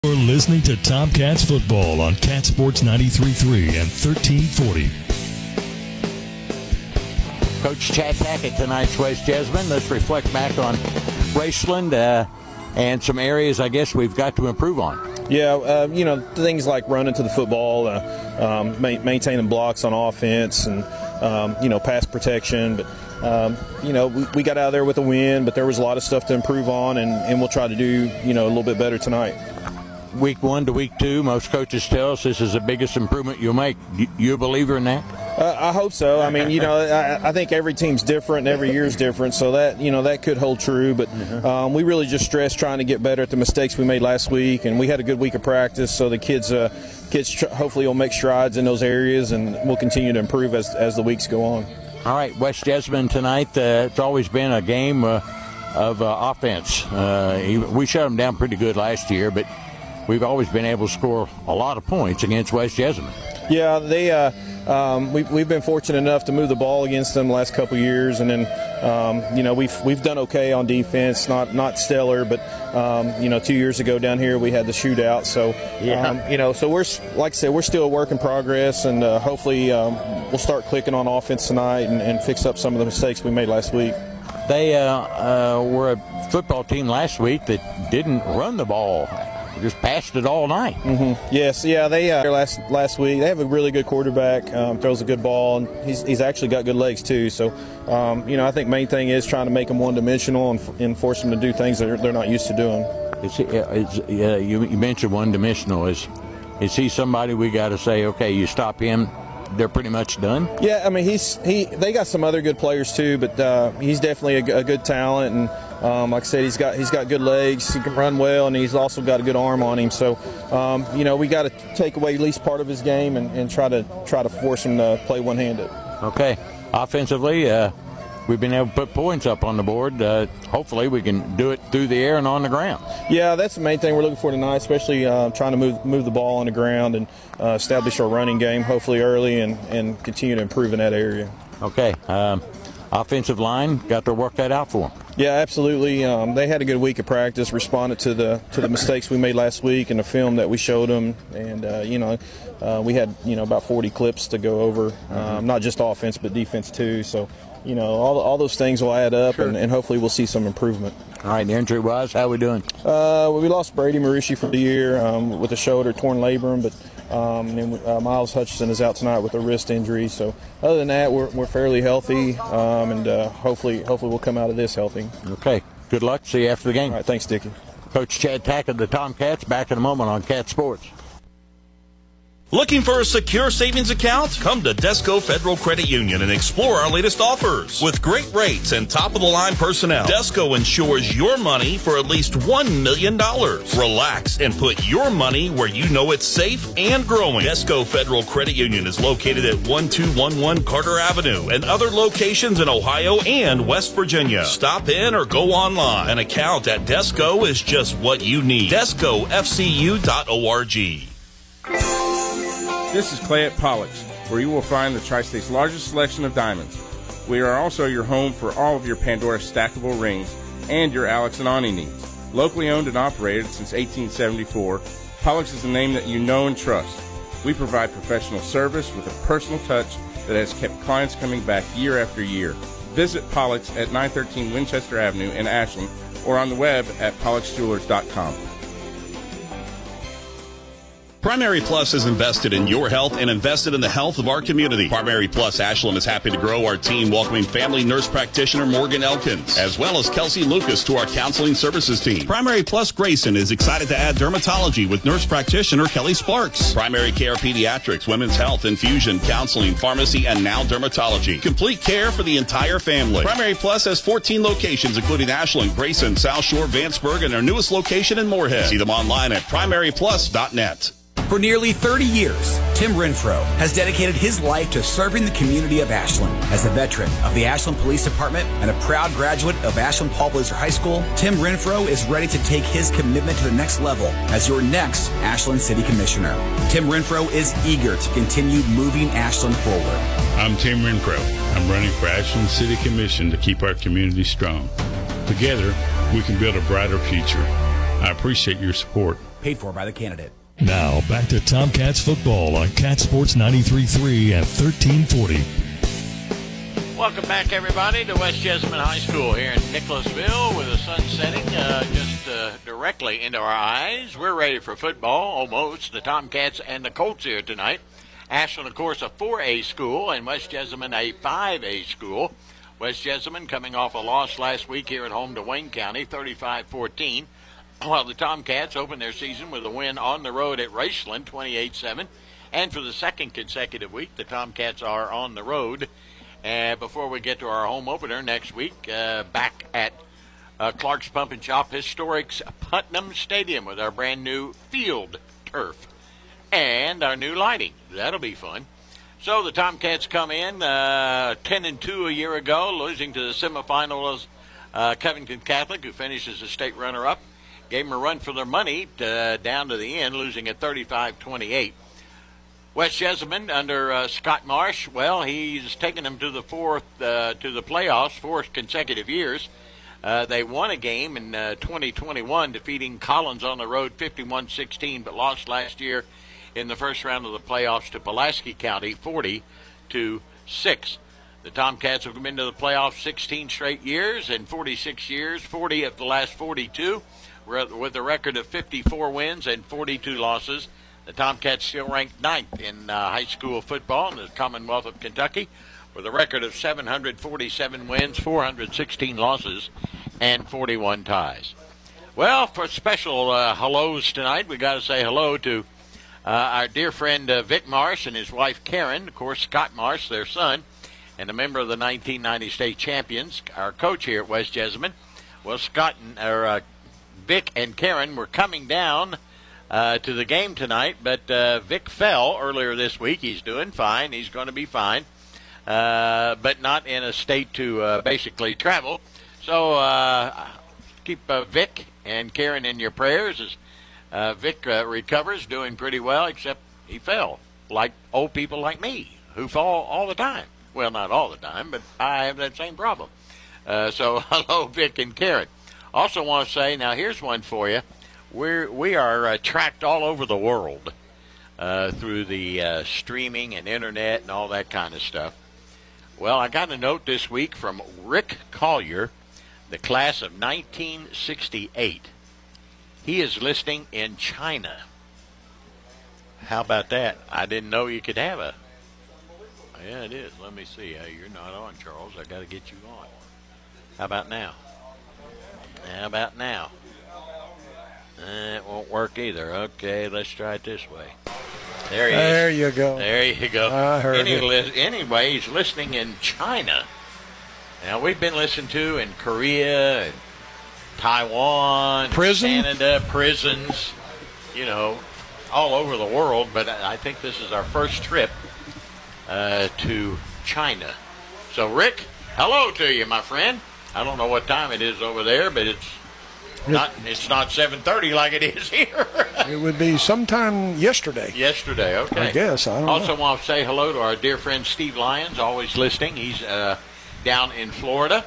You're listening to Tomcats football on Cat Sports 93.3 and 1340. Coach Chad Tackett, tonight's West Jessamine. Let's reflect back on Ashland and some areas I guess we've got to improve on. Yeah, things like running to the football, maintaining blocks on offense, and pass protection. But we got out of there with a win, but there was a lot of stuff to improve on, and we'll try to do a little bit better tonight. Week 1 to week 2, most coaches tell us this is the biggest improvement you'll make. You a believer in that? I hope so. I mean, I think every team's different and every year's different, so that could hold true. But we really just stressed trying to get better at the mistakes we made last week, and we had a good week of practice, so the kids hopefully will make strides in those areas, and we'll continue to improve as the weeks go on. All right, West Jessamine tonight. It's always been a game of offense. We shut them down pretty good last year, but we've always been able to score a lot of points against West Jessamine. Yeah, we've been fortunate enough to move the ball against them the last couple of years, and then we've done okay on defense, not stellar, but 2 years ago down here we had the shootout. So so we're, like I said, we're still a work in progress, and hopefully we'll start clicking on offense tonight and fix up some of the mistakes we made last week. They were a football team last week that didn't run the ball. Just passed it all night. Mm-hmm. Yes, yeah. They last week. They have a really good quarterback. Throws a good ball, and he's actually got good legs too. So, I think main thing is trying to make them one-dimensional and force them to do things that they're not used to doing. You mentioned one-dimensional. Is he somebody we got to say, okay, you stop him, they're pretty much done? Yeah, I mean they got some other good players too, but he's definitely a good talent, and like I said, he's got good legs, he can run well, and he's also got a good arm on him. So we got to take away at least part of his game and try to force him to play one-handed. Okay, offensively, we've been able to put points up on the board. Hopefully we can do it through the air and on the ground. Yeah, that's the main thing we're looking for tonight, especially trying to move the ball on the ground and establish our running game hopefully early and continue to improve in that area. Okay, offensive line, got to work that out for them. Yeah, absolutely. They had a good week of practice, responded to the mistakes we made last week and the film that we showed them, and we had about 40 clips to go over, not just offense but defense too. So all those things will add up, sure. and hopefully we'll see some improvement. All right, injury-wise, how are we doing? We lost Brady Marucci for the year with a shoulder, torn labrum, but Miles Hutchison is out tonight with a wrist injury. So other than that, we're fairly healthy, and hopefully we'll come out of this healthy. Okay, good luck. See you after the game. All right, thanks, Dickie. Coach Chad Tackett, the Tomcats, back in a moment on Cat Sports. Looking for a secure savings account? Come to Desco Federal Credit Union and explore our latest offers. With great rates and top-of-the-line personnel, Desco insures your money for at least $1 million. Relax and put your money where you know it's safe and growing. Desco Federal Credit Union is located at 1211 Carter Avenue and other locations in Ohio and West Virginia. Stop in or go online. An account at Desco is just what you need. DescoFCU.org. This is Clay at Pollux, where you will find the Tri-State's largest selection of diamonds. We are also your home for all of your Pandora stackable rings and your Alex and Ani needs. Locally owned and operated since 1874, Pollux is a name that you know and trust. We provide professional service with a personal touch that has kept clients coming back year after year. Visit Pollux at 913 Winchester Avenue in Ashland or on the web at polluxjewelers.com. Primary Plus is invested in your health and invested in the health of our community. Primary Plus Ashland is happy to grow our team, welcoming family nurse practitioner Morgan Elkins, as well as Kelsey Lucas to our counseling services team. Primary Plus Grayson is excited to add dermatology with nurse practitioner Kelly Sparks. Primary Care Pediatrics, Women's Health, Infusion, Counseling, Pharmacy, and now dermatology. Complete care for the entire family. Primary Plus has 14 locations, including Ashland, Grayson, South Shore, Vanceburg, and our newest location in Moorhead. See them online at primaryplus.net. For nearly 30 years, Tim Renfro has dedicated his life to serving the community of Ashland. As a veteran of the Ashland Police Department and a proud graduate of Ashland Paul Blazer High School, Tim Renfro is ready to take his commitment to the next level as your next Ashland City Commissioner. Tim Renfro is eager to continue moving Ashland forward. I'm Tim Renfro. I'm running for Ashland City Commission to keep our community strong. Together, we can build a brighter future. I appreciate your support. paid for by the candidate. Now, back to Tomcats football on Cat Sports 93.3 and 1340. Welcome back, everybody, to West Jessamine High School here in Nicholasville with the sun setting just directly into our eyes. We're ready for football, almost. The Tomcats and the Colts here tonight. Ashland, of course, a 4A school, and West Jessamine a 5A school. West Jessamine coming off a loss last week here at home to Wayne County, 35-14. While the Tomcats opened their season with a win on the road at Ashland, 28-7. And for the second consecutive week, the Tomcats are on the road. Before we get to our home opener next week, back at Clark's Pump and Shop, historic Putnam Stadium with our brand new field turf and our new lighting. That'll be fun. So the Tomcats come in 10-2 a year ago, losing to the semifinals Covington Catholic, who finishes as state runner-up. Gave them a run for their money down to the end, losing at 35-28. West Jessamine under Scott Marsh, well, he's taken them to the playoffs 4 consecutive years. They won a game in 2021, defeating Collins on the road 51-16, but lost last year in the first round of the playoffs to Pulaski County 40-6. The Tomcats have been to the playoffs 16 straight years. In 46 years, 40 of the last 42. With a record of 54 wins and 42 losses. The Tomcats still ranked 9th in high school football in the Commonwealth of Kentucky with a record of 747 wins, 416 losses, and 41 ties. Well, for special hellos tonight, we got to say hello to our dear friend Vic Marsh and his wife Karen, of course Scott Marsh, their son, and a member of the 1990 state champions, our coach here at West Jessamine. Well, Vic and Karen were coming down to the game tonight, but Vic fell earlier this week. He's doing fine. He's going to be fine, but not in a state to basically travel. So keep Vic and Karen in your prayers as Vic recovers, doing pretty well, except he fell, like old people like me who fall all the time. Well, not all the time, but I have that same problem. So hello, Vic and Karen. Also want to say, now here's one for you. We are tracked all over the world through the streaming and internet and all that kind of stuff. Well, I got a note this week from Rick Collier, the class of 1968. He is listening in China. How about that? I didn't know you could have a... Yeah, it is. Let me see. You're not on, Charles. I got to get you on. How about now? How about now? It won't work either. Okay, let's try it this way. There he is. There you go. There you go. I heard it. Anyway, he's listening in China. Now, we've been listened to in Korea, and Taiwan, Canada, prisons, all over the world. But I think this is our first trip to China. So, Rick, hello to you, my friend. I don't know what time it is over there, but it's not 7:30 like it is here. It would be sometime yesterday. Yesterday, okay. I guess. I don't know. Also want to say hello to our dear friend Steve Lyons, always listening. He's down in Florida.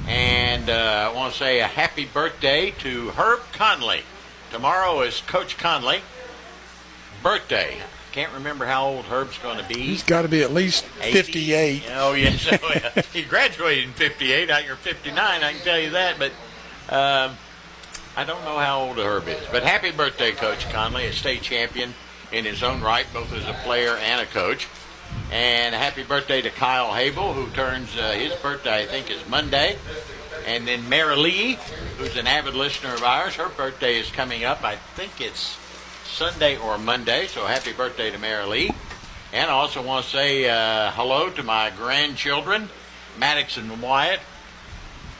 And I want to say a happy birthday to Herb Conley. Tomorrow is Coach Conley' birthday. Can't remember how old Herb's going to be. He's got to be at least 58. Oh, yes. He graduated in 58. You're 59, I can tell you that. But I don't know how old Herb is. But happy birthday, Coach Conley, a state champion in his own right, both as a player and a coach. And happy birthday to Kyle Habel, who turns his birthday, I think, is Monday. And then Mary Lee, who's an avid listener of ours, her birthday is coming up. I think it's Sunday or Monday, so happy birthday to Mary Lee. And I also want to say hello to my grandchildren, Maddox and Wyatt.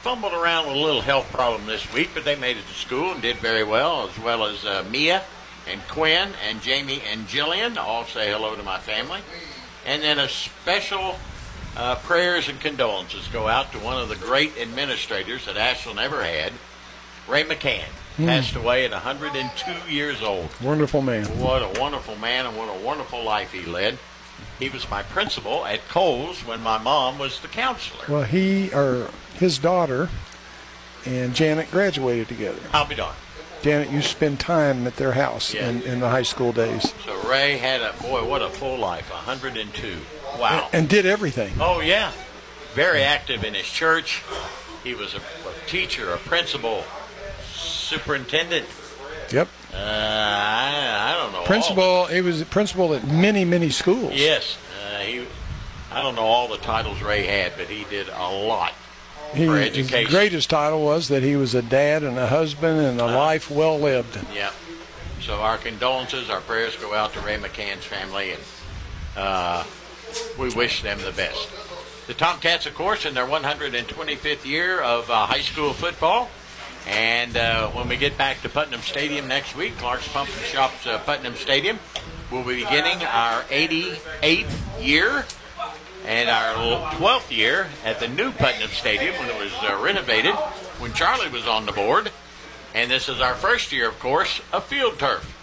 Fumbled around with a little health problem this week, but they made it to school and did very well as Mia and Quinn and Jamie and Jillian. All say hello to my family. And then a special prayers and condolences go out to one of the great administrators that Ashland ever had, Ray McCann. Passed away at 102 years old. Wonderful man. What a wonderful man and what a wonderful life he led. He was my principal at Coles when my mom was the counselor. Well, his daughter and Janet graduated together. I'll be darned. Janet used to spend time at their house in the high school days. So Ray had what a full life, 102. Wow. And did everything. Oh, yeah. Very active in his church. He was a teacher, a principal, superintendent. Yep. I don't know. Principal. He was a principal at many schools. Yes. I don't know all the titles Ray had, but he did a lot for education. His greatest title was that he was a dad and a husband and a life well lived. Yeah. So our condolences, our prayers go out to Ray McCann's family, and we wish them the best. The Tomcats, of course, in their 125th year of high school football. And when we get back to Putnam Stadium next week, Clark's Pump and Shop's Putnam Stadium, we'll be beginning our 88th year and our 12th year at the new Putnam Stadium when it was renovated, when Charlie was on the board. And this is our first year, of course, of field turf.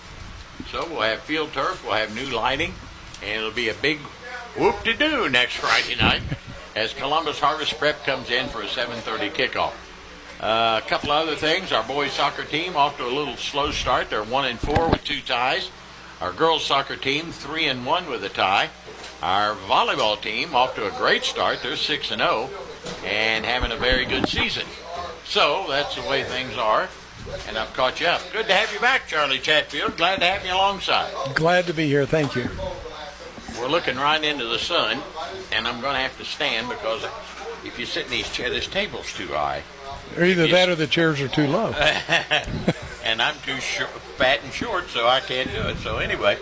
So we'll have field turf, we'll have new lighting, and it'll be a big whoop-de-doo next Friday night as Columbus Harvest Prep comes in for a 7:30 kickoff. A couple of other things. Our boys soccer team off to a little slow start. They're 1-4 with 2 ties. Our girls soccer team 3-1 with a tie. Our volleyball team off to a great start. They're 6-0 and having a very good season. So that's the way things are. And I've caught you up. Good to have you back, Charlie Chatfield. Glad to have you alongside. Glad to be here. Thank you. We're looking right into the sun, and I'm going to have to stand because if you sit in these chairs, this table's too high. Or either that or the chairs are too low. And I'm too fat and short, so I can't do it. So anyway,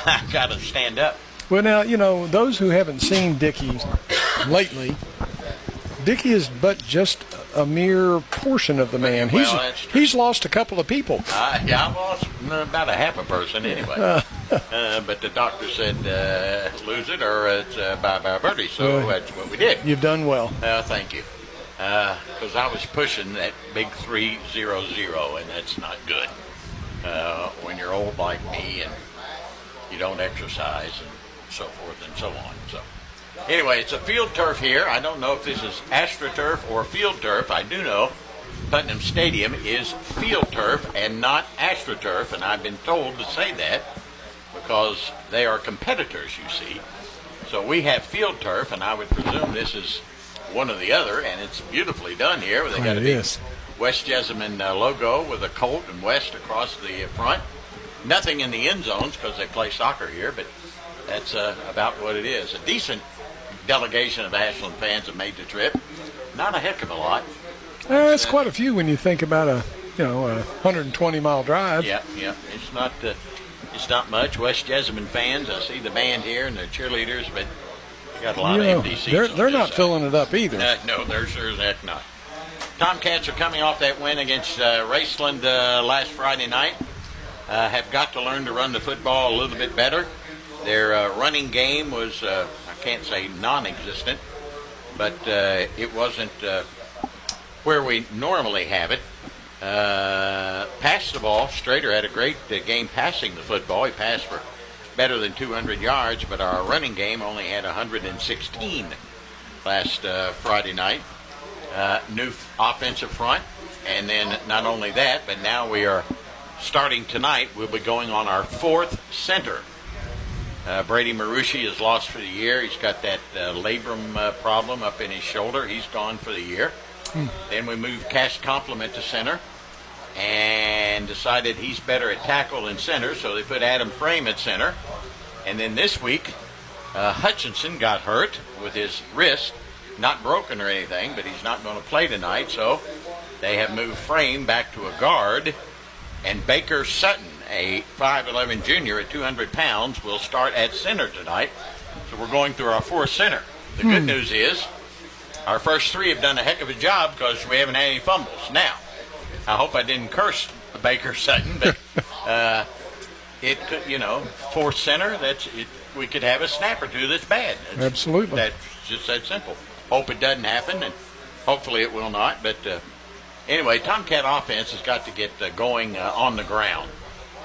I've got to stand up. Well, now, you know, those who haven't seen Dickie lately, Dickie is but just a mere portion of the man. Well, he's lost a couple of people. Yeah, I've lost about a half a person anyway. But the doctor said lose it or it's bye-bye birdie, so that's what we did. You've done well. Thank you. Because I was pushing that big 3-0-0, and that's not good when you're old like me and you don't exercise and so forth and so on. So anyway, it's a field turf here. I don't know if this is AstroTurf or field turf. I do know Putnam Stadium is field turf and not AstroTurf, and I've been told to say that because they are competitors, you see. So we have field turf, and I would presume this is one or the other, and it's beautifully done here. They got a big West Jessamine logo with a Colt and West across the front. Nothing in the end zones because they play soccer here, but that's about what it is. A decent delegation of Ashland fans have made the trip. Not a heck of a lot. It's quite a few when you think about a 120-mile drive. Yeah. It's not much. West Jessamine fans. I see the band here and the cheerleaders, but you got a lot of empty seats. They're not filling it up either. No, they're sure as heck not. Tomcats are coming off that win against Raceland last Friday night. Have got to learn to run the football a little bit better. Their running game was, I can't say non-existent, but it wasn't where we normally have it. Passed the ball. Strader had a great game passing the football. He passed for better than 200 yards, but our running game only had 116 last Friday night. New offensive front, and then not only that, but now we are starting tonight. We'll be going on our 4th center. Brady Marucci is lost for the year. He's got that labrum problem up in his shoulder. He's gone for the year. Then we moved Cash Compliment to center and decided he's better at tackle than center, so they put Adam Frame at center. And then this week, Hutchinson got hurt with his wrist, not broken or anything, but he's not going to play tonight, so they have moved Frame back to a guard, and Baker Sutton, a 5'11 junior at 200 pounds, will start at center tonight. So we're going through our 4th center. The good news is our first 3 have done a heck of a job because we haven't had any fumbles. Now, I hope I didn't curse Baker Sutton, but it could, 4th center, we could have a snap or two that's bad. Absolutely. That's just that simple. Hope it doesn't happen, and hopefully it will not. But anyway, Tomcat offense has got to get going on the ground.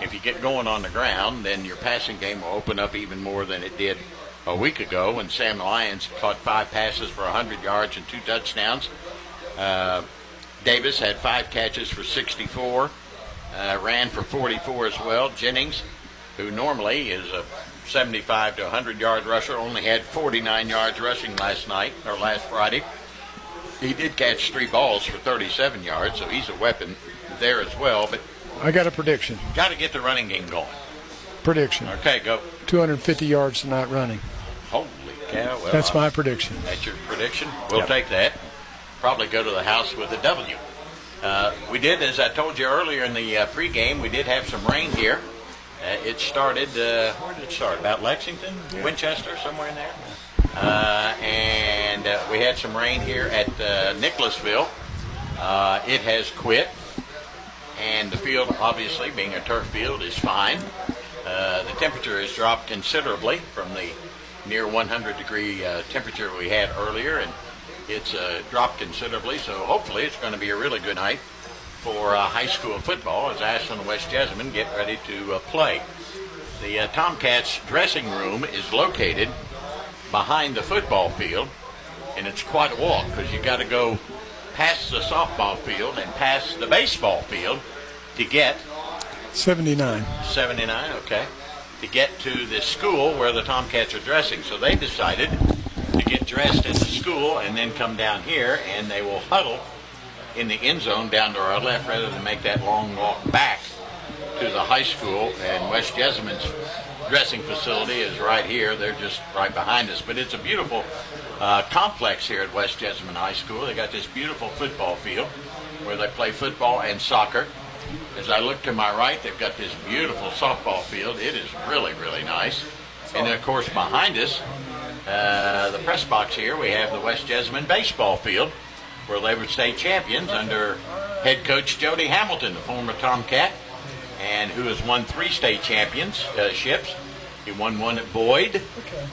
If you get going on the ground, then your passing game will open up even more than it did a week ago when Sam Lyons caught 5 passes for 100 yards and 2 touchdowns. Davis had 5 catches for 64. ran for 44 as well. Jennings, who normally is a 75 to 100-yard rusher, only had 49 yards rushing last Friday. He did catch 3 balls for 37 yards, so he's a weapon there as well. But I got a prediction. Got to get the running game going. Prediction. Okay, go. 250 yards tonight running. Holy cow. Well, that's my prediction. That's your prediction? We'll take that. Probably go to the house with a W. We did, as I told you earlier in the pregame, we did have some rain here. It started, where did it start? About Lexington? Yeah. Winchester, somewhere in there? And we had some rain here at Nicholasville. It has quit. And the field, obviously, being a turf field, is fine. The temperature has dropped considerably from the near 100-degree temperature we had earlier, and it's dropped considerably, so hopefully it's going to be a really good night for high school football as Ashland and West Jessamine get ready to play. The Tomcats dressing room is located behind the football field, and it's quite a walk because you got to go past the softball field and past the baseball field to get 79, okay, to get to the school where the Tomcats are dressing. So they decided to get dressed at the school and then come down here, and they will huddle in the end zone down to our left rather than make that long walk back to the high school. And West Jessamine's dressing facility is right here. They're just right behind us. But it's a beautiful complex here at West Jessamine High School. They got this beautiful football field where they play football and soccer. As I look to my right, they've got this beautiful softball field. It is really, really nice. And then, of course, behind us, the press box here, we have the West Jessamine baseball field, where they were state champions under head coach Jody Hamilton, the former Tomcat, and who has won 3 state championships. He won 1 at Boyd,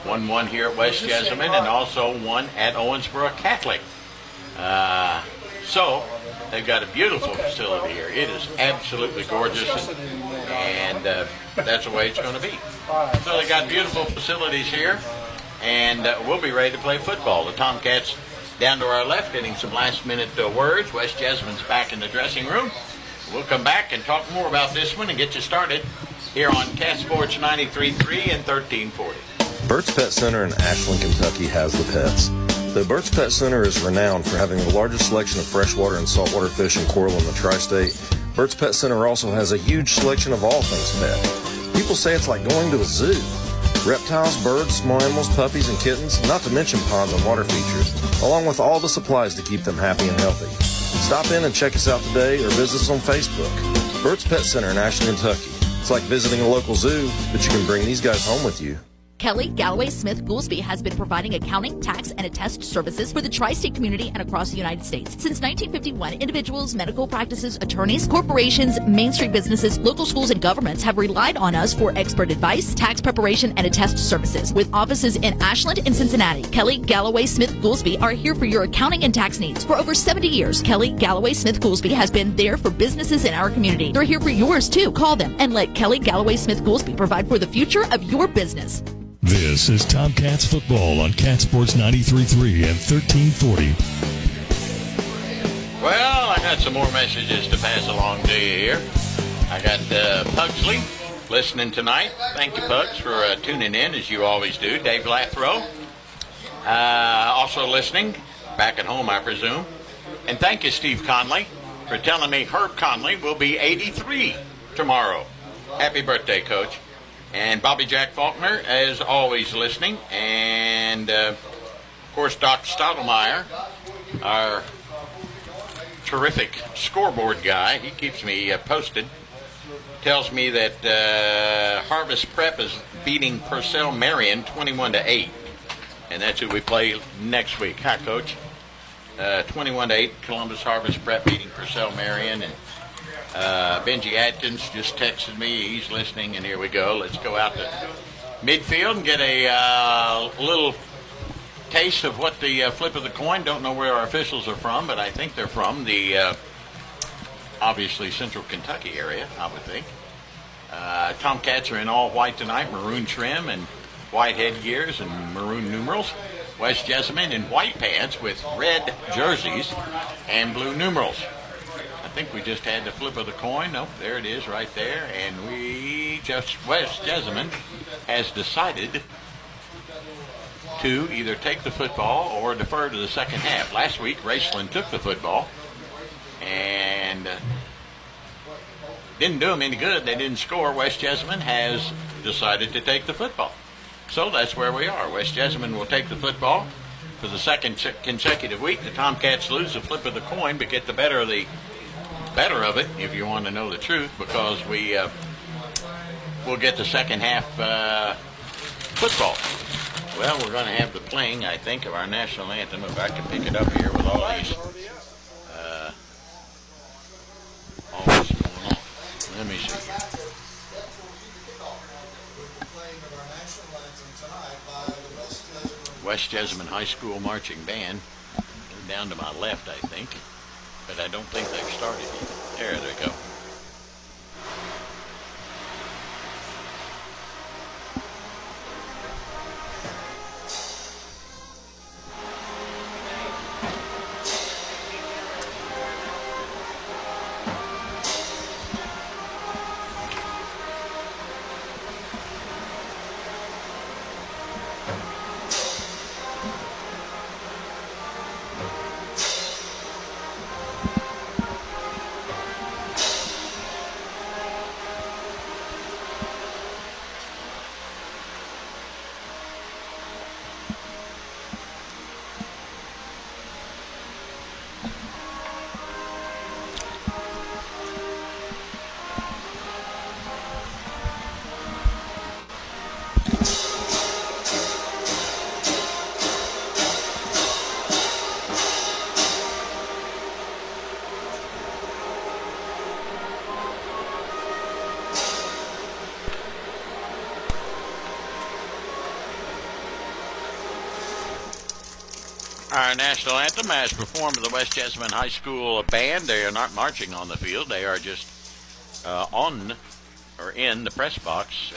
won 1 here at West Jessamine, and also 1 at Owensboro Catholic. So they've got a beautiful facility here. It is absolutely gorgeous, and that's the way it's going to be. So they got beautiful facilities here, and we'll be ready to play football. The Tomcats down to our left getting some last-minute words. West Jessamine's back in the dressing room. We'll come back and talk more about this one and get you started here on Cat Sports 93.3 and 1340. Burt's Pet Center in Ashland, Kentucky has the pets. The Burt's Pet Center is renowned for having the largest selection of freshwater and saltwater fish and coral in the tri-state. Burt's Pet Center also has a huge selection of all things pet. People say it's like going to a zoo. Reptiles, birds, small animals, puppies, and kittens, not to mention ponds and water features, along with all the supplies to keep them happy and healthy. Stop in and check us out today or visit us on Facebook. Burt's Pet Center in Ashland, Kentucky. It's like visiting a local zoo, but you can bring these guys home with you. Kelly Galloway Smith Goolsby has been providing accounting, tax, and attest services for the tri-state community and across the United States. Since 1951, individuals, medical practices, attorneys, corporations, Main Street businesses, local schools, and governments have relied on us for expert advice, tax preparation, and attest services. With offices in Ashland and Cincinnati, Kelly Galloway Smith Goolsby are here for your accounting and tax needs. For over 70 years, Kelly Galloway Smith Goolsby has been there for businesses in our community. They're here for yours, too. Call them and let Kelly Galloway Smith Goolsby provide for the future of your business. This is Tomcats football on Cat Sports 93.3 and 1340. Well, I got some more messages to pass along to you here. I got Pugsley listening tonight. Thank you, Pugs, for tuning in, as you always do. Dave Lathrow also listening, back at home, I presume. And thank you, Steve Conley, for telling me Herb Conley will be 83 tomorrow. Happy birthday, Coach. And Bobby Jack Faulkner, as always, listening. And, of course, Dr. Stottlemyre, our terrific scoreboard guy. He keeps me posted. Tells me that Harvest Prep is beating Purcell Marion 21-8. And that's who we play next week. Hi, Coach. 21-8, Columbus Harvest Prep beating Purcell Marion. And Benji Atkins just texted me. He's listening, and here we go. Let's go out to midfield and get a little taste of what the flip of the coin. Don't know where our officials are from, but I think they're from the obviously central Kentucky area, I would think. Tomcats are in all white tonight, maroon trim and white headgears and maroon numerals. West Jessamine in white pants with red jerseys and blue numerals. I think we just had the flip of the coin. Nope, there it is right there. And West Jessamine has decided to either take the football or defer to the second half. Last week, Ashland took the football and didn't do them any good. They didn't score. West Jessamine has decided to take the football. So that's where we are. West Jessamine will take the football for the second consecutive week. The Tomcats lose the flip of the coin, but get the better of it, if you want to know the truth, because we'll get the second half football. Well, we're going to have the playing, I think, of our national anthem. If I can pick it up here with all this going on. Let me see. West Jessamine High School Marching Band. They're down to my left, I think. But I don't think they've started yet. There they go. Our national anthem as performed by the West Jessamine High School band. They are not marching on the field. They are just in the press box.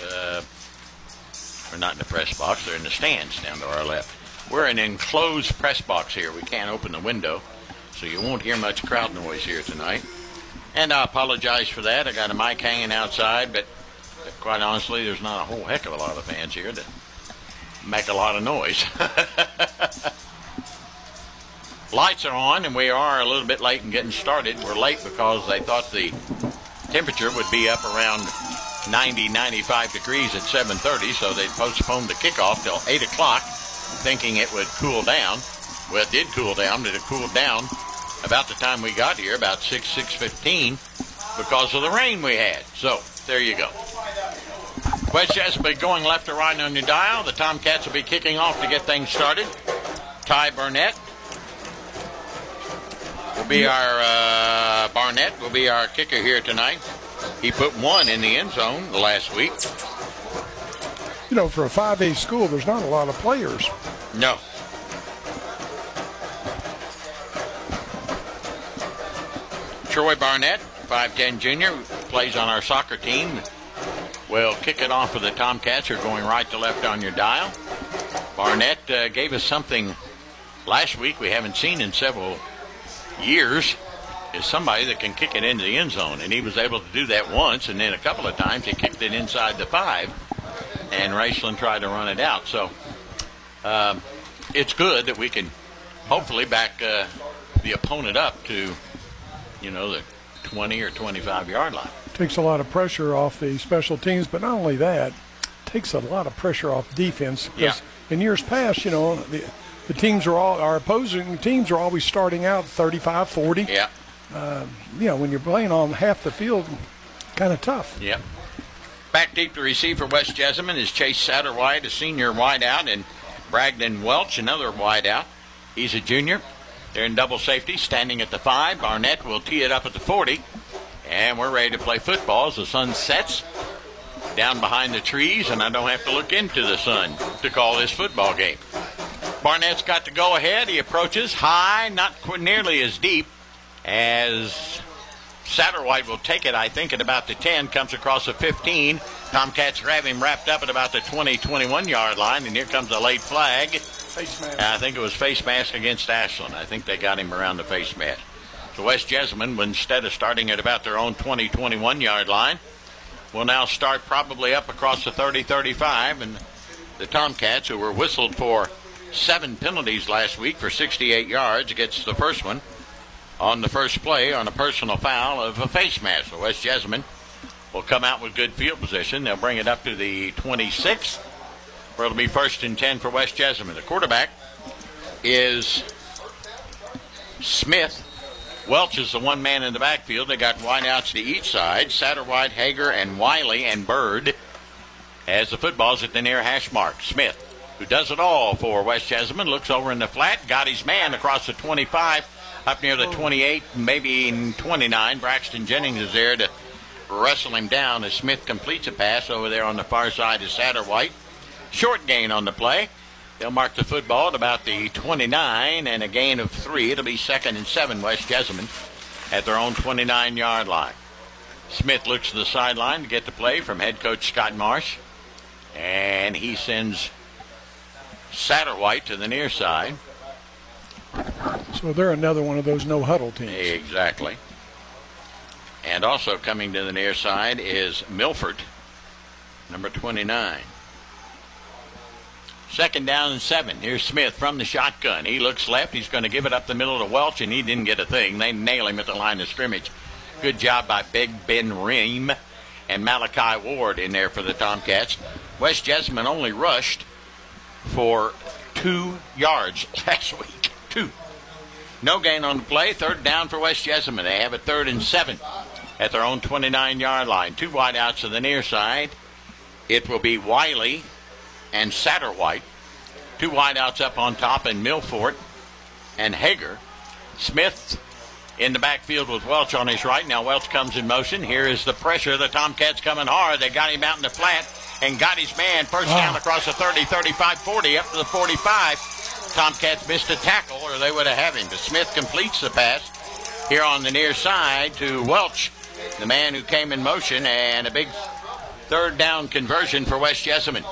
Or not in the press box. They're in the stands down to our left. We're in an enclosed press box here. We can't open the window, so you won't hear much crowd noise here tonight. And I apologize for that. I got a mic hanging outside, but quite honestly, there's not a whole heck of a lot of fans here that make a lot of noise. Lights are on, and we are a little bit late in getting started. We're late because they thought the temperature would be up around 90, 95 degrees at 7:30, so they postponed the kickoff till 8 o'clock, thinking it would cool down. Well, it did cool down, but it cooled down about the time we got here, about 6:15, because of the rain we had. So, there you go. West Jessamine going left to right on your dial. The Tomcats will be kicking off to get things started. Ty Barnett will be Barnett will be our kicker here tonight. He put one in the end zone the last week. You know, for a 5A school, there's not a lot of players. No. Troy Barnett, 5'10 junior, plays on our soccer team. Will kick it off for the Tomcats, who are going right to left on your dial. Barnett gave us something last week we haven't seen in several years, is somebody that can kick it into the end zone, and he was able to do that once, and then a couple of times he kicked it inside the 5, and Ashland tried to run it out. So it's good that we can hopefully back the opponent up to, you know, the 20 or 25 yard line. Takes a lot of pressure off the special teams, but not only that, takes a lot of pressure off defense. Because in years past, you know, the teams are our opposing teams are always starting out 35, 40. Yeah. You know, when you're playing on half the field, kind of tough. Yep. Back deep to receive for West Jessamine is Chase Satterwhite, a senior wideout, and Bragdon Welch, another wideout. He's a junior. They're in double safety, standing at the 5. Barnett will tee it up at the 40. And we're ready to play football as the sun sets down behind the trees, and I don't have to look into the sun to call this football game. Barnett's got to go ahead. He approaches high, not nearly as deep as Satterwhite will take it, I think, at about the 10, comes across the 15. Tomcats grab him wrapped up at about the 20, 21 yard line, and here comes a late flag. Face mask. I think it was face mask against Ashland. I think they got him around the face mask. So West Jessamine, instead of starting at about their own 20, 21-yard line, will now start probably up across the 30, 35. And the Tomcats, who were whistled for 7 penalties last week for 68 yards, gets the first one on the first play on a personal foul of a face mask. So West Jessamine will come out with good field position. They'll bring it up to the 26, where it'll be 1st and 10 for West Jessamine. The quarterback is Smith. Welch is the one man in the backfield. They got wideouts to each side. Satterwhite, Hager, and Wiley and Bird as the football's at the near hash mark. Smith, who does it all for West Jessamine, looks over in the flat, got his man across the 25, up near the 28, maybe 29. Braxton Jennings is there to wrestle him down as Smith completes a pass over there on the far side to Satterwhite. Short gain on the play. They'll mark the football at about the 29 and a gain of 3. It'll be 2nd and 7, West Jessamine at their own 29-yard line. Smith looks to the sideline to get the play from head coach Scott Marsh. And he sends Satterwhite to the near side. So they're another one of those no-huddle teams. Exactly. And also coming to the near side is Milford, number 29. 2nd down and 7. Here's Smith from the shotgun. He looks left. He's going to give it up the middle to Welch, and he didn't get a thing. They nail him at the line of scrimmage. Good job by Big Ben Ream and Malachi Ward in there for the Tomcats. West Jessamine only rushed for 2 yards last week. 2. No gain on the play. 3rd down for West Jessamine. They have a 3rd and 7 at their own 29-yard line. 2 wideouts to the near side. It will be Wiley and Satterwhite. 2 wideouts up on top in Milford and Hager. Smith in the backfield with Welch on his right. Now Welch comes in motion. Here is the pressure. The Tomcats coming hard. They got him out in the flat and got his man. First down across the 30, 35, 40, up to the 45. Tomcats missed a tackle or they would have had him. But Smith completes the pass here on the near side to Welch, the man who came in motion, and a big 3rd down conversion for West Jessamine.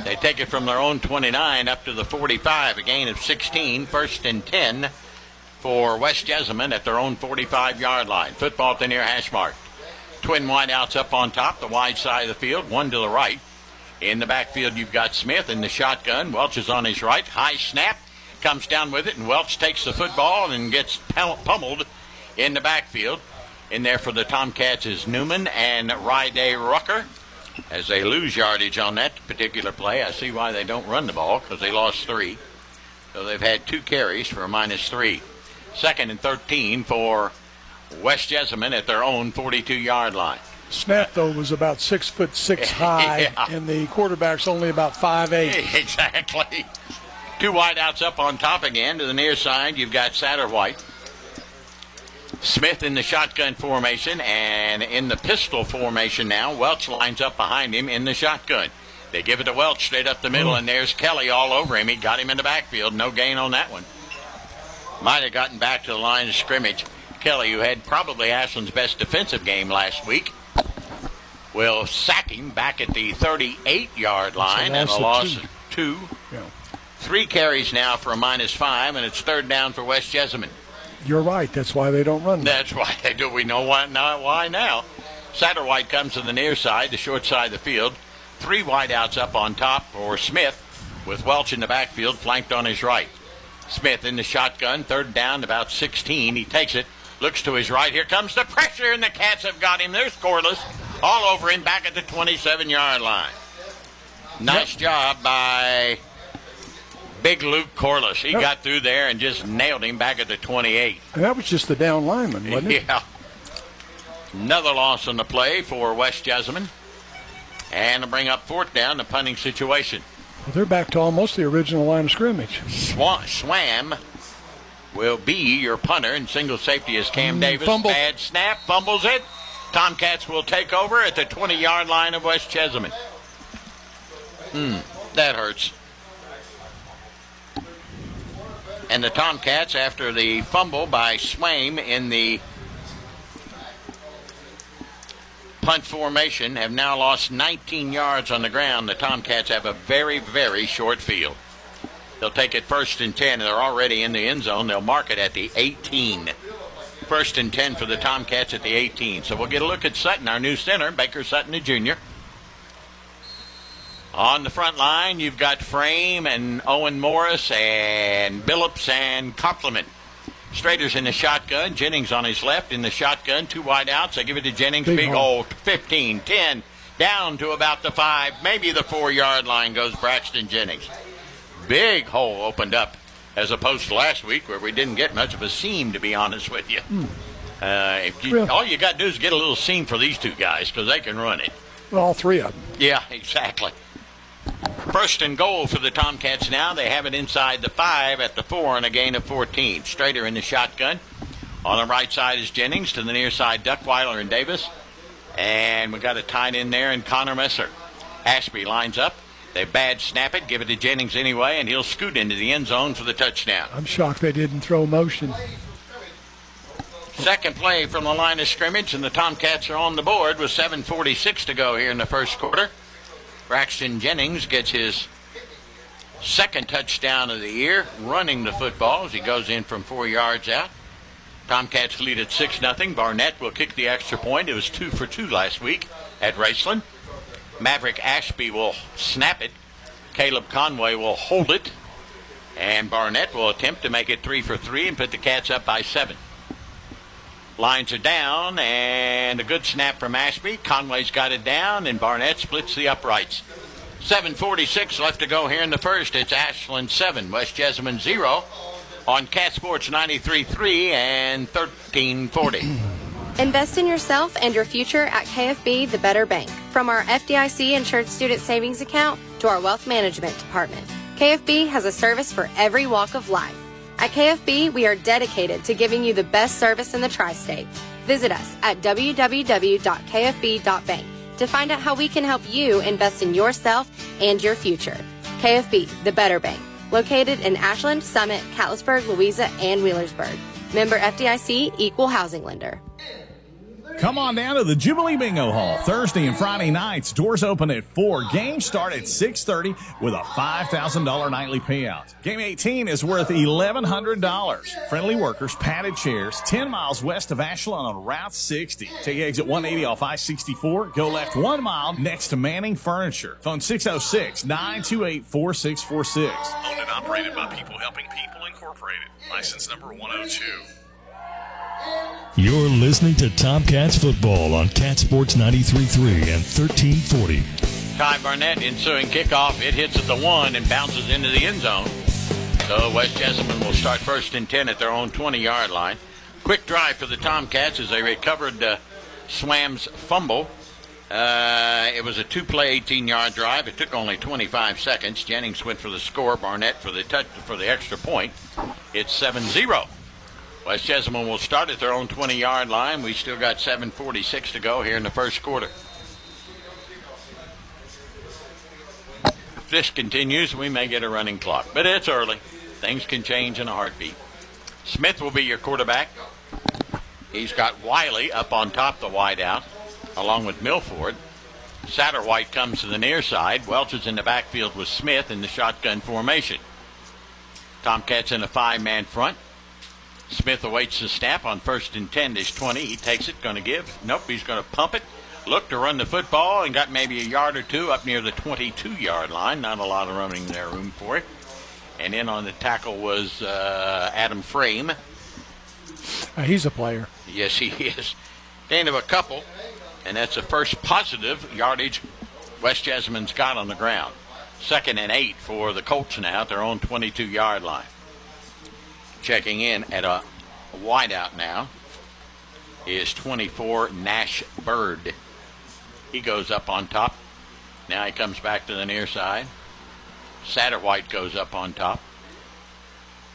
They take it from their own 29 up to the 45, a gain of 16, 1st and 10 for West Jessamine at their own 45-yard line. Football at the near hash mark. Twin wideouts up on top, the wide side of the field, one to the right. In the backfield, you've got Smith in the shotgun. Welch is on his right. High snap, comes down with it, and Welch takes the football and gets pummeled in the backfield. In there for the Tomcats is Newman and Ryday Rucker. As they lose yardage on that particular play, I see why they don't run the ball, because they lost 3. So they've had 2 carries for a -3. 2nd and 13 for West Jessamine at their own 42-yard line. Snap, though, was about 6'6" high, yeah. And the quarterback's only about 5'8". Exactly. 2 wideouts up on top again to the near side. You've got Satterwhite. Smith in the shotgun formation, and in the pistol formation now. Welch lines up behind him in the shotgun. They give it to Welch straight up the middle, and there's Kelly all over him. He got him in the backfield. No gain on that one. Might have gotten back to the line of scrimmage. Kelly, who had probably Ashland's best defensive game last week, will sack him back at the 38-yard line, and a loss of 2. Yeah. 3 carries now for a -5, and it's 3rd down for West Jessamine. You're right. That's why they don't run. That's why they do. We know why now. Satterwhite comes to the near side, the short side of the field. 3 wideouts up on top for Smith, with Welch in the backfield, flanked on his right. Smith in the shotgun, 3rd down, about 16. He takes it, looks to his right. Here comes the pressure, and the Cats have got him. They're scoreless, all over him, back at the 27-yard line. Nice job by Big Luke Corliss. He got through there and just nailed him back at the 28. And that was just the down lineman, wasn't it? Yeah. Another loss on the play for West Jessamine. And to bring up 4th down, the punting situation. Well, they're back to almost the original line of scrimmage. Swam will be your punter, and single safety is Cam Davis. Fumble. Bad snap, fumbles it. Tomcats will take over at the 20-yard line of West Jessamine. That hurts. And the Tomcats, after the fumble by Swaim in the punt formation, have now lost 19 yards on the ground. The Tomcats have a very, very short field. They'll take it 1st and 10. They're already in the end zone. They'll mark it at the 18 First and 10 for the Tomcats at the 18. So we'll get a look at Sutton, our new center, Baker Sutton, the junior. On the front line, you've got Frame and Owen Morris and Billups and Compliment. Strader's in the shotgun. Jennings on his left in the shotgun. 2 wide outs. They give it to Jennings. Big hole. 15, 10, down to about the 5, maybe the 4-yard line goes Braxton Jennings. Big hole opened up as opposed to last week where we didn't get much of a seam, to be honest with you. All you got to do is get a little seam for these two guys because they can run it. Well, all 3 of them. Yeah, exactly. First and goal for the Tomcats now. They have it inside the 5 at the 4 and a gain of 14. Strader in the shotgun. On the right side is Jennings. To the near side, Duckweiler and Davis. And we got a tight end there in Connor Messer. Ashby lines up. They bad snap it, give it to Jennings anyway, and he'll scoot into the end zone for the touchdown. I'm shocked they didn't throw motion. Second play from the line of scrimmage, and the Tomcats are on the board with 7:46 to go here in the first quarter. Braxton Jennings gets his second touchdown of the year, running the football as he goes in from 4 yards out. Tomcats lead at 6-0. Barnett will kick the extra point. It was 2 for 2 last week at Raceland. Maverick Ashby will snap it. Caleb Conway will hold it. And Barnett will attempt to make it 3 for 3 and put the Cats up by 7. Lines are down, and a good snap from Ashby. Conway's got it down, and Barnett splits the uprights. 7:46 left to go here in the first. It's Ashland 7, West Jessamine 0 on Cat Sports 93.3 and 1340. Invest in yourself and your future at KFB, the Better Bank. From our FDIC insured student savings account to our wealth management department, KFB has a service for every walk of life. At KFB, we are dedicated to giving you the best service in the tri-state. Visit us at www.kfb.bank to find out how we can help you invest in yourself and your future. KFB, the Better Bank, located in Ashland, Summit, Catlettsburg, Louisa, and Wheelersburg. Member FDIC, Equal Housing Lender. Come on down to the Jubilee Bingo Hall Thursday and Friday nights. Doors open at 4. Games start at 6:30 with a $5,000 nightly payout. Game 18 is worth $1,100. Friendly workers, padded chairs, 10 miles west of Ashland on Route 60. Take exit 180 off I-64. Go left 1 mile next to Manning Furniture. Phone 606-928-4646. Owned and operated by People Helping People Incorporated. License number 102. You're listening to Tomcats football on Cat Sports 93.3 and 1340. Ty Barnett ensuing kickoff. It hits at the 1 and bounces into the end zone. So West Jessamine will start first and 10 at their own 20-yard line. Quick drive for the Tomcats as they recovered Swam's fumble. It was a 2-play, 18-yard drive. It took only 25 seconds. Jennings went for the score. Barnett for the extra point. It's 7-0. West Jessamine will start at their own 20-yard line. We still got 7:46 to go here in the first quarter. If this continues, we may get a running clock. But it's early. Things can change in a heartbeat. Smith will be your quarterback. He's got Wiley up on top the wide out, along with Milford. Satterwhite comes to the near side. Welch is in the backfield with Smith in the shotgun formation. Tomcats in a 5-man front. Smith awaits the snap on first and 10. There's 20. He takes it. Going to give. Nope. He's going to pump it. Look to run the football and got maybe a yard or two up near the 22-yard line. Not a lot of running there, room for it. And in on the tackle was Adam Frame. He's a player. Yes, he is. Gain of a couple, and that's the first positive yardage West Jessamine's got on the ground. 2nd and 8 for the Colts now at their own 22-yard line. Checking in at a wideout now is 24 Nash Bird. He goes up on top. Now he comes back to the near side. Satterwhite goes up on top.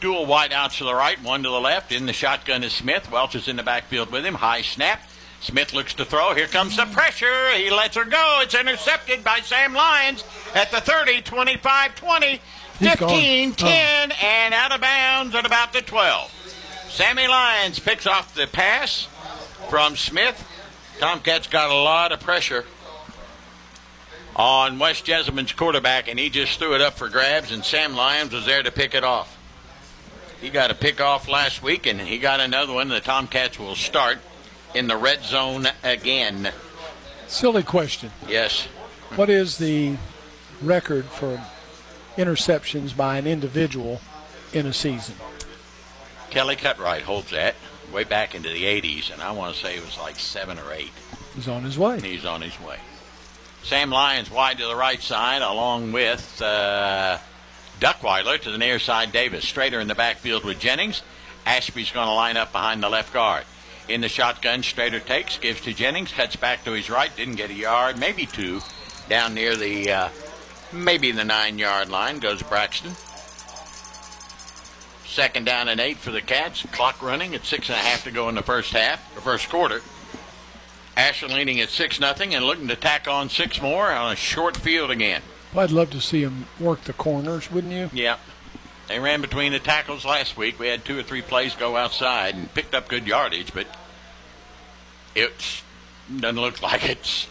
Dual wideouts to the right, one to the left. In the shotgun is Smith. Welch is in the backfield with him. High snap. Smith looks to throw. Here comes the pressure. He lets her go. It's intercepted by Sam Lyons at the 30, 25, 20. 15, 10, and out of bounds at about the 12. Sammy Lyons picks off the pass from Smith. Tomcats got a lot of pressure on West Jessamine's quarterback, and he just threw it up for grabs, and Sam Lyons was there to pick it off. He got a pick off last week, and he got another one. The Tomcats will start in the red zone again. Silly question. Yes. What is the record for interceptions by an individual in a season? Kelly Cutright holds that way back into the 80s, and I want to say it was like 7 or 8. He's on his way. He's on his way. Sam Lyons wide to the right side, along with Duckweiler to the near side. Davis straighter in the backfield with Jennings. Ashby's going to line up behind the left guard. In the shotgun, Strader takes, gives to Jennings, cuts back to his right, didn't get a yard, maybe 2, down near the maybe the 9-yard line goes Braxton. 2nd down and 8 for the Cats. Clock running at 6.5 to go in the first quarter. Ashland leading at 6-0 and looking to tack on 6 more on a short field again. Well, I'd love to see him work the corners, wouldn't you? Yeah. They ran between the tackles last week. We had 2 or 3 plays go outside and picked up good yardage, but it doesn't look like it's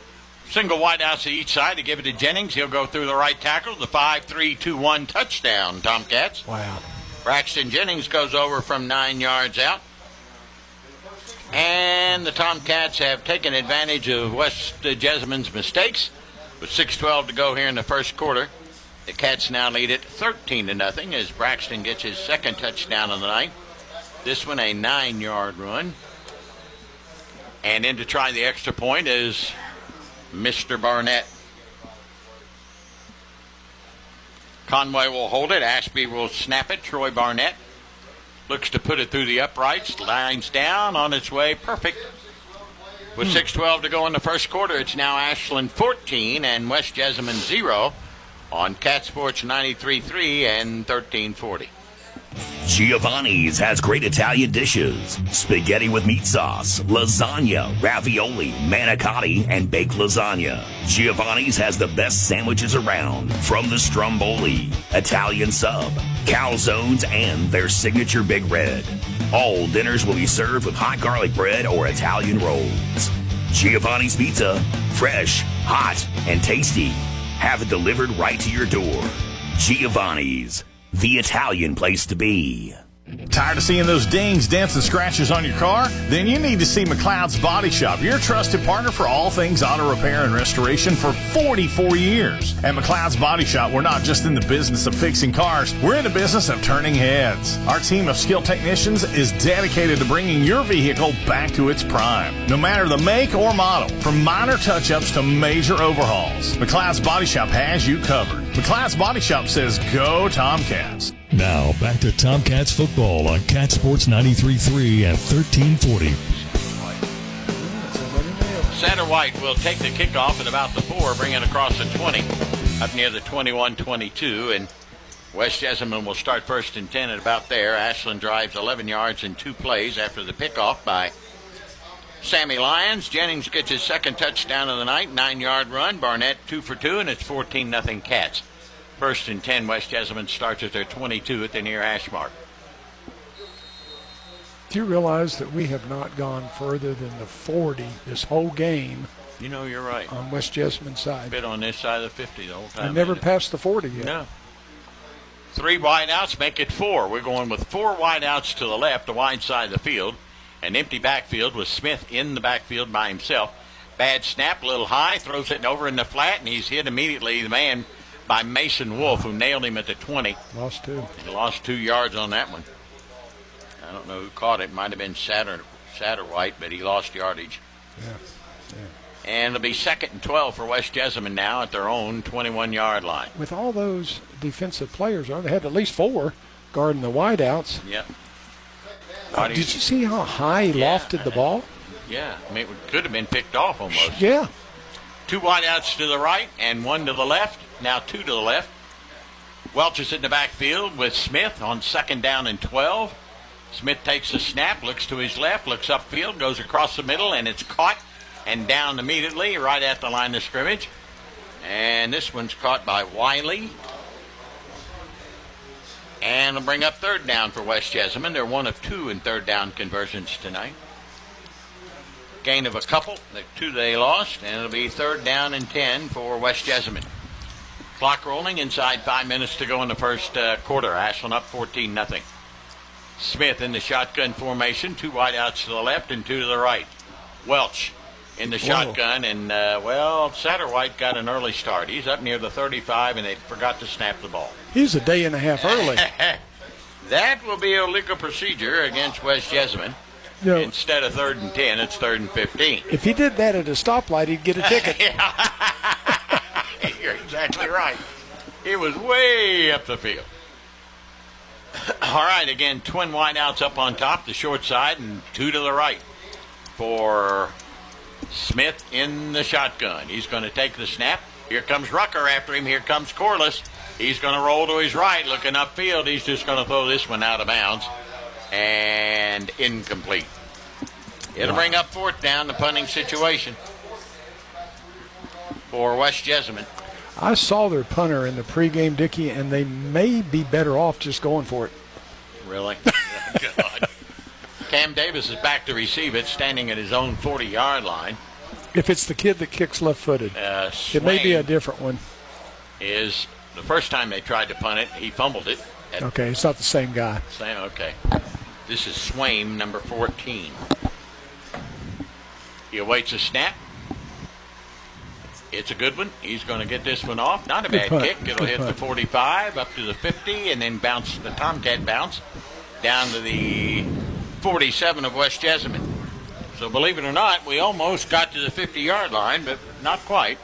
single wideouts to each side. To give it to Jennings. He'll go through the right tackle. The 5-3-2-1 touchdown, Tomcats. Wow. Braxton Jennings goes over from 9 yards out. And the Tomcats have taken advantage of West Jessamine's mistakes. With 6:12 to go here in the first quarter, the Cats now lead it 13-0 as Braxton gets his 2nd touchdown of the night. This one a 9-yard run. And in to try the extra point is Mr. Barnett. Conway will hold it. Ashby will snap it. Troy Barnett looks to put it through the uprights. Lines down on its way. Perfect. With 6:12 to go in the first quarter, it's now Ashland 14 and West Jessamine 0 on Cat Sports 93.3 and 1340. Giovanni's has great Italian dishes. Spaghetti with meat sauce, lasagna, ravioli, manicotti, and baked lasagna. Giovanni's has the best sandwiches around, from the stromboli, Italian sub, calzones, and their signature Big Red. All dinners will be served with hot garlic bread or Italian rolls. Giovanni's Pizza, fresh, hot, and tasty. Have it delivered right to your door. Giovanni's, the Italian place to be. Tired of seeing those dings, dents, and scratches on your car? Then you need to see McLeod's Body Shop, your trusted partner for all things auto repair and restoration for 44 years. At McLeod's Body Shop, we're not just in the business of fixing cars, we're in the business of turning heads. Our team of skilled technicians is dedicated to bringing your vehicle back to its prime, no matter the make or model, from minor touch-ups to major overhauls. McLeod's Body Shop has you covered. McLeod's Body Shop says, go Tomcats. Now, back to Tomcats football on Cat Sports 93.3 and 1340. Satterwhite will take the kickoff at about the 4, bring it across the 20, up near the 21-22, and West Jessamine will start 1st and 10 at about there. Ashland drives 11 yards in 2 plays after the pickoff by Sammy Lyons. Jennings gets his 2nd touchdown of the night, 9-yard run. Barnett 2 for 2, and it's 14-0 Cats. 1st and 10, West Jessamine starts at their 22 at the near hash mark. Do you realize that we have not gone further than the 40 this whole game? You know, you're right. On West Jessamine's side. Been on this side of the 50 the whole time. I never passed the 40 yet. No. 3 wideouts make it 4. We're going with 4 wideouts to the left, the wide side of the field. An empty backfield with Smith in the backfield by himself. Bad snap, a little high, throws it over in the flat, and he's hit immediately. The man by Mason Wolf, who nailed him at the 20. Lost 2. He lost 2 yards on that one. I don't know who caught it. Might have been Satterwhite, but he lost yardage. Yeah. And it'll be 2nd and 12 for West Jessamine now at their own 21-yard line. With all those defensive players, they had at least 4 guarding the wideouts. Yep. Did you see how high he lofted the ball? Yeah. I mean, it could have been picked off almost. Yeah. 2 wideouts to the right and 1 to the left. Now 2 to the left. Welch is in the backfield with Smith on 2nd down and 12. Smith takes the snap, looks to his left, looks upfield, goes across the middle, and it's caught and down immediately right at the line of scrimmage. And this one's caught by Wiley. And it'll bring up 3rd down for West Jessamine. They're 1 of 2 in 3rd down conversions tonight. Gain of a couple, the 2 they lost, and it'll be 3rd down and 10 for West Jessamine. Clock rolling inside 5 minutes to go in the first quarter. Ashland up 14-0. Smith in the shotgun formation, 2 wideouts to the left and 2 to the right. Welch in the shotgun, and, Satterwhite got an early start. He's up near the 35, and they forgot to snap the ball. He's a day and a half early. That will be a legal procedure against West Jessamine. You know, instead of 3rd and 10, it's 3rd and 15. If he did that at a stoplight, he'd get a ticket. You're exactly right. It was way up the field. All right, again, twin wideouts up on top, the short side, and 2 to the right for Smith in the shotgun. He's going to take the snap. Here comes Rucker after him. Here comes Corliss. He's going to roll to his right, looking upfield. He's just going to throw this one out of bounds. And incomplete. It'll bring up 4th down, the punting situation for West Jessamine. I saw their punter in the pregame, Dickie, and they may be better off just going for it. Really? God. Cam Davis is back to receive it, standing at his own 40-yard line. If it's the kid that kicks left-footed, it may be a different one. Is the first time they tried to punt it, he fumbled it. Okay, it's not the same guy. Same, okay. This is Swain, number 14. He awaits a snap. It's a good one. He's going to get this one off. Not a bad kick. It'll hit the 45, up to the 50, and then bounce the Tomcat bounce down to the 47 of West Jessamine. So believe it or not, we almost got to the 50-yard line, but not quite.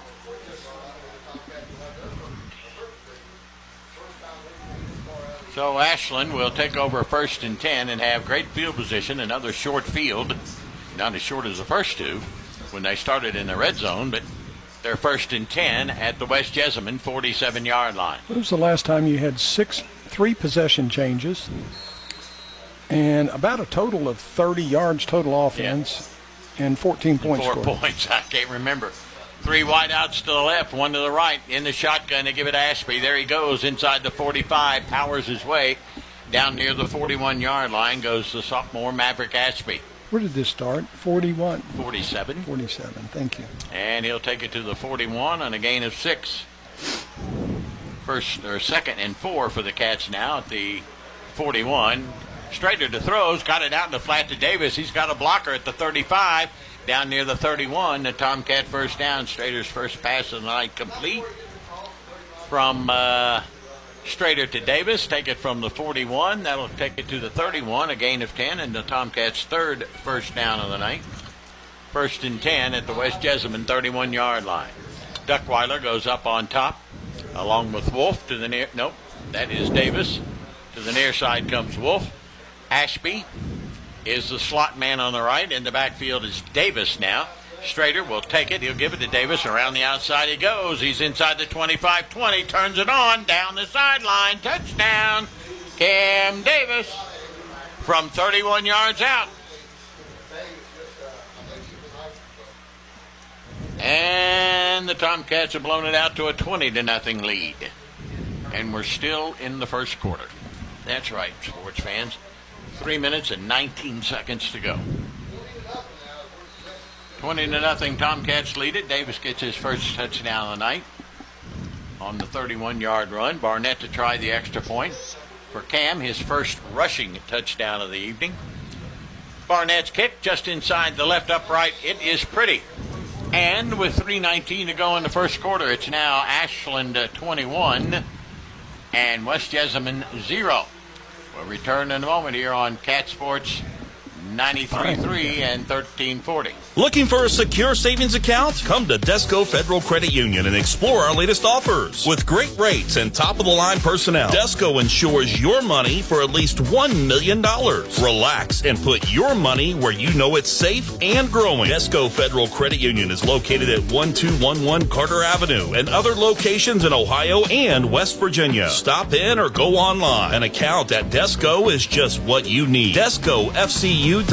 So Ashland will take over 1st and 10 and have great field position, another short field. Not as short as the first two when they started in the red zone, but they're 1st and 10 at the West Jessamine 47-yard line. When was the last time you had 3 possession changes and about a total of 30 yards total offense and 14 points scored? 4 points, I can't remember. 3 wideouts to the left, 1 to the right. In the shotgun, they give it to Ashby. There he goes inside the 45, powers his way. Down near the 41-yard line goes the sophomore Maverick Ashby. Where did this start? 41? 47. 47, thank you. And he'll take it to the 41 on a gain of 6. 2nd and 4 for the Cats now at the 41. Strader to throws, got it out in the flat to Davis. He's got a blocker at the 35. Down near the 31, the Tomcat first down. Strader's first pass of the night complete. From Strader to Davis, take it from the 41. That'll take it to the 31, a gain of 10, and the Tomcats' 3rd first down of the night. 1st and 10 at the West Jessamine 31-yard line. Duckweiler goes up on top, along with Wolf to the near. Nope, that is Davis. To the near side comes Wolf. Ashby is the slot man on the right. In the backfield is Davis now. Strader will take it. He'll give it to Davis. Around the outside he goes. He's inside the 25-20. Turns it on. Down the sideline. Touchdown. Cam Davis from 31 yards out. And the Tomcats have blown it out to a 20-0 lead. And we're still in the first quarter. That's right, sports fans. 3 minutes and 19 seconds to go. 20-0, Tomcats lead it. Davis gets his first touchdown of the night on the 31-yard run. Barnett to try the extra point. For Cam, his first rushing touchdown of the evening. Barnett's kick just inside the left upright. It is pretty. And with 3:19 to go in the first quarter, it's now Ashland 21 and West Jessamine 0. We'll return in a moment here on Cat Sports 93.3 and 1340. Looking for a secure savings account? Come to Desco Federal Credit Union and explore our latest offers. With great rates and top-of-the-line personnel, Desco insures your money for at least $1 million. Relax and put your money where you know it's safe and growing. Desco Federal Credit Union is located at 1211 Carter Avenue and other locations in Ohio and West Virginia. Stop in or go online. An account at Desco is just what you need. DescoFCU.org.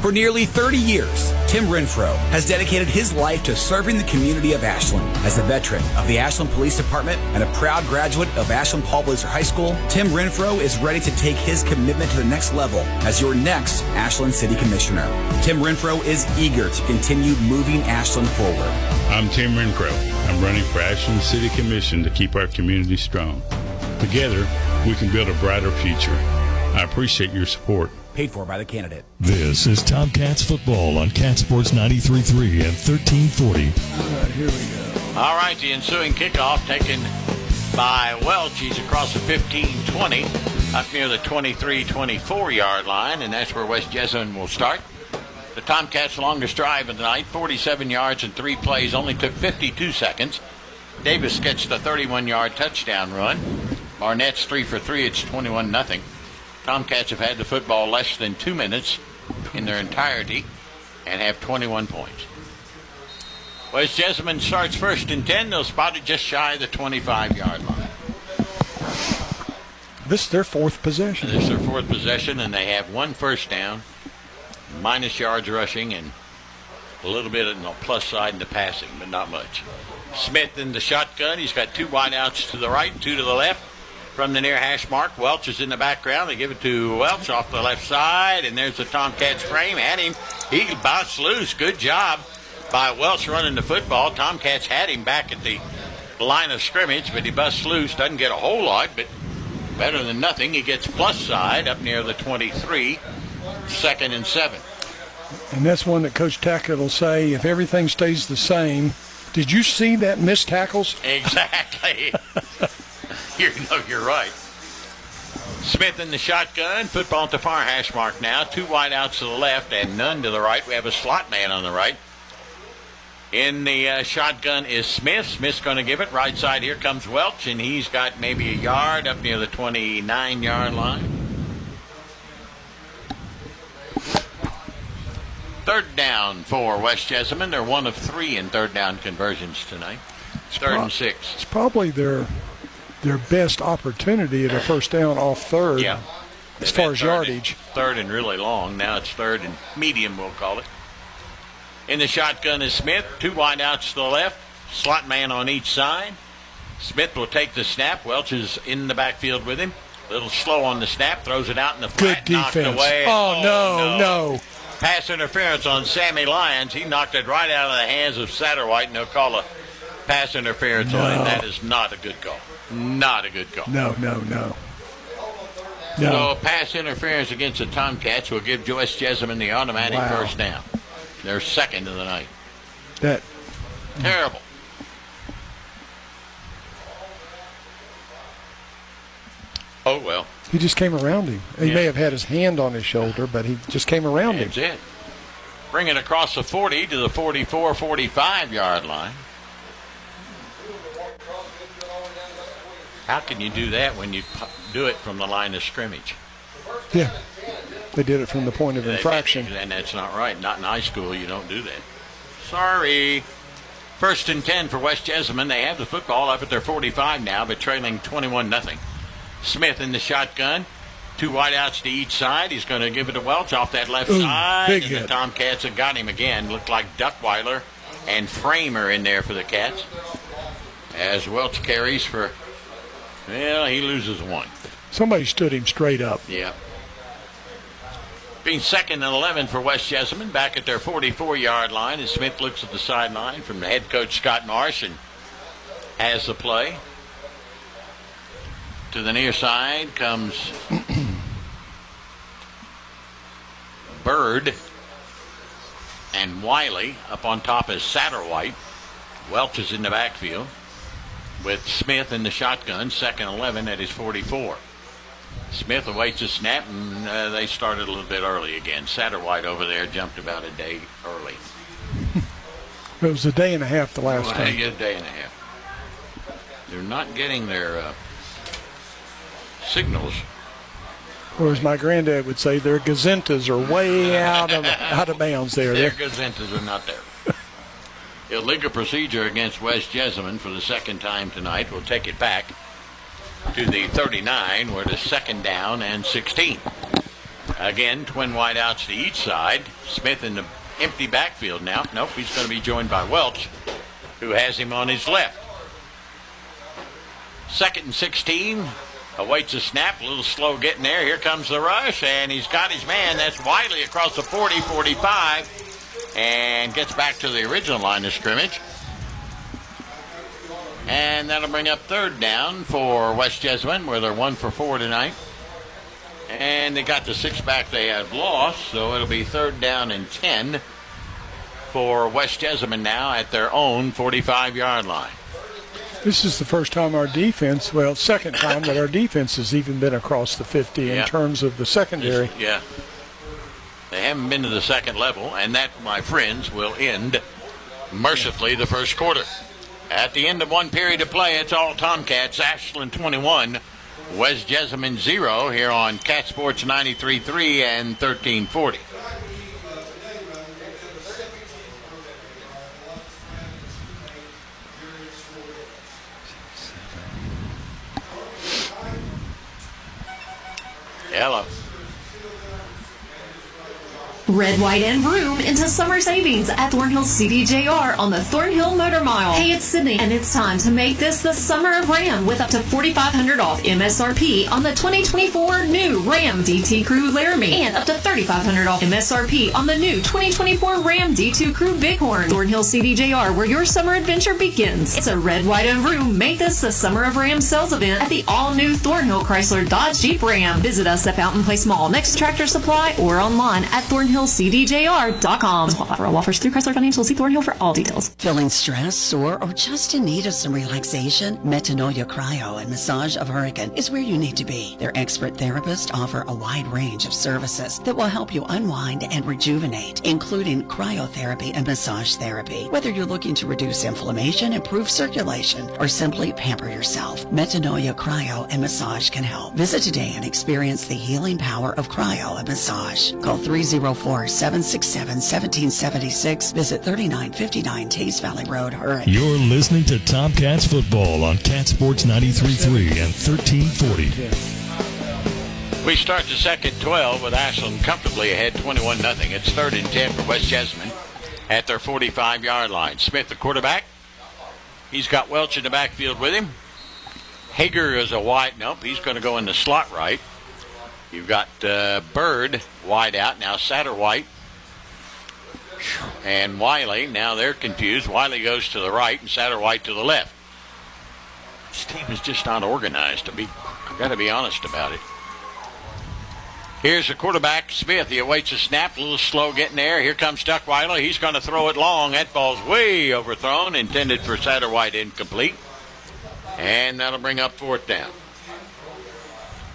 For nearly 30 years, Tim Renfro has dedicated his life to serving the community of Ashland. As a veteran of the Ashland Police Department and a proud graduate of Ashland Paul Blazer High School, Tim Renfro is ready to take his commitment to the next level as your next Ashland City Commissioner. Tim Renfro is eager to continue moving Ashland forward. I'm Tim Renfro. I'm running for Ashland City Commission to keep our community strong. Together, we can build a brighter future. I appreciate your support. Paid for by the candidate. This is Tomcats football on Cat Sports 93.3 and 1340. All right, here we go. All right, the ensuing kickoff taken by Welch. He's across the 15-20 up near the 23-24 yard line, and that's where West Jessamine will start. The Tomcats' longest drive of the night, 47 yards and 3 plays, only took 52 seconds. Davis sketched a 31-yard touchdown run. Barnett's 3 for 3. It's 21-0. Tomcats have had the football less than 2 minutes in their entirety and have 21 points. West Jessamine starts first and 10. They'll spot it just shy of the 25-yard line. This is their fourth possession. This is their fourth possession, and they have 1 first down, minus yards rushing, and a little bit on the plus side in the passing, but not much. Smith in the shotgun. He's got 2 wideouts to the right, 2 to the left. From the near hash mark, Welch is in the background. They give it to Welch off the left side, and there's the Tomcats frame at him. He bounced loose. Good job by Welch running the football. Tomcats had him back at the line of scrimmage, but he busts loose. Doesn't get a whole lot, but better than nothing. He gets plus side up near the 23, 2nd and 7. And that's one that Coach Tackett will say, if everything stays the same. Did you see that missed tackles? Exactly. You're right. Smith in the shotgun. Football at the far hash mark now. 2 wideouts to the left and none to the right. We have a slot man on the right. In the shotgun is Smith. Smith's going to give it. Right side here comes Welch, and he's got maybe a yard up near the 29-yard line. 3rd down for West Jessamine. They're 1 of 3 in 3rd down conversions tonight. 3rd and 6. It's probably their best opportunity at a first down off 3rd. Yeah. As far as yardage. 3rd and really long. Now it's 3rd and medium, we'll call it. In the shotgun is Smith. 2 wideouts to the left. Slot man on each side. Smith will take the snap. Welch is in the backfield with him. A little slow on the snap. Throws it out in the flat. Good defense. Knocked away. Oh, no. Pass interference on Sammy Lyons. He knocked it right out of the hands of Satterwhite, and they'll call a pass interference on him. That is not a good call. Not a good call. No. So a pass interference against the Tomcats will give West Jessamine the automatic first down. Their 2nd of the night. Terrible. Oh, well. He just came around him. He may have had his hand on his shoulder, but he just came around him. That's it. Bring it across the 40 to the 44, 45-yard line. How can you do that when you do it from the line of scrimmage? Yeah. They did it from the point of infraction. And that's not right. Not in high school. You don't do that. Sorry. 1st and 10 for West Jessamine. They have the football up at their 45 now, but trailing 21-0. Smith in the shotgun. 2 wideouts to each side. He's going to give it to Welch off that left side. Big and hit. The Tomcats have got him again. Looked like Duckweiler and Framer in there for the Cats. As Welch carries for, well, he loses 1. Somebody stood him straight up. Yeah. Being 2nd and 11 for West Jessamine, back at their 44-yard line as Smith looks at the sideline from the head coach Scott Marsh and has the play. To the near side comes Bird and Wiley. Up on top is Satterwhite. Welch is in the backfield with Smith in the shotgun, 2nd and 11 at his 44. Smith awaits a snap, and they started a little bit early again. Satterwhite over there jumped about a day early. It was a day and a half the last time. A day and a half. They're not getting their signals. Or as my granddad would say, their gazentas are way out of bounds there. Their gazentas are not there. Illegal procedure against West Jessamine for the 2nd time tonight. We'll take it back to the 39, where it is 2nd down and 16. Again, twin wideouts to each side. Smith in the empty backfield now. Nope, he's going to be joined by Welch, who has him on his left. 2nd and 16. Awaits a snap, a little slow getting there. Here comes the rush, and he's got his man. That's Wiley across the 40, 45, and gets back to the original line of scrimmage. And that'll bring up 3rd down for West Jessamine, where they're 1 for 4 tonight. And they got the 6 back they have lost, so it'll be 3rd down and 10 for West Jessamine now at their own 45-yard line. This is the first time our defense, well, second time that our defense has even been across the 50 in terms of the secondary. Yeah. They haven't been to the second level, and that, my friends, will end mercifully the first quarter. At the end of one period of play, it's all Tomcats, Ashland 21, West Jessamine 0 here on Cat Sports 93.3 and 1340. Hello. Red, white, and room into summer savings at Thornhill CDJR on the Thornhill Motor Mile. Hey, it's Sydney, and it's time to make this the summer of Ram with up to $4,500 off MSRP on the 2024 new Ram DT Crew Laramie and up to $3,500 off MSRP on the new 2024 Ram D2 Crew Bighorn. Thornhill CDJR, where your summer adventure begins. It's a red, white, and room. Make this the summer of Ram sales event at the all-new Thornhill Chrysler Dodge Jeep Ram. Visit us at Fountain Place Mall next to Tractor Supply or online at ThornhillCDJR.com. Offers through Chrysler Financial. See Thornhill for all details. Feeling stressed, sore, or just in need of some relaxation? Metanoia Cryo and Massage of Hurricane is where you need to be. Their expert therapists offer a wide range of services that will help you unwind and rejuvenate, including cryotherapy and massage therapy. Whether you're looking to reduce inflammation, improve circulation, or simply pamper yourself, Metanoia Cryo and Massage can help. Visit today and experience the healing power of cryo and massage. Call 304-767-1776. Visit 3959 Tays Valley Road, Hurricane. You're listening to Tomcats football on Cat Sports 93.3 and 1340. We start the second 12 with Ashland comfortably ahead 21-0. It's 3rd and 10 for West Jessamine at their 45-yard line. Smith, the quarterback. He's got Welch in the backfield with him. Hager is a wide. Nope, he's going to go in the slot right. You've got Bird wide out. Now Satterwhite and Wiley. Now they're confused. Wiley goes to the right and Satterwhite to the left. This team is just not organized. I've got to be honest about it. Here's the quarterback, Smith. He awaits a snap. A little slow getting there. Here comes Duckweiler. He's going to throw it long. That ball's way overthrown. Intended for Satterwhite, incomplete. And that'll bring up 4th down.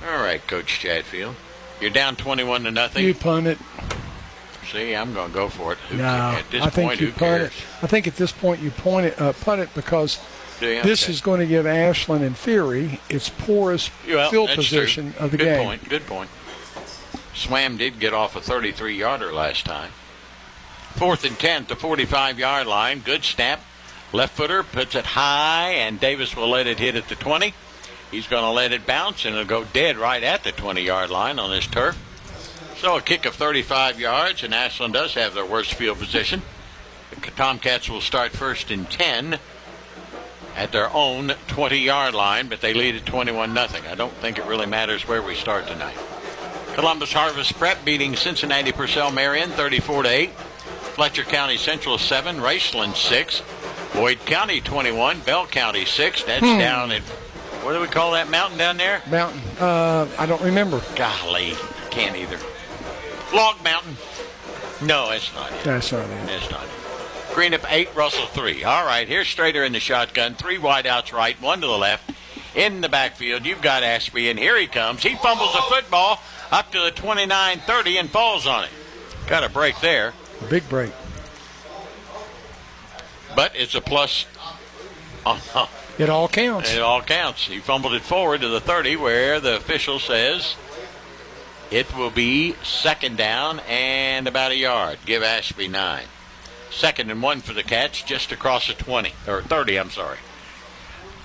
All right, Coach Chatfield. You're down 21-0. You punt it. See, I'm going to go for it. I think you punt it. I think at this point you punt it because this is going to give Ashland, in theory, its poorest field position of the game. Good point. Swam did get off a 33-yarder last time. 4th and 10 to 45-yard line. Good snap. Left footer puts it high, and Davis will let it hit at the 20. He's going to let it bounce, and it'll go dead right at the 20-yard line on this turf. So a kick of 35 yards, and Ashland does have their worst field position. The Tomcats will start 1st and 10 at their own 20-yard line, but they lead at 21-0. I don't think it really matters where we start tonight. Columbus Harvest Prep beating Cincinnati Purcell Marion 34-8. Fletcher County Central 7, Raceland 6. Boyd County 21, Bell County 6. That's down at, what do we call that mountain down there? Mountain. I don't remember. Golly, can't either. Log Mountain. No, it's not it. That's not it. It's not it. Greenup 8, Russell 3. All right, here's Strader in the shotgun. 3 wideouts right, 1 to the left. In the backfield, you've got Ashby, and here he comes. He fumbles the football up to the 29-30 and falls on it. Got a break there. Big break. But it's a plus. It all counts. It all counts. He fumbled it forward to the 30 where the official says it will be 2nd down and about a yard. Give Ashby 9. 2nd and 1 for the Cats just across the 20. Or 30, I'm sorry.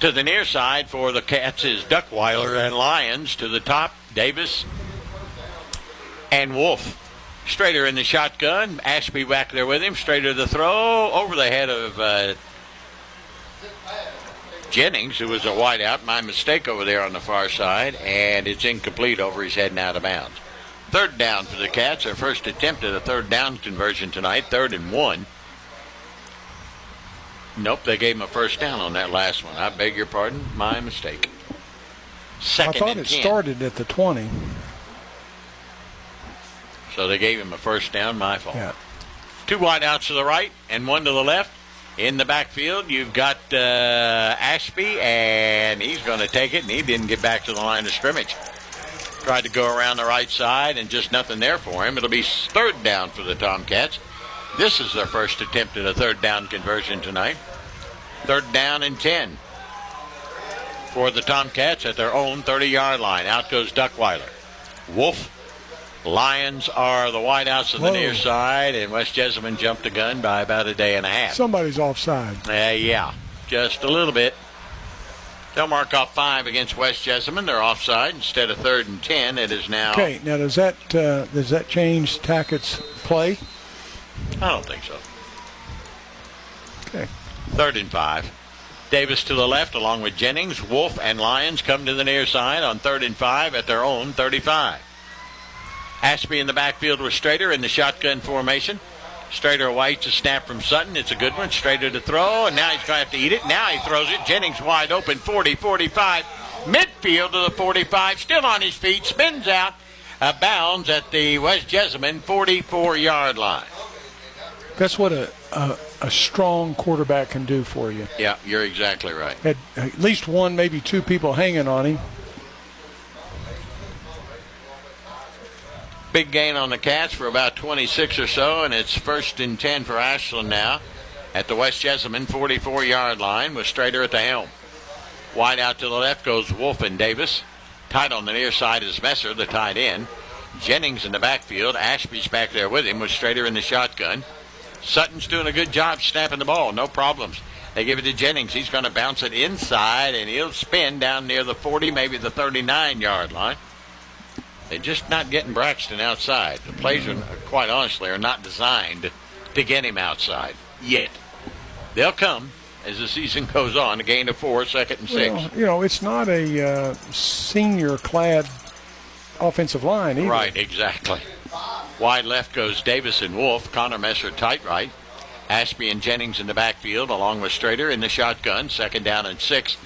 To the near side for the Cats is Duckweiler and Lyons. To the top, Davis and Wolf. Strader in the shotgun. Ashby back there with him. Strader the throw over the head of Jennings, who was a wideout. My mistake over there on the far side. And it's incomplete over his head and out of bounds. 3rd down for the Cats. Their first attempt at a 3rd down conversion tonight. 3rd and 1. Nope, they gave him a 1st down on that last one. I beg your pardon. My mistake. 2nd I thought and it 10. started at the 20. So they gave him a first down, my fault. Yeah. 2 wide outs to the right and 1 to the left. In the backfield, you've got Ashby, and he's going to take it, and he didn't get back to the line of scrimmage. Tried to go around the right side, and just nothing there for him. It'll be 3rd down for the Tomcats. This is their first attempt at a 3rd down conversion tonight. 3rd down and 10 for the Tomcats at their own 30-yard line. Out goes Duckweiler. Wolf. Lions are the wideouts to the near side, and West Jessamine jumped the gun by about a day and a half. Somebody's offside. Yeah, just a little bit. They'll mark off 5 against West Jessamine. They're offside. Instead of 3rd and 10, it is now. Okay, now does that change Tackett's play? I don't think so. Okay. 3rd and 5. Davis to the left along with Jennings. Wolf and Lions come to the near side on 3rd and 5 at their own 35. Ashby in the backfield with Strader in the shotgun formation. Strader awaits a snap from Sutton. It's a good one. Strader to throw, and now he's going to have to eat it. Now he throws it. Jennings wide open, 40, 45. Midfield to the 45. Still on his feet. Spins out. Bounds at the West Jessamine 44-yard line. That's what a strong quarterback can do for you. Yeah, you're exactly right. Had at least 1, maybe 2 people hanging on him. Big gain on the Cats for about 26 or so, and it's 1st and 10 for Ashland now at the West Jessamine 44-yard line with Strader at the helm. Wide out to the left goes Wolf and Davis. Tight on the near side is Messer, the tight end. Jennings in the backfield. Ashby's back there with him with Strader in the shotgun. Sutton's doing a good job snapping the ball. No problems. They give it to Jennings. He's going to bounce it inside, and he'll spin down near the 40, maybe the 39-yard line. They're just not getting Braxton outside. The plays, quite honestly, are not designed to get him outside yet. They'll come as the season goes on. A gain of 4, 2nd and 6. Well, it's not a senior-clad offensive line either. Right, exactly. Wide left goes Davis and Wolf. Connor Messer tight right. Ashby and Jennings in the backfield along with Strader in the shotgun. 2nd down and 6.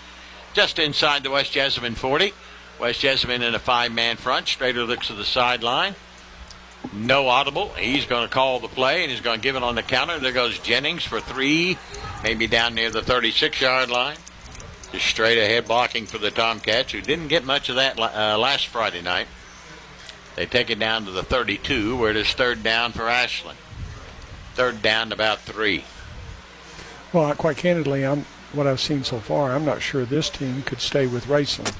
Just inside the West Jessamine 40. West Jessamine in a 5-man front. Strader looks to the sideline. No audible. He's going to call the play, and he's going to give it on the counter. There goes Jennings for 3, maybe down near the 36-yard line. Just straight ahead blocking for the Tomcats, who didn't get much of that last Friday night. They take it down to the 32, where it is 3rd down for Ashland. 3rd down to about 3. Well, quite candidly, what I've seen so far, I'm not sure this team could stay with Raceland.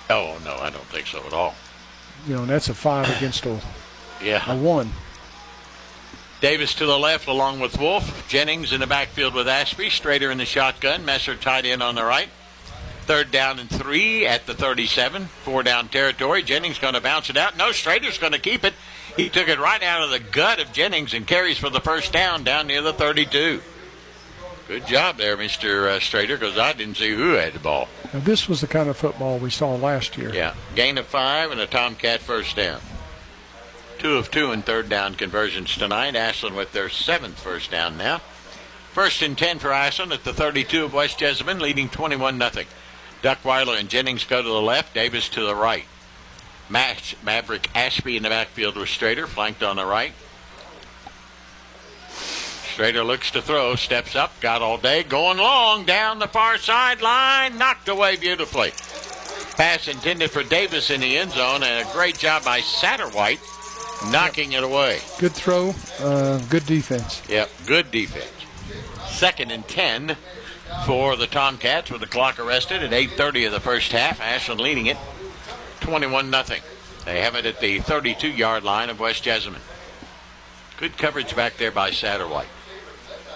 Oh, no, I don't think so at all. And that's a 5 against a 1. Davis to the left along with Wolf. Jennings in the backfield with Ashby. Strader in the shotgun. Messer tight end on the right. 3rd down and 3 at the 37. 4-down territory. Jennings going to bounce it out. No, Strader's going to keep it. He took it right out of the gut of Jennings and carries for the first down near the 32. Good job there, Mr. Strader, because I didn't see who had the ball. Now, this was the kind of football we saw last year. Yeah, gain of 5 and a Tomcat first down. 2 of 2 in 3rd down conversions tonight. Ashland with their 7th first down now. 1st and 10 for Ashland at the 32 of West Jessamine, leading 21-0. Duckweiler and Jennings go to the left, Davis to the right. Maverick Ashby in the backfield with Strader, flanked on the right. Strader looks to throw, steps up, got all day, going long down the far sideline, knocked away beautifully. Pass intended for Davis in the end zone, and a great job by Satterwhite knocking it away. Good throw, good defense. Yep, good defense. 2nd and 10 for the Tomcats with the clock arrested at 8:30 of the first half. Ashland leading it 21-0. They have it at the 32-yard line of West Jessamine. Good coverage back there by Satterwhite.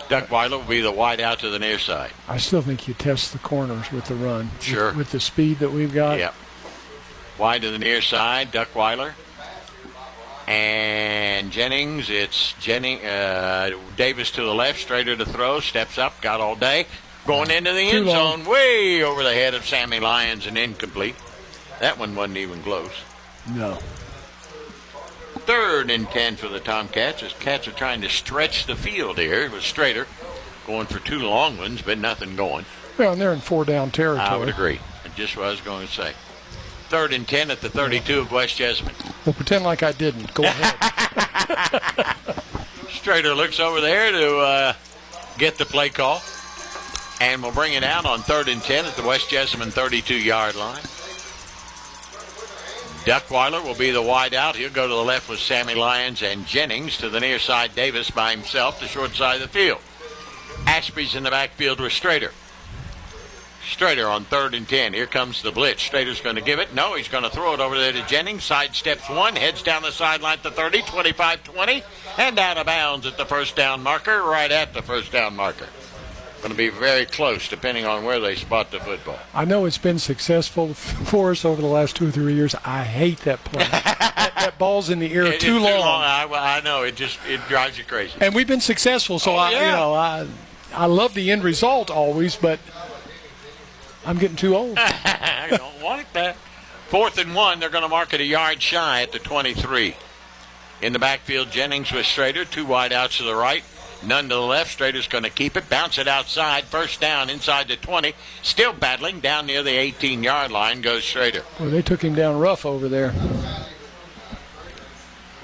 Duckweiler will be the wide out to the near side. I still think you test the corners with the run. Sure. With the speed that we've got. Yep. Wide to the near side, Duckweiler. And Jennings, it's Davis to the left, Strader to throw, steps up, got all day. Going into the end zone, way over the head of Sammy Lyons and incomplete. That one wasn't even close. No. 3rd and 10 for the Tomcats as Cats are trying to stretch the field here with Strader going for 2 long ones, but nothing going. Well, and they're in 4-down territory. I would agree. That's just what I was going to say. 3rd and 10 at the 32 of West Jessamine. Well, pretend like I didn't. Go ahead. Strader looks over there to get the play call. And we'll bring it out on 3rd and 10 at the West Jessamine 32-yard line. Duckweiler will be the wide out. He'll go to the left with Sammy Lyons and Jennings. To the near side, Davis by himself, the short side of the field. Ashby's in the backfield with Strader. Strader on 3rd and 10. Here comes the blitz. Strader's going to give it. No, he's going to throw it over there to Jennings. Sidesteps one, heads down the sideline to 30, 25-20, and out of bounds at the first down marker, right at the first down marker. Going to be very close depending on where they spot the football. I know it's been successful for us over the last 2 or 3 years. I hate that play. that ball's in the air too long. I know. It drives you crazy. And we've been successful, so I love the end result always, but I'm getting too old. I don't want that. 4th and 1, they're going to mark it a yard shy at the 23. In the backfield, Jennings with Strader, 2 wide outs to the right. None to the left. Strader's going to keep it. Bounce it outside. First down inside the 20. Still battling down near the 18-yard line goes Strader. Well, they took him down rough over there.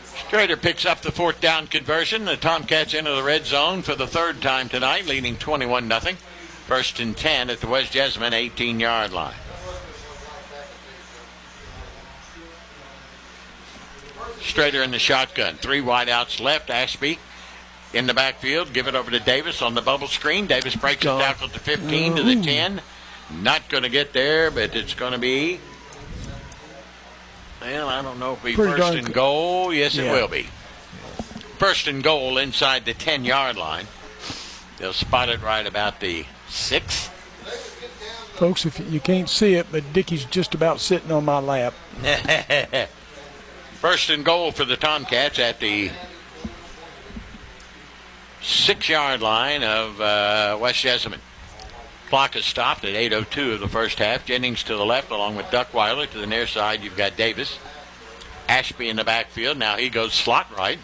Strader picks up the 4th down conversion. The Tomcats into the red zone for the 3rd time tonight, leading 21-0. 1st and 10 at the West Jessamine 18-yard line. Strader in the shotgun. 3 wide outs left. Ashby in the backfield, give it over to Davis on the bubble screen. Davis breaks the tackle to 15 to the 10. Not going to get there, but it's going to be, well, I don't know if it'll be first and goal. Yes, it will be. First and goal inside the 10-yard line. They'll spot it right about the 6. Folks, if you can't see it, but Dickie's just about sitting on my lap. First and goal for the Tomcats at the 6-yard line of West Jessamine. Clock is stopped at 8:02 of the first half. Jennings to the left along with Duckweiler. To the near side, you've got Davis. Ashby in the backfield. Now he goes slot right.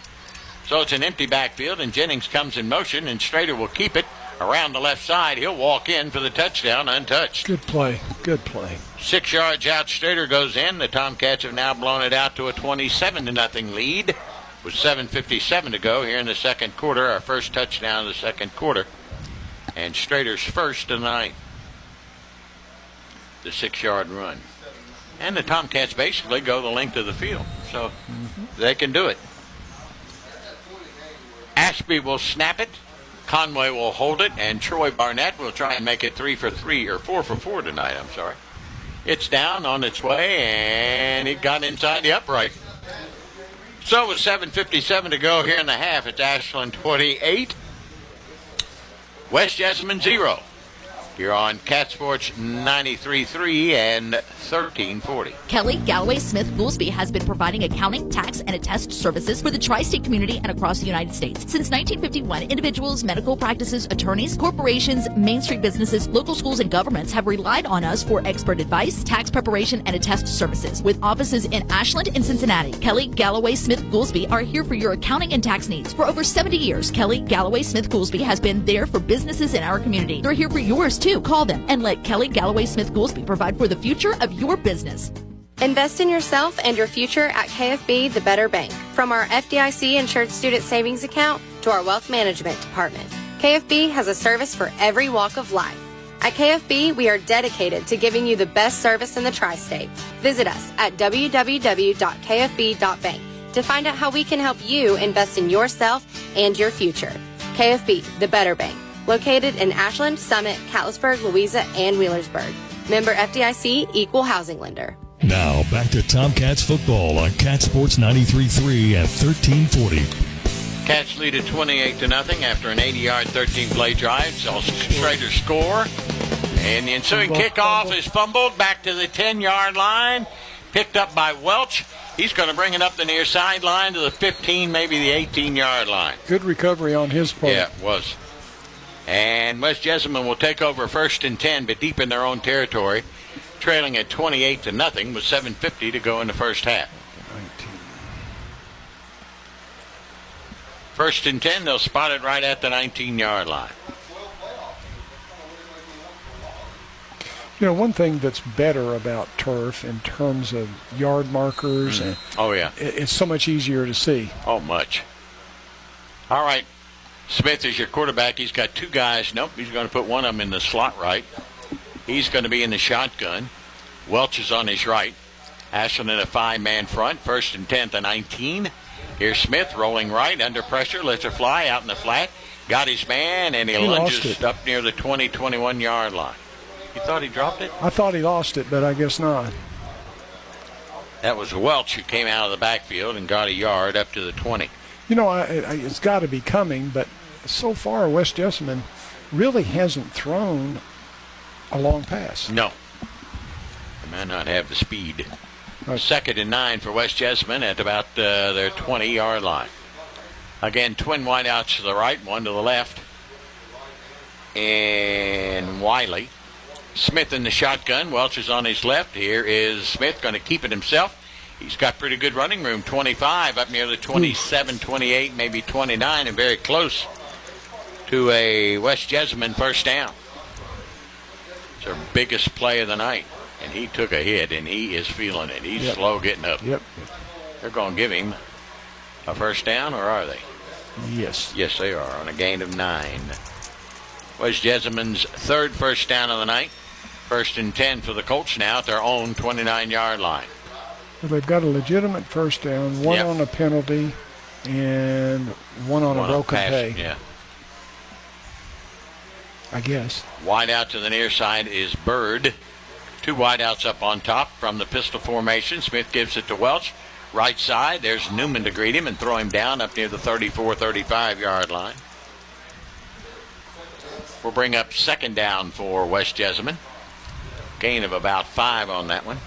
So it's an empty backfield, and Jennings comes in motion, and Strader will keep it around the left side. He'll walk in for the touchdown untouched. Good play. Good play. 6 yards out, Strader goes in. The Tomcats have now blown it out to a 27-0 lead. With 7:57 to go here in the second quarter, our first touchdown of the second quarter. And Strader's first tonight. The 6-yard run. And the Tomcats basically go the length of the field. So they can do it. Ashby will snap it. Conway will hold it. And Troy Barnett will try and make it 3 for 3 or 4 for 4 tonight. I'm sorry. It's down on its way, and it got inside the upright. So with 7:57 to go here in the half, it's Ashland 28, West Jessamine 0. You're on Cat Sports 93.3 and 1340. Kelly Galloway Smith Goolsby has been providing accounting, tax, and attest services for the tri-state community and across the United States. Since 1951, individuals, medical practices, attorneys, corporations, Main Street businesses, local schools, and governments have relied on us for expert advice, tax preparation, and attest services. With offices in Ashland and Cincinnati, Kelly Galloway Smith Goolsby are here for your accounting and tax needs. For over 70 years, Kelly Galloway Smith Goolsby has been there for businesses in our community. They're here for yours, too. Call them and let Kelly Galloway Smith Goolsby provide for the future of your business. Invest in yourself and your future at KFB, the Better Bank. From our FDIC insured student savings account to our wealth management department, KFB has a service for every walk of life. At KFB, we are dedicated to giving you the best service in the tri-state. Visit us at www.kfb.bank to find out how we can help you invest in yourself and your future. KFB, the Better Bank. Located in Ashland, Summit, Catlettsburg, Louisa, and Wheelersburg. Member FDIC, Equal Housing Lender. Now, back to Tomcats football on Cat Sports 93.3 and 1340. Cats lead at 28-0 after an 80-yard, 13-play drive. So Strader score. And the ensuing kickoff is fumbled back to the 10-yard line. Picked up by Welch. He's going to bring it up the near sideline to the 15, maybe the 18-yard line. Good recovery on his part. Yeah, it was. And West Jessamine will take over 1st and 10, but deep in their own territory, trailing at 28-0 with 7:50 to go in the first half. 1st and 10, they'll spot it right at the 19-yard line. You know, one thing that's better about turf in terms of yard markers, and it's so much easier to see. Oh, much. All right. Smith is your quarterback. He's got two guys. Nope, he's going to put one of them in the slot right. He's going to be in the shotgun. Welch is on his right. Ashland in a 5-man front. 1st and 10th and 19. Here's Smith rolling right under pressure. Lets it fly out in the flat. Got his man, and he lunges up near the 20, 21-yard line. You thought he dropped it? I thought he lost it, but I guess not. That was Welch who came out of the backfield and got a yard up to the 20. You know, it's got to be coming, but so far West Jessamine really hasn't thrown a long pass. No. They might not have the speed. Right. 2nd and 9 for West Jessamine at about their 20-yard line. Again, twin wideouts to the right, one to the left. And Wiley. Smith in the shotgun. Welch is on his left. Here is Smith going to keep it himself. He's got pretty good running room. 25 up near the 27, 28, maybe 29, and very close to a West Jessamine first down. It's their biggest play of the night. And he took a hit, and he is feeling it. He's slow getting up. Yep. They're going to give him a first down, or are they? Yes. Yes, they are, on a gain of 9. West Jessamine's 3rd first down of the night. 1st and 10 for the Colts now at their own 29-yard line. Well, they've got a legitimate first down, one on a penalty, and one on a broken play. Yeah. I guess. Wide out to the near side is Bird. 2 wideouts up on top from the pistol formation. Smith gives it to Welch. Right side, there's Newman to greet him and throw him down up near the 34, 35-yard line. We'll bring up 2nd down for West Jessamine. Gain of about 5 on that one.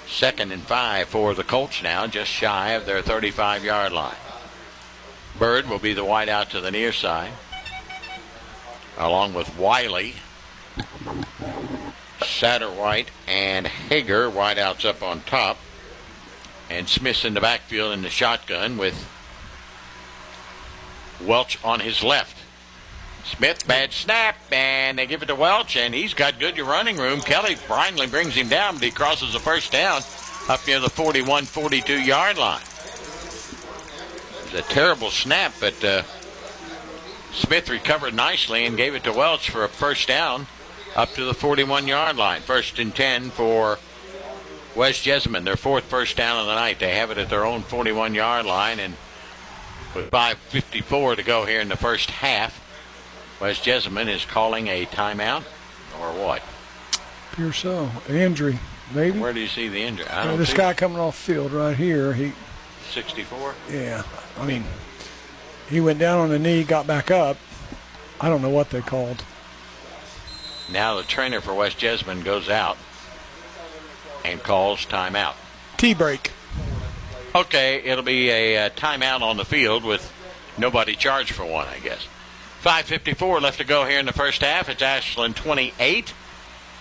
2nd and 5 for the Colts now, just shy of their 35-yard line. Bird will be the wideout to the near side, along with Wiley, Satterwhite, and Hager, wideouts up on top. And Smith's in the backfield in the shotgun with Welch on his left. Smith, bad snap, and they give it to Welch, and he's got good running room. Kelly finally brings him down, but he crosses the first down up near the 41, 42-yard line. It was a terrible snap, but Smith recovered nicely and gave it to Welch for a first down up to the 41-yard line. 1st and 10 for West Jessamine, their 4th first down of the night. They have it at their own 41-yard line, and with 5:54 to go here in the first half, West Jessamine is calling a timeout, or what? Appears so. An injury, maybe. Where do you see the injury? I don't this guy coming off field right here. 64? Yeah. I mean, he went down on the knee, got back up. I don't know what they called. Now the trainer for West Jessamine goes out and calls timeout. Tea break. Okay, it'll be a timeout on the field with nobody charged for one, I guess. 5:54 left to go here in the first half. It's Ashland 28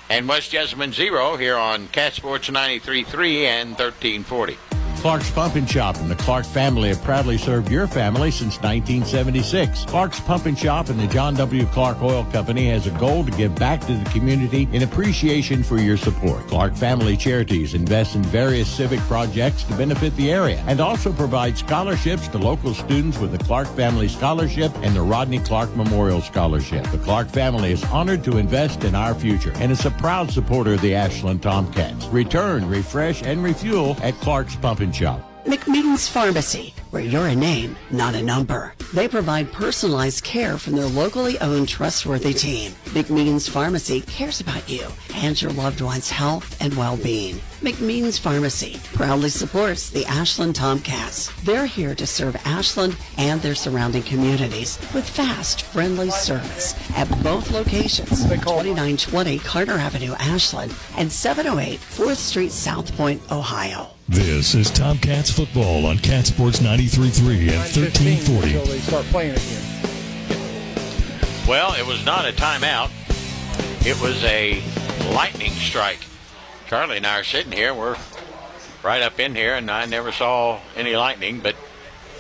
and West Jessamine 0 here on Cat Sports 93.3 and 1340. Clark's Pump and Shop and the Clark family have proudly served your family since 1976. Clark's Pump and Shop and the John W. Clark Oil Company has a goal to give back to the community in appreciation for your support. Clark Family Charities invest in various civic projects to benefit the area and also provide scholarships to local students with the Clark Family Scholarship and the Rodney Clark Memorial Scholarship. The Clark family is honored to invest in our future and is a proud supporter of the Ashland Tomcats. Return, refresh, and refuel at Clark's Pump and Shop. McMeeting's Pharmacy, where you're a name, not a number. They provide personalized care from their locally owned, trustworthy team. McMeeting's Pharmacy cares about you and your loved one's health and well-being. McMeeting's Pharmacy proudly supports the Ashland Tomcats. They're here to serve Ashland and their surrounding communities with fast, friendly service at both locations, 2920 Carter Avenue, Ashland, and 708 4th Street, South Point, Ohio. This is Tomcats football on Cat Sports 93.3 and 1340. Until they start playing again. Well, it was not a timeout. It was a lightning strike. Charlie and I are sitting here. We're right up in here, and I never saw any lightning, but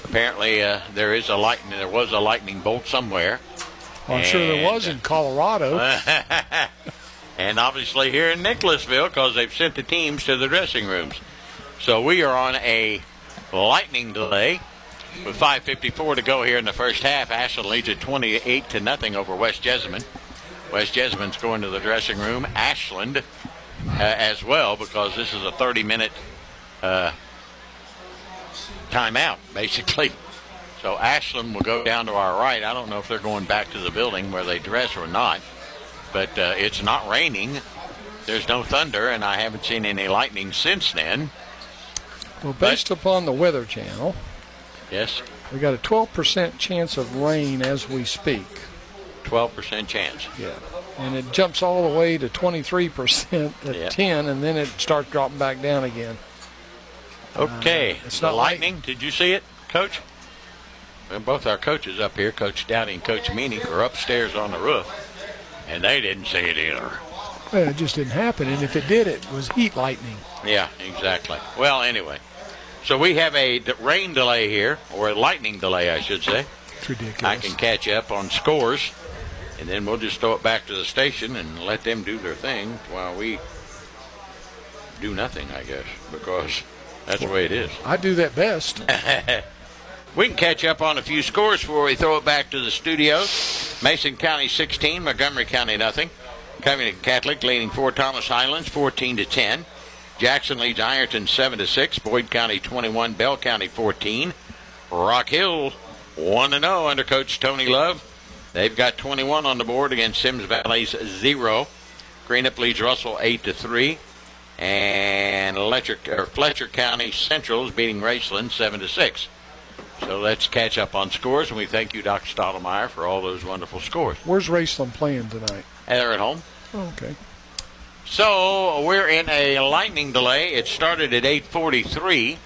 apparently there was a lightning bolt somewhere. Well, I'm sure there was in Colorado. and obviously here in Nicholasville because they've sent the teams to the dressing rooms. So we are on a lightning delay with 5:54 to go here in the first half. Ashland leads at 28-0 over West Jessamine. West Jessamine's going to the dressing room. Ashland as well, because this is a 30-minute timeout, basically. So Ashland will go down to our right. I don't know if they're going back to the building where they dress or not, but it's not raining. There's no thunder, and I haven't seen any lightning since then. Well, based upon the Weather Channel, yes, we got a 12% chance of rain as we speak. 12% chance. Yeah, and it jumps all the way to 23% at 10, and then it starts dropping back down again. Okay, it's the not lightning. Did you see it, Coach? Well, both our coaches up here, Coach Dowdy and Coach Meany, are upstairs on the roof, and they didn't see it either. Well, it just didn't happen, and if it did, it was heat lightning. Yeah, exactly. Well, anyway, so we have a rain delay here, or a lightning delay, I should say. It's ridiculous. I can catch up on scores, and then we'll just throw it back to the station and let them do their thing while we do nothing, I guess, because that's the way it is. I do that best. We can catch up on a few scores before we throw it back to the studios. Mason County 16, Montgomery County nothing. Covington Catholic leading Fort Thomas Highlands 14-10. Jackson leads Ironton 7-6. Boyd County 21, Bell County 14. Rock Hill 1-0 under Coach Tony Love. They've got 21 on the board against Sims Valley's 0. Greenup leads Russell 8-3. And Fletcher County Central is beating Raceland 7-6. So let's catch up on scores, and we thank you, Dr. Stottlemyre, for all those wonderful scores. Where's Raceland playing tonight? They're at home. Oh, okay. So we're in a lightning delay. It started at 8:43,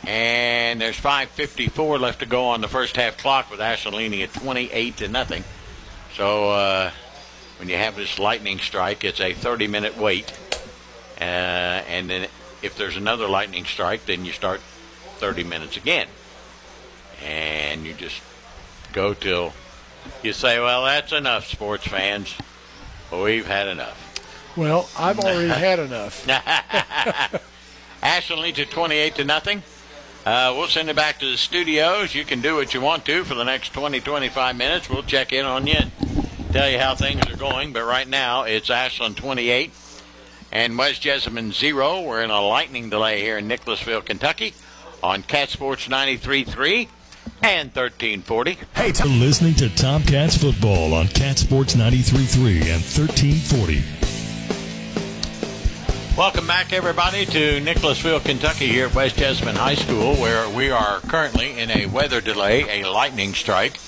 and there's 5:54 left to go on the first half clock with Ashland leading at 28-0. So when you have this lightning strike, it's a 30-minute wait. And then if there's another lightning strike, then you start 30 minutes again. And you just go till you say, well, that's enough, sports fans. We've had enough. Well, I've already had enough. Ashland leads at 28-0. We'll send it back to the studios. You can do what you want to for the next 20-25 minutes. We'll check in on you and tell you how things are going. But right now, it's Ashland 28 and West Jessamine 0. We're in a lightning delay here in Nicholasville, Kentucky on Cat Sports 93.3 and 1340. Hey, you're listening to Tomcats football on Cat Sports 93.3 and 1340. Welcome back, everybody, to Nicholasville, Kentucky here at West Jessamine High School, where we are currently in a weather delay, a lightning strike.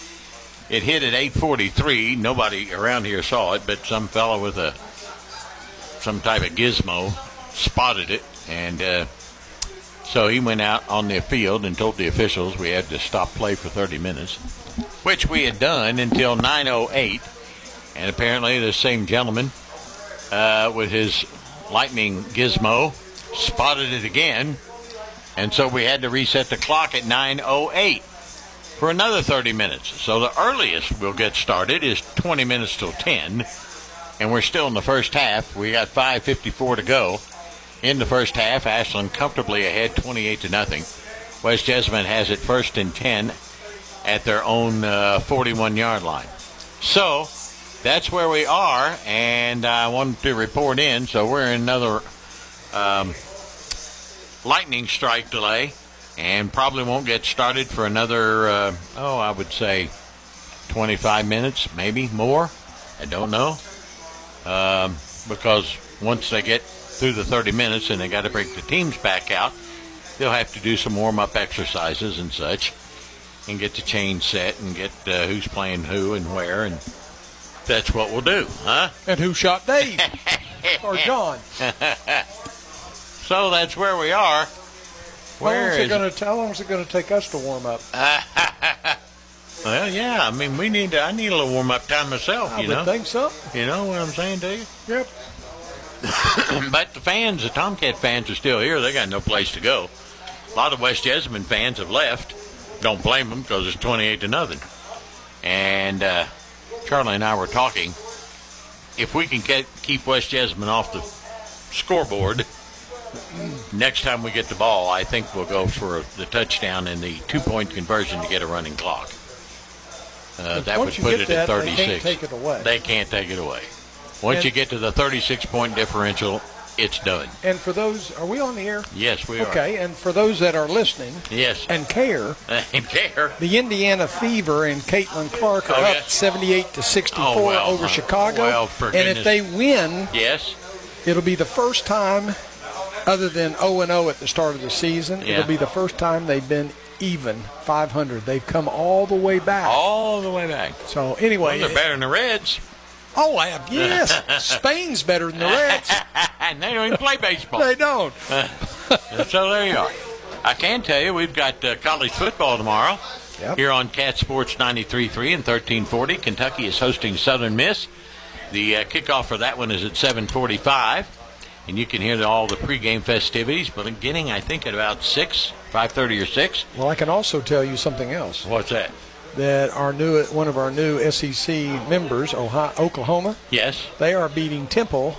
It hit at 8:43. Nobody around here saw it, but some fellow with some type of gizmo spotted it, and so he went out on the field and told the officials we had to stop play for 30 minutes, which we had done until 9:08. And apparently the same gentleman with his lightning gizmo spotted it again, and so we had to reset the clock at 9:08 for another 30 minutes. So the earliest we'll get started is 20 minutes till 10, and we're still in the first half. We got 5:54 to go in the first half. Ashland comfortably ahead 28-0. West Jessamine has it 1st and 10 at their own 41-yard line. So that's where we are, and I wanted to report in. So we're in another lightning strike delay, and probably won't get started for another, I would say 25 minutes, maybe more. I don't know, because once they get through the 30 minutes and they got to break the teams back out, they'll have to do some warm-up exercises and such, and get the chain set and get who's playing who and where, and that's what we'll do, huh? And who shot Dave? Or John? So that's where we are. How long is it going to take us to warm up? Well, yeah. I mean, I need a little warm-up time myself, I would think so. You know what I'm saying to you? Yep. But the fans, the Tomcat fans, are still here. They got no place to go. A lot of West Jessamine fans have left. Don't blame them, because it's 28-0. And Charlie and I were talking if we can keep West Jessamine off the scoreboard, next time we get the ball, I think we'll go for the touchdown and the 2-point conversion to get a running clock. That would put it at 36. They can't take it away. They can't take it away. Once you get to the 36-point differential, it's done. And for those, are we on the air? Yes, we are. Okay, and for those that are listening and care, the Indiana Fever and Caitlin Clark are up 78-64 over Chicago. Well, for and if they win, it'll be the first time, other than 0-0 at the start of the season, it'll be the first time they've been even 500. They've come all the way back. All the way back. So anyway, they're better than the Reds. Oh, yes. Spain's better than the Reds. And they don't even play baseball. They don't. So there you are. I can tell you we've got college football tomorrow here on Cat Sports 93.3 and 1340. Kentucky is hosting Southern Miss. The kickoff for that one is at 7:45. And you can hear all the pregame festivities, but beginning, I think, at about 5:30 or 6. Well, I can also tell you something else. What's that? That one of our new SEC members, Oklahoma, they are beating Temple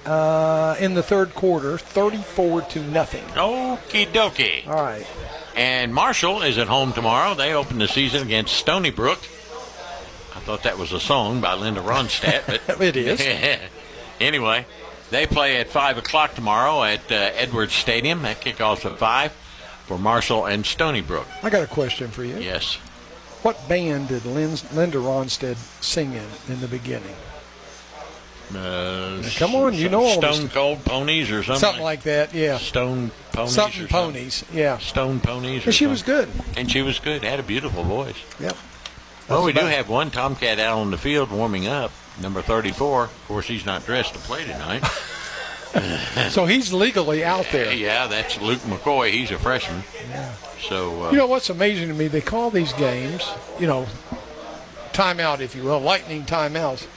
in the third quarter, 34-0. Okie dokie. All right. And Marshall is at home tomorrow. They open the season against Stony Brook. I thought that was a song by Linda Ronstadt, but it is. Anyway. They play at 5 o'clock tomorrow at Edwards Stadium. That kickoff's at 5 for Marshall and Stony Brook. I got a question for you. Yes. What band did Linda Ronstadt sing in the beginning? Come on, you know all Stone Cold Ponies or something? Something like that, yeah. Stone Ponies something or Ponies, something. yeah. Stone Ponies or And she was good. And she was good. Had a beautiful voice. Yep. Well, we do have one Tomcat out on the field warming up, number 34. Of course, he's not dressed to play tonight. So he's legally out there. Yeah, that's Luke McCoy. He's a freshman. Yeah. So you know what's amazing to me? They call these games, timeout, if you will, lightning timeouts,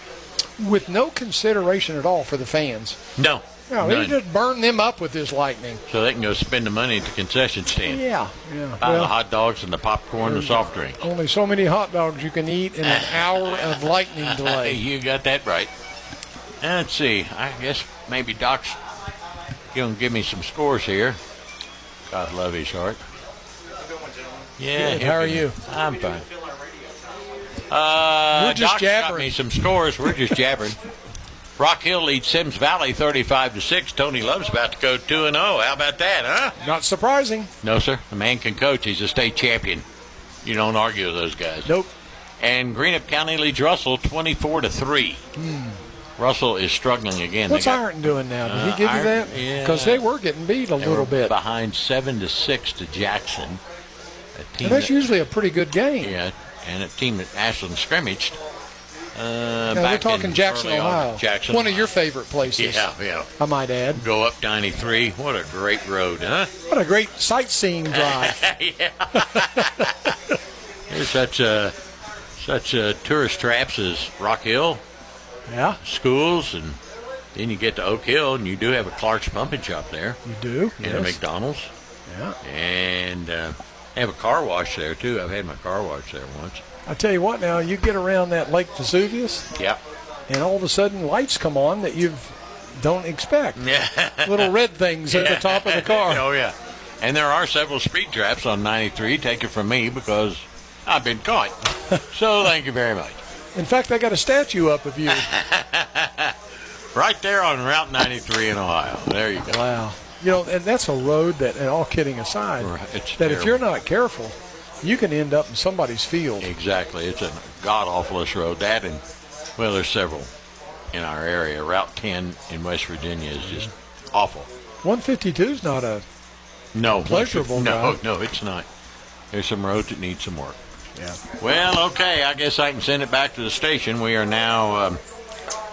with no consideration at all for the fans. No. No, they just burn them up with this lightning. So they can go spend the money at the concession stand. Yeah. Buy the hot dogs and the popcorn and the soft drinks. Only so many hot dogs you can eat in an hour of lightning delay. You got that right. Let's see. I guess maybe Doc's going to give me some scores here. God love his heart. Yeah. Good. How are you? I'm fine. We're just Doc's jabbering. got me some scores. We're just jabbering. Rock Hill leads Sims Valley 35-6. Tony Love's about to go 2-0. How about that, huh? Not surprising. No, sir. The man can coach. He's a state champion. You don't argue with those guys. Nope. And Greenup County leads Russell 24-3. Russell is struggling again. What's Ironton doing now? Did he give you that? Yeah. Because they were getting beat a little bit. Behind 7-6 to Jackson. And that's usually a pretty good game. Yeah, and a team that Ashland scrimmaged. We're talking Jackson, Ohio. Jackson, one of your favorite places. Yeah. I might add. Go up 93. What a great road, huh? What a great sightseeing drive. There's such tourist traps as Rock Hill. Yeah. Schools, and then you get to Oak Hill, and you do have a Clark's Pumping Shop there. You do? And a McDonald's. Yeah. And they have a car wash there, too. I've had my car wash there once. I tell you what, now, you get around that Lake Vesuvius. Yeah. And all of a sudden, lights come on that you don't expect. Yeah. Little red things at the top of the car. Oh, yeah. And there are several speed traps on 93. Take it from me because I've been caught. So thank you very much. In fact, I got a statue up of you. Right there on Route 93 in Ohio. There you go. Wow. And that's a road that, and all kidding aside, it's that terrible. If you're not careful, you can end up in somebody's field. Exactly. It's a god-awfulest road. That and, well, there's several in our area. Route 10 in West Virginia is just awful. 152 is not a pleasurable drive. No, it's not. There's some roads that need some work. Yeah. Well, okay, I guess I can send it back to the station. We are now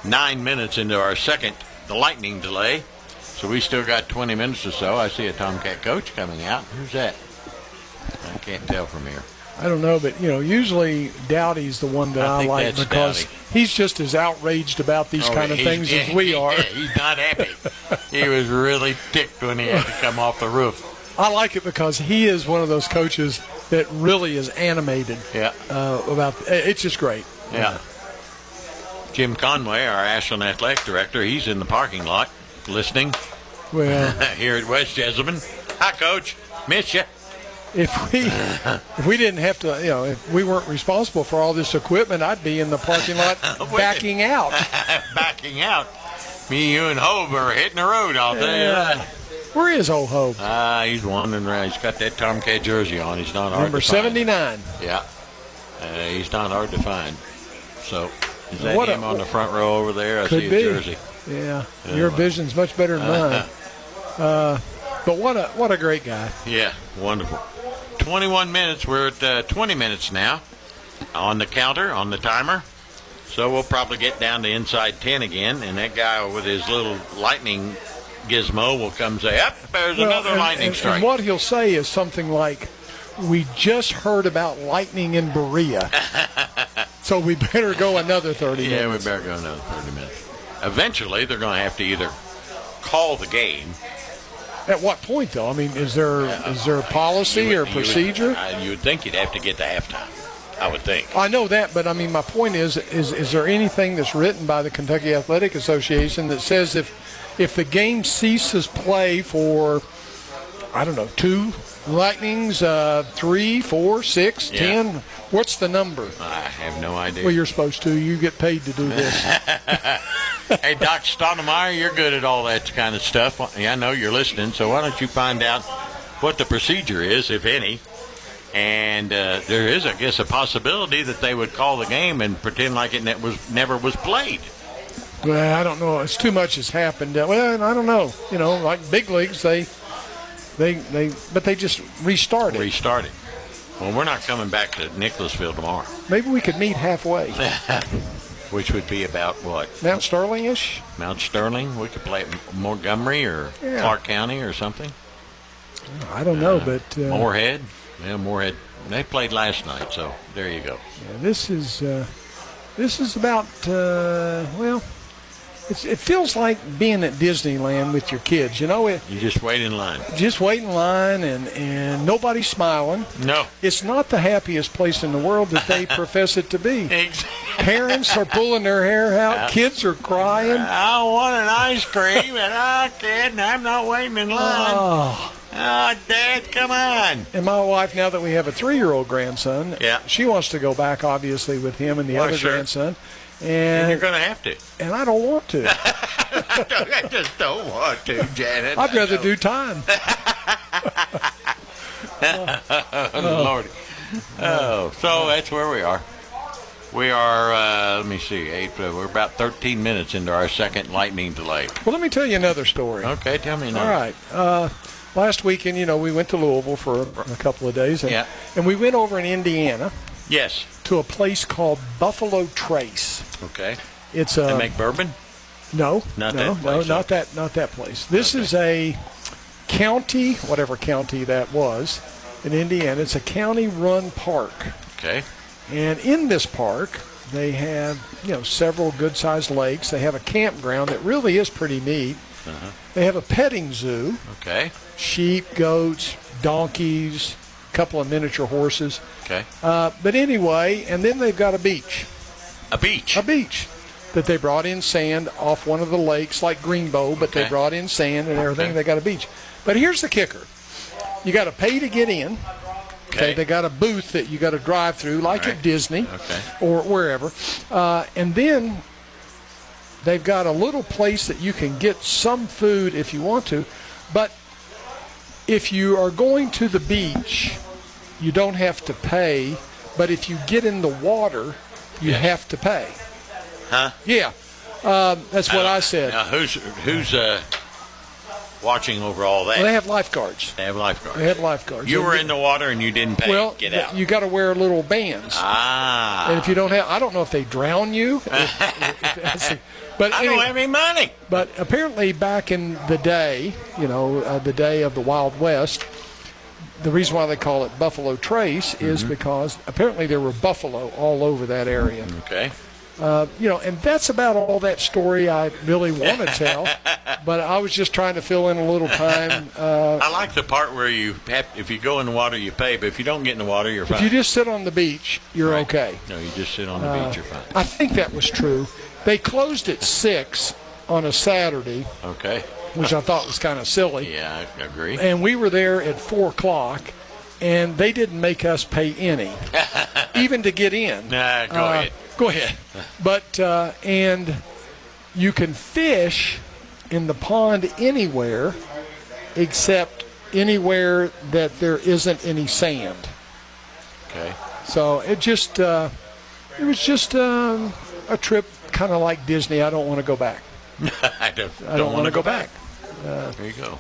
9 minutes into our the lightning delay. So we still got 20 minutes or so. I see a Tomcat coach coming out. Who's that? I can't tell from here. I don't know, but, usually Dowdy's the one that I like because he's just as outraged about these kind of things as we are. Yeah, he's not happy. He was really ticked when he had to come off the roof. I like it because he is one of those coaches that really is animated. Yeah. It's just great. Yeah. Jim Conway, our Ashland Athletic Director, he's in the parking lot listening. Well, here at West Jessamine. Hi, Coach. Miss you. If we didn't have to, if we weren't responsible for all this equipment, I'd be in the parking lot backing out. Backing out. Me, you, and Hope are hitting the road all day. Where is old Hope? He's wandering around. He's got that Tomcat jersey on. He's not hard Number to find. 79. Yeah. He's not hard to find. So, is that him on the front row over there? I see his jersey. Yeah. Your vision's much better than mine. But what a great guy. Yeah, wonderful. 21 minutes. We're at 20 minutes now on the counter, on the timer. So we'll probably get down to inside 10 again, and that guy with his little lightning gizmo will come say, "Yep, there's another lightning strike." And what he'll say is something like, "We just heard about lightning in Berea, so we better go another 30 minutes." Yeah, we better go another 30 minutes. Eventually, they're going to have to either call the game. At what point, though? I mean, is there a policy or procedure? You would think you'd have to get to halftime. I would think. I know that, but I mean, my point is there anything that's written by the Kentucky Athletic Association that says if the game ceases play for, I don't know, 2 lightnings, 3, 4, 6, 10, what's the number? I have no idea. Well, you're supposed to. You get paid to do this. Hey, Doc Stoudemire, you're good at all that kind of stuff. I know you're listening, so why don't you find out what the procedure is, if any? And there is, I guess, a possibility that they would call the game and pretend like it never was played. Well, I don't know. It's too much has happened. Well, I don't know. Like big leagues, they just restarted. Restarted. Well, we're not coming back to Nicholasville tomorrow. Maybe we could meet halfway. Which would be about what? Mount Sterling-ish? Mount Sterling. We could play at Montgomery or Clark County or something. I don't know, but... Moorhead. Yeah, Moorhead. They played last night, so there you go. Yeah, this is about, it feels like being at Disneyland with your kids. You just wait in line. Just wait in line, and nobody's smiling. No. It's not the happiest place in the world that they profess it to be. Exactly. Parents are pulling their hair out. Kids are crying. I want an ice cream, and kid, I'm not waiting in line. Oh, Dad, come on. And my wife, now that we have a 3-year-old grandson, she wants to go back, obviously, with him and the other grandson. And you're going to have to. And I don't want to. I just don't want to, Janet. I'd rather do time. Lordy. So that's where we are. We are, let me see, we're about 13 minutes into our second lightning delay. Well, let me tell you another story. Okay, tell me another. All right. Last weekend, we went to Louisville for a couple of days. And we went over in Indiana. Yes. To a place called Buffalo Trace. Okay. It's they make bourbon? No. Not that place. This is a county, whatever county that was, in Indiana. It's a county-run park. Okay. And in this park, they have, several good-sized lakes. They have a campground that really is pretty neat. Uh-huh. They have a petting zoo. Okay. Sheep, goats, donkeys, a couple of miniature horses. Okay. But anyway, and then they've got a beach. A beach? A beach that they brought in sand off one of the lakes, like Greenbow, but they brought in sand and everything. They got a beach. But here's the kicker. You got to pay to get in. Okay. They got a booth that you got to drive through, like at Disney or wherever. And then they've got a little place that you can get some food if you want to. But if you are going to the beach, you don't have to pay. But if you get in the water, you have to pay. Huh? Yeah. That's what I said. Now, who's watching over all that? Well, they have lifeguards. They have lifeguards. They have lifeguards. You were in the water and you didn't pay. Well, get out. You got to wear little bands. And if you don't have, I don't know if they drown you. But I don't have any money. But apparently, back in the day, the day of the Wild West, the reason why they call it Buffalo Trace is because apparently there were buffalo all over that area. Okay. And that's about all that story I really want to tell. But I was just trying to fill in a little time. I like the part where if you go in the water, you pay, but if you don't get in the water, you're fine. If you just sit on the beach, you're okay. No, you just sit on the beach, you're fine. I think that was true. They closed at 6 on a Saturday. Okay. Which I thought was kind of silly. Yeah, I agree. And we were there at 4 o'clock, and they didn't make us pay any, even to get in. Nah, go ahead. Go ahead. But, and you can fish in the pond anywhere except anywhere that there isn't any sand. Okay. So it was just a trip kind of like Disney. I don't want to go back. I don't want to go back. There you go.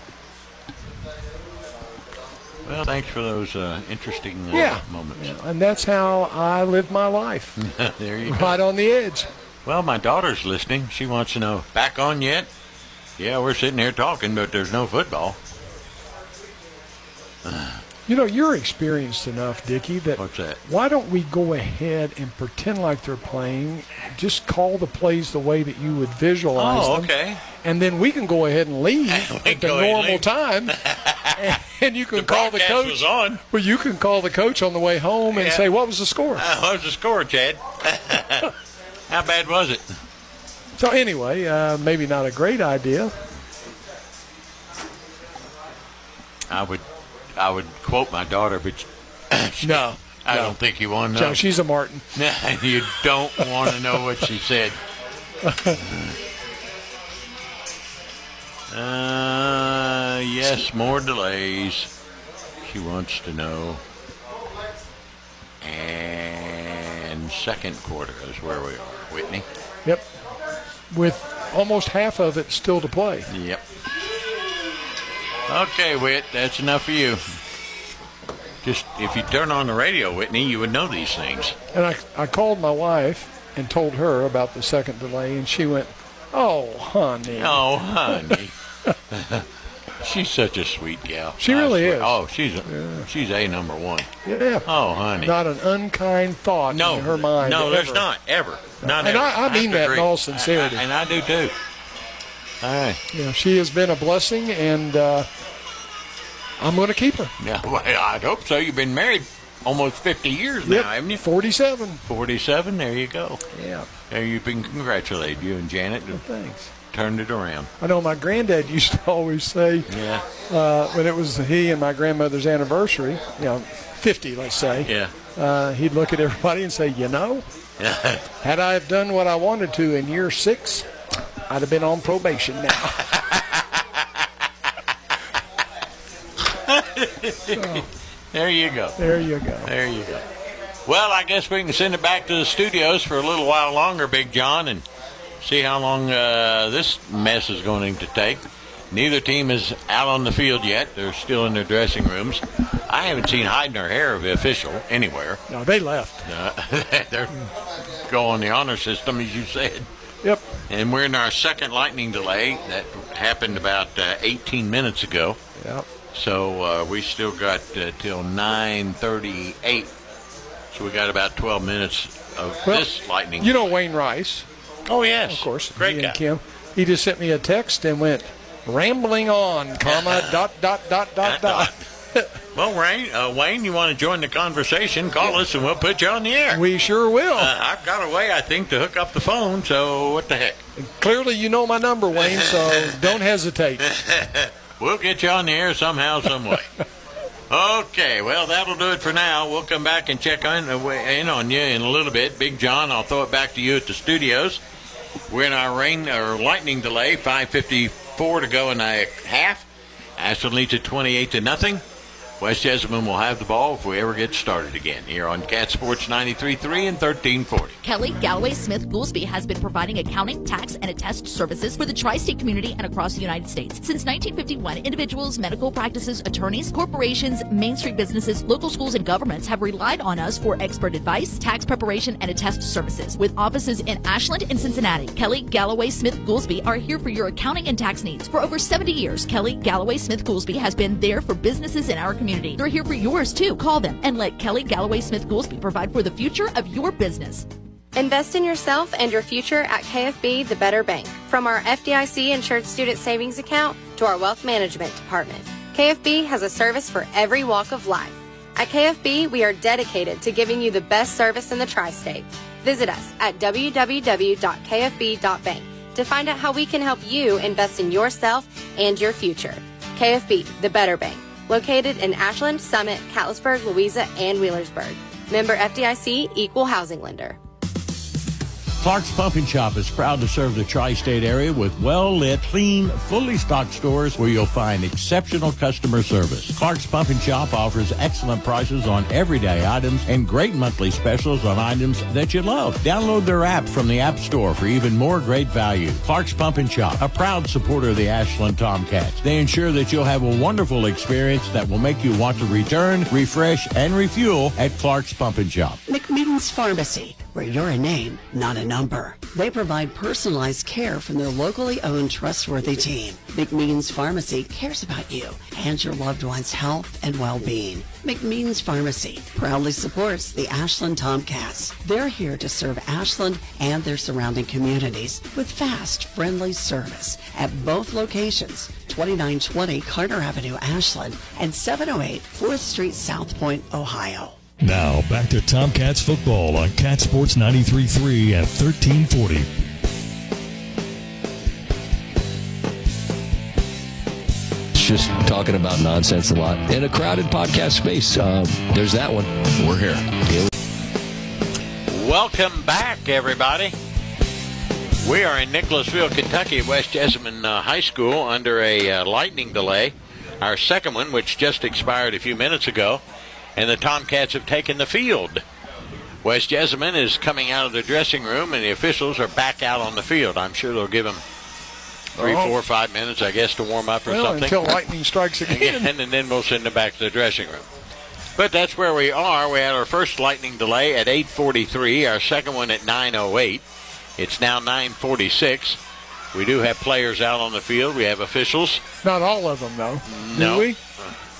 Well, thanks for those interesting moments. Yeah, and that's how I live my life. There you go. Right on the edge. Well, my daughter's listening. She wants to know, back on yet? Yeah, we're sitting here talking, but there's no football. You know, you're experienced enough, Dickie, that what's that? Why don't we go ahead and pretend like they're playing, just call the plays the way that you would visualize them. Okay. And then we can go ahead and leave at the normal time. And you can call the coach. Was on. Well, you can call the coach on the way home and say, what was the score? What was the score, Chad? How bad was it? So anyway, maybe not a great idea. I would quote my daughter, but I don't think you want to know. No, she's a Martin. You don't want to know what she said. Yes, more delays. She wants to know. And second quarter is where we are, Whitney. Yep. With almost half of it still to play. Yep. Okay, Whit, that's enough for you. Just if you turn on the radio, Whitney, you would know these things. And I called my wife and told her about the second delay, and she went, "Oh, honey." Oh, honey. She's such a sweet gal. She really is. Oh, she's a number one. Yeah. Oh, honey. Not an unkind thought in her mind. No, there's not, ever. Not and ever. I mean that in all sincerity. And I do, too. All right. Yeah, she has been a blessing, and I'm going to keep her. Yeah, well, I hope so. You've been married almost 50 years now, haven't you? 47. 47, there you go. Yeah. There you've been congratulated, you and Janet. Thanks. Turned it around. I know my granddad used to always say, when it was he and my grandmother's anniversary, 50, let's say, he'd look at everybody and say, had I have done what I wanted to in year 6, I'd have been on probation now. There you go. There you go. There you go. Well, I guess we can send it back to the studios for a little while longer, Big John, and see how long this mess is going to take. Neither team is out on the field yet. They're still in their dressing rooms. I haven't seen hide nor hair of the official anywhere. No, they left. They're going on the honor system, as you said. Yep. And we're in our second lightning delay. That happened about 18 minutes ago. Yep. So we still got till 9:38. So we got about 12 minutes of this lightning. You know Wayne Rice. Oh, yes. Of course. Great guy. Kim. He just sent me a text and went, rambling on, dot. Well, Wayne, you want to join the conversation, call us and we'll put you on the air. We sure will. I've got a way, I think, to hook up the phone, so what the heck. Clearly you know my number, Wayne, so don't hesitate. We'll get you on the air somehow, some way. Okay, well, that'll do it for now. We'll come back and check in on you in a little bit. Big John, I'll throw it back to you at the studios. We're in our lightning delay, 5:54 to go in a half. Ashland leads at 28-0. West Jessamine will have the ball if we ever get started again here on Cat Sports 93.3 and 1340. Kelly Galloway Smith Goolsby has been providing accounting, tax, and attest services for the tri-state community and across the United States. Since 1951, individuals, medical practices, attorneys, corporations, Main Street businesses, local schools, and governments have relied on us for expert advice, tax preparation, and attest services. With offices in Ashland and Cincinnati, Kelly Galloway Smith Goolsby are here for your accounting and tax needs. For over 70 years, Kelly Galloway Smith Goolsby has been there for businesses in our community. They're here for yours too. Call them and let Kelly Galloway Smith Goolsby provide for the future of your business. Invest in yourself and your future at KFB, the Better Bank. From our FDIC insured student savings account to our wealth management department, KFB has a service for every walk of life. At KFB, we are dedicated to giving you the best service in the tri-state. Visit us at www.kfb.bank to find out how we can help you invest in yourself and your future. KFB, the better bank, located in Ashland, Summit, Catlettsburg, Louisa, and Wheelersburg. Member FDIC, Equal Housing Lender. Clark's Pump and Shop is proud to serve the tri-state area with well-lit, clean, fully stocked stores where you'll find exceptional customer service. Clark's Pump and Shop offers excellent prices on everyday items and great monthly specials on items that you love. Download their app from the App Store for even more great value. Clark's Pump and Shop, a proud supporter of the Ashland Tomcats. They ensure that you'll have a wonderful experience that will make you want to return, refresh, and refuel at Clark's Pump and Shop. McMeans Pharmacy, where you're a name, not a number. They provide personalized care from their locally owned, trustworthy team. McMeans Pharmacy cares about you and your loved one's health and well-being. McMeans Pharmacy proudly supports the Ashland Tomcats. They're here to serve Ashland and their surrounding communities with fast, friendly service at both locations, 2920 Carter Avenue, Ashland, and 708 4th Street, South Point, Ohio. Now, back to Tomcats football on Cat Sports 93.3 and 1340. Just talking about nonsense a lot. In a crowded podcast space, there's that one. We're here. Welcome back, everybody. We are in Nicholasville, Kentucky, West Jessamine High School under a lightning delay. Our second one, which just expired a few minutes ago. And the Tomcats have taken the field. West Jessamine is coming out of the dressing room, and the officials are back out on the field. I'm sure they'll give them 3, 4, 5 minutes, I guess, to warm up or something. Until lightning strikes again. And then we'll send them back to the dressing room. But that's where we are. We had our first lightning delay at 8:43, our second one at 9:08. It's now 9:46. We do have players out on the field. We have officials. Not all of them, though. No. Do we?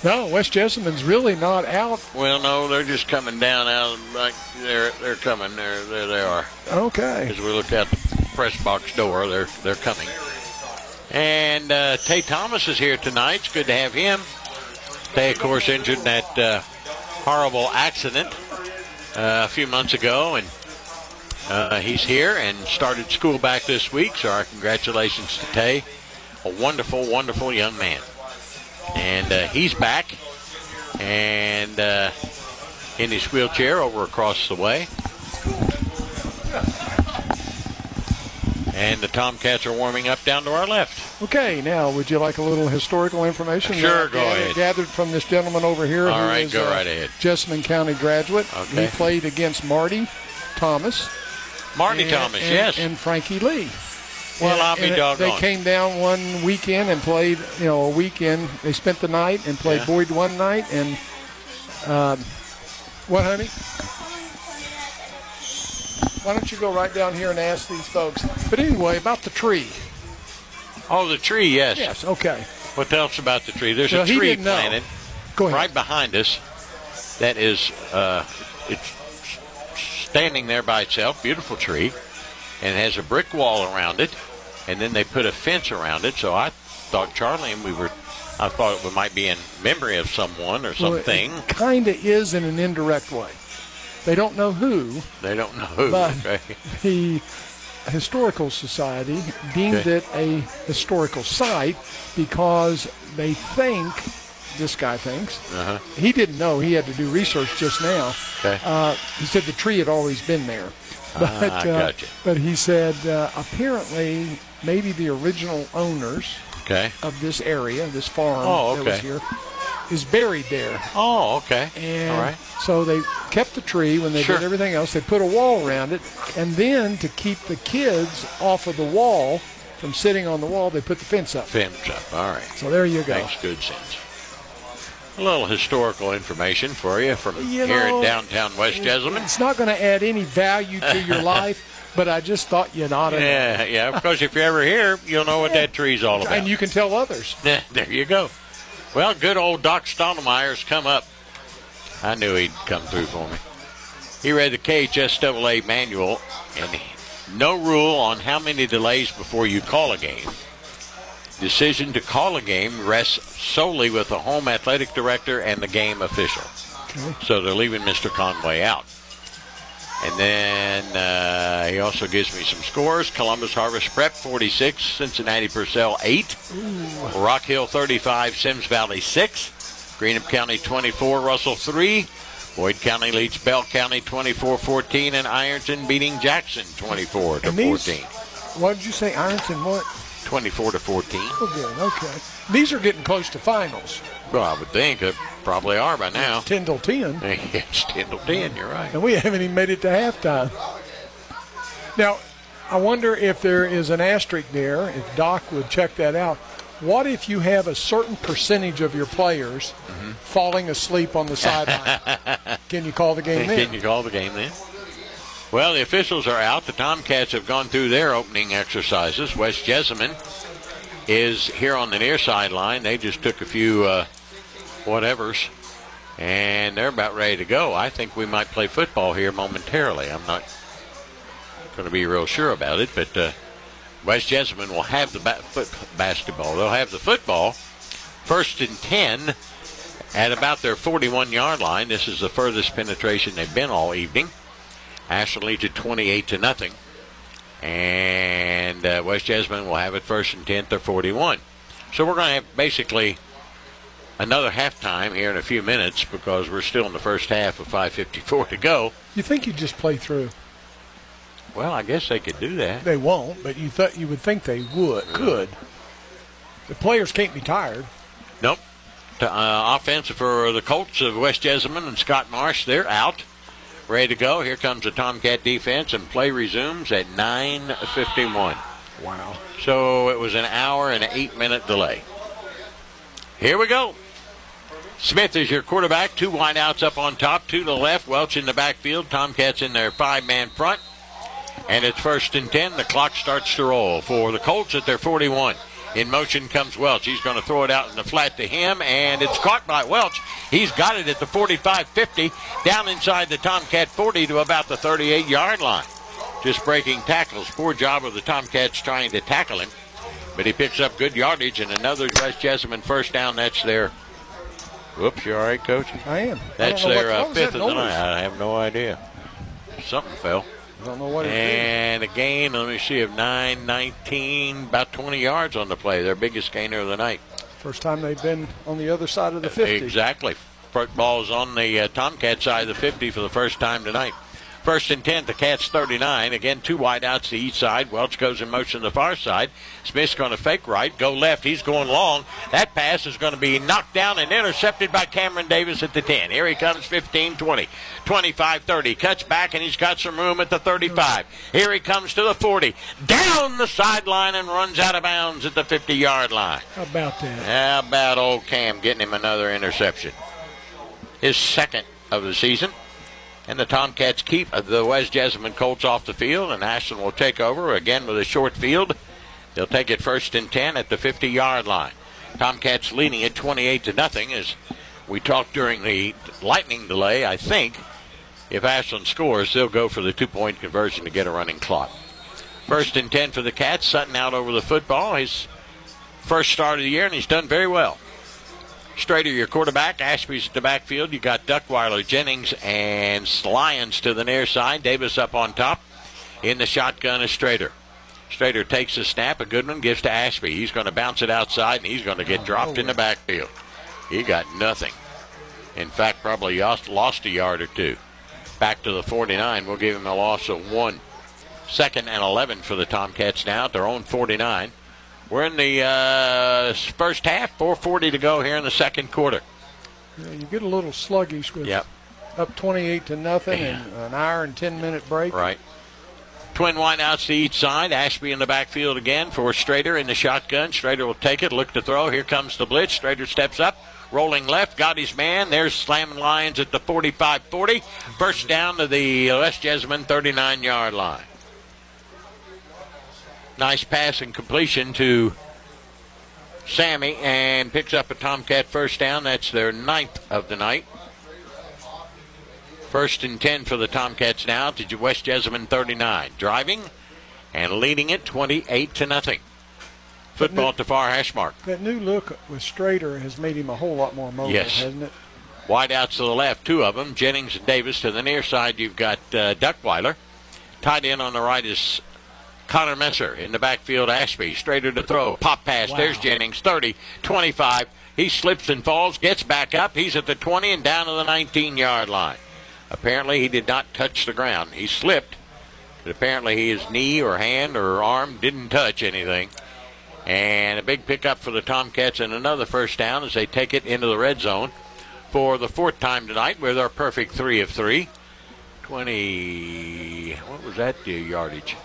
No, West Jessamine's really not out. Well, no, they're just coming down out. Like they're coming. There they are. Okay. As we look out the press box door, they're coming. And Tay Thomas is here tonight. It's good to have him. Tay, of course, injured in that horrible accident a few months ago, and he's here and started school back this week. So our congratulations to Tay, a wonderful, wonderful young man. And he's back and in his wheelchair over across the way. And the Tomcats are warming up down to our left. Okay, now would you like a little historical information? Sure, go ahead. Gathered from this gentleman over here. All right, is go right ahead. Jessamine County graduate. Okay. He played against Marty Thomas. Yes. And Frankie Lee. Well, I'll be doggone. They came down one weekend and played, a weekend. They spent the night and played Boyd one night. And what, honey? Why don't you go right down here and ask these folks? But anyway, about the tree. Oh, the tree, yes. Yes, okay. What else about the tree? There's a tree planted right behind us that is it's standing there by itself, beautiful tree, and it has a brick wall around it, and then they put a fence around it. So I thought, Charlie, and I thought it might be in memory of someone or something. Well, it kind of is in an indirect way. They don't know who. They don't know who. But okay. The Historical Society deemed it a historical site because they think, this guy thinks, he didn't know. He had to do research just now. Okay. He said the tree had always been there. But, gotcha. But he said apparently maybe the original owners of this area, this farm that was here, is buried there. Oh, okay. And all right. So they kept the tree when they did everything else. They put a wall around it. And then to keep the kids off of the wall from sitting on the wall, they put the fence up. All right. So there you go. Makes good sense. A little historical information for you from here in downtown West Jessamine. It's not going to add any value to your life, but I just thought you ought to know. Yeah, because if you're ever here, you'll know what that tree's all about. And you can tell others. There you go. Well, good old Doc Stottlemeyer's come up. I knew he'd come through for me. He read the KHSAA manual, and no rule on how many delays before you call a game. Decision to call a game rests solely with the home athletic director and the game official. Okay. So they're leaving Mr. Conway out. And then he also gives me some scores. Columbus Harvest Prep 46, Cincinnati Purcell 8, Rock Hill 35, Sims Valley 6, Greenup County 24, Russell 3, Boyd County leads Bell County 24-14, and Ironton beating Jackson 24-14. What did you say, Ironton what? 24-14. Oh, good, okay. These are getting close to finals. Well, I would think they probably are by now. 10-10. It's 10-10, you're right. And we haven't even made it to halftime. Now, I wonder if there is an asterisk there, if Doc would check that out. What if you have a certain percentage of your players falling asleep on the sideline? Can you call the game then? Can you call the game then? Well, the officials are out. The Tomcats have gone through their opening exercises. West Jessamine is here on the near sideline. They just took a few whatevers, and they're about ready to go. I think we might play football here momentarily. I'm not going to be real sure about it, but West Jessamine will have the basketball. They'll have the football. 1st and 10 at about their 41-yard line. This is the furthest penetration they've been all evening. Ashland leads at 28-0. And West Jessamine will have it 1st and 10 to 41. So we're going to have basically another halftime here in a few minutes because we're still in the first half with 5:54 to go. You think you'd just play through? Well, I guess they could do that. They won't, but you would think they could. The players can't be tired. Nope. Offense for the Colts of West Jessamine and Scott Marsh, they're out. Ready to go. Here comes the Tomcat defense, and play resumes at 9:51. Wow. So it was an hour and an 8-minute delay. Here we go. Smith is your quarterback. 2 wideouts up on top, 2 to the left. Welch in the backfield. Tomcats in their 5-man front. And it's 1st and 10. The clock starts to roll for the Colts at their 41. In motion comes Welch. He's going to throw it out in the flat to him, and it's caught by Welch. He's got it at the 45-50, down inside the Tomcat 40 to about the 38-yard line. Just breaking tackles. Poor job of the Tomcats trying to tackle him, but he picks up good yardage, and another West Jessamine first down. That's their... Whoops, you all right, Coach? I am. That's their 5th of the night. I have no idea. Something fell. I don't know what it is. And a gain, let me see, of 9-19, about 20 yards on the play. Their biggest gainer of the night. First time they've been on the other side of the 50. Exactly. Football is on the Tomcat side of the 50 for the first time tonight. 1st and 10, the Cats 39. Again, 2 wideouts to each side. Welch goes in motion to the far side. Smith's going to fake right, go left. He's going long. That pass is going to be knocked down and intercepted by Cameron Davis at the 10. Here he comes, 15-20, 25-30. Cuts back, and he's got some room at the 35. Here he comes to the 40. Down the sideline and runs out of bounds at the 50-yard line. How about that? How about old Cam getting him another interception? His 2nd of the season. And the Tomcats keep the West Jessamine Colts off the field, and Ashland will take over again with a short field. They'll take it 1st and 10 at the 50-yard line. Tomcats leading at 28-0. As we talked during the lightning delay, I think if Ashland scores, they'll go for the 2-point conversion to get a running clock. 1st and 10 for the Cats. Sutton out over the football. His first start of the year, and he's done very well. Strader, your quarterback. Ashby's at the backfield. You got Duckweiler, Jennings, and Lyons to the near side. Davis up on top. In the shotgun is Strader. Strader takes a snap. A good one gives to Ashby. He's going to bounce it outside, and he's going to get dropped in the backfield. He got nothing. In fact, probably lost a yard or 2. Back to the 49. We'll give him a loss of 1. 2nd and 11 for the Tomcats now at their own 49. We're in the first half, 4:40 to go here in the second quarter. Yeah, you get a little sluggish with up 28-0 and an hour and 10-minute break. Right. Twin wideouts to each side. Ashby in the backfield again for Strader in the shotgun. Strader will take it, look to throw. Here comes the blitz. Strader steps up, rolling left, got his man. There's slamming Lyons at the 45-40. First down to the West Jessamine 39-yard line. Nice pass and completion to Sammy, and picks up a Tomcat first down. That's their 9th of the night. 1st and 10 for the Tomcats now to West Jessamine 39. Driving and leading it 28-0. Football to far hash mark. That new look with Strader has made him a whole lot more mobile, hasn't it? Wideouts to the left, two of them, Jennings and Davis. To the near side, you've got Duckweiler. Tight end on the right is Connor Messer. In the backfield, Ashby. Straighter to throw. Pop pass. Wow. There's Jennings. 30, 25. He slips and falls, gets back up. He's at the 20 and down to the 19-yard line. Apparently, he did not touch the ground. He slipped, but apparently his knee or hand or arm didn't touch anything. And a big pickup for the Tomcats and another first down as they take it into the red zone for the fourth time tonight with our perfect 3 of 3. 20, what was that yardage?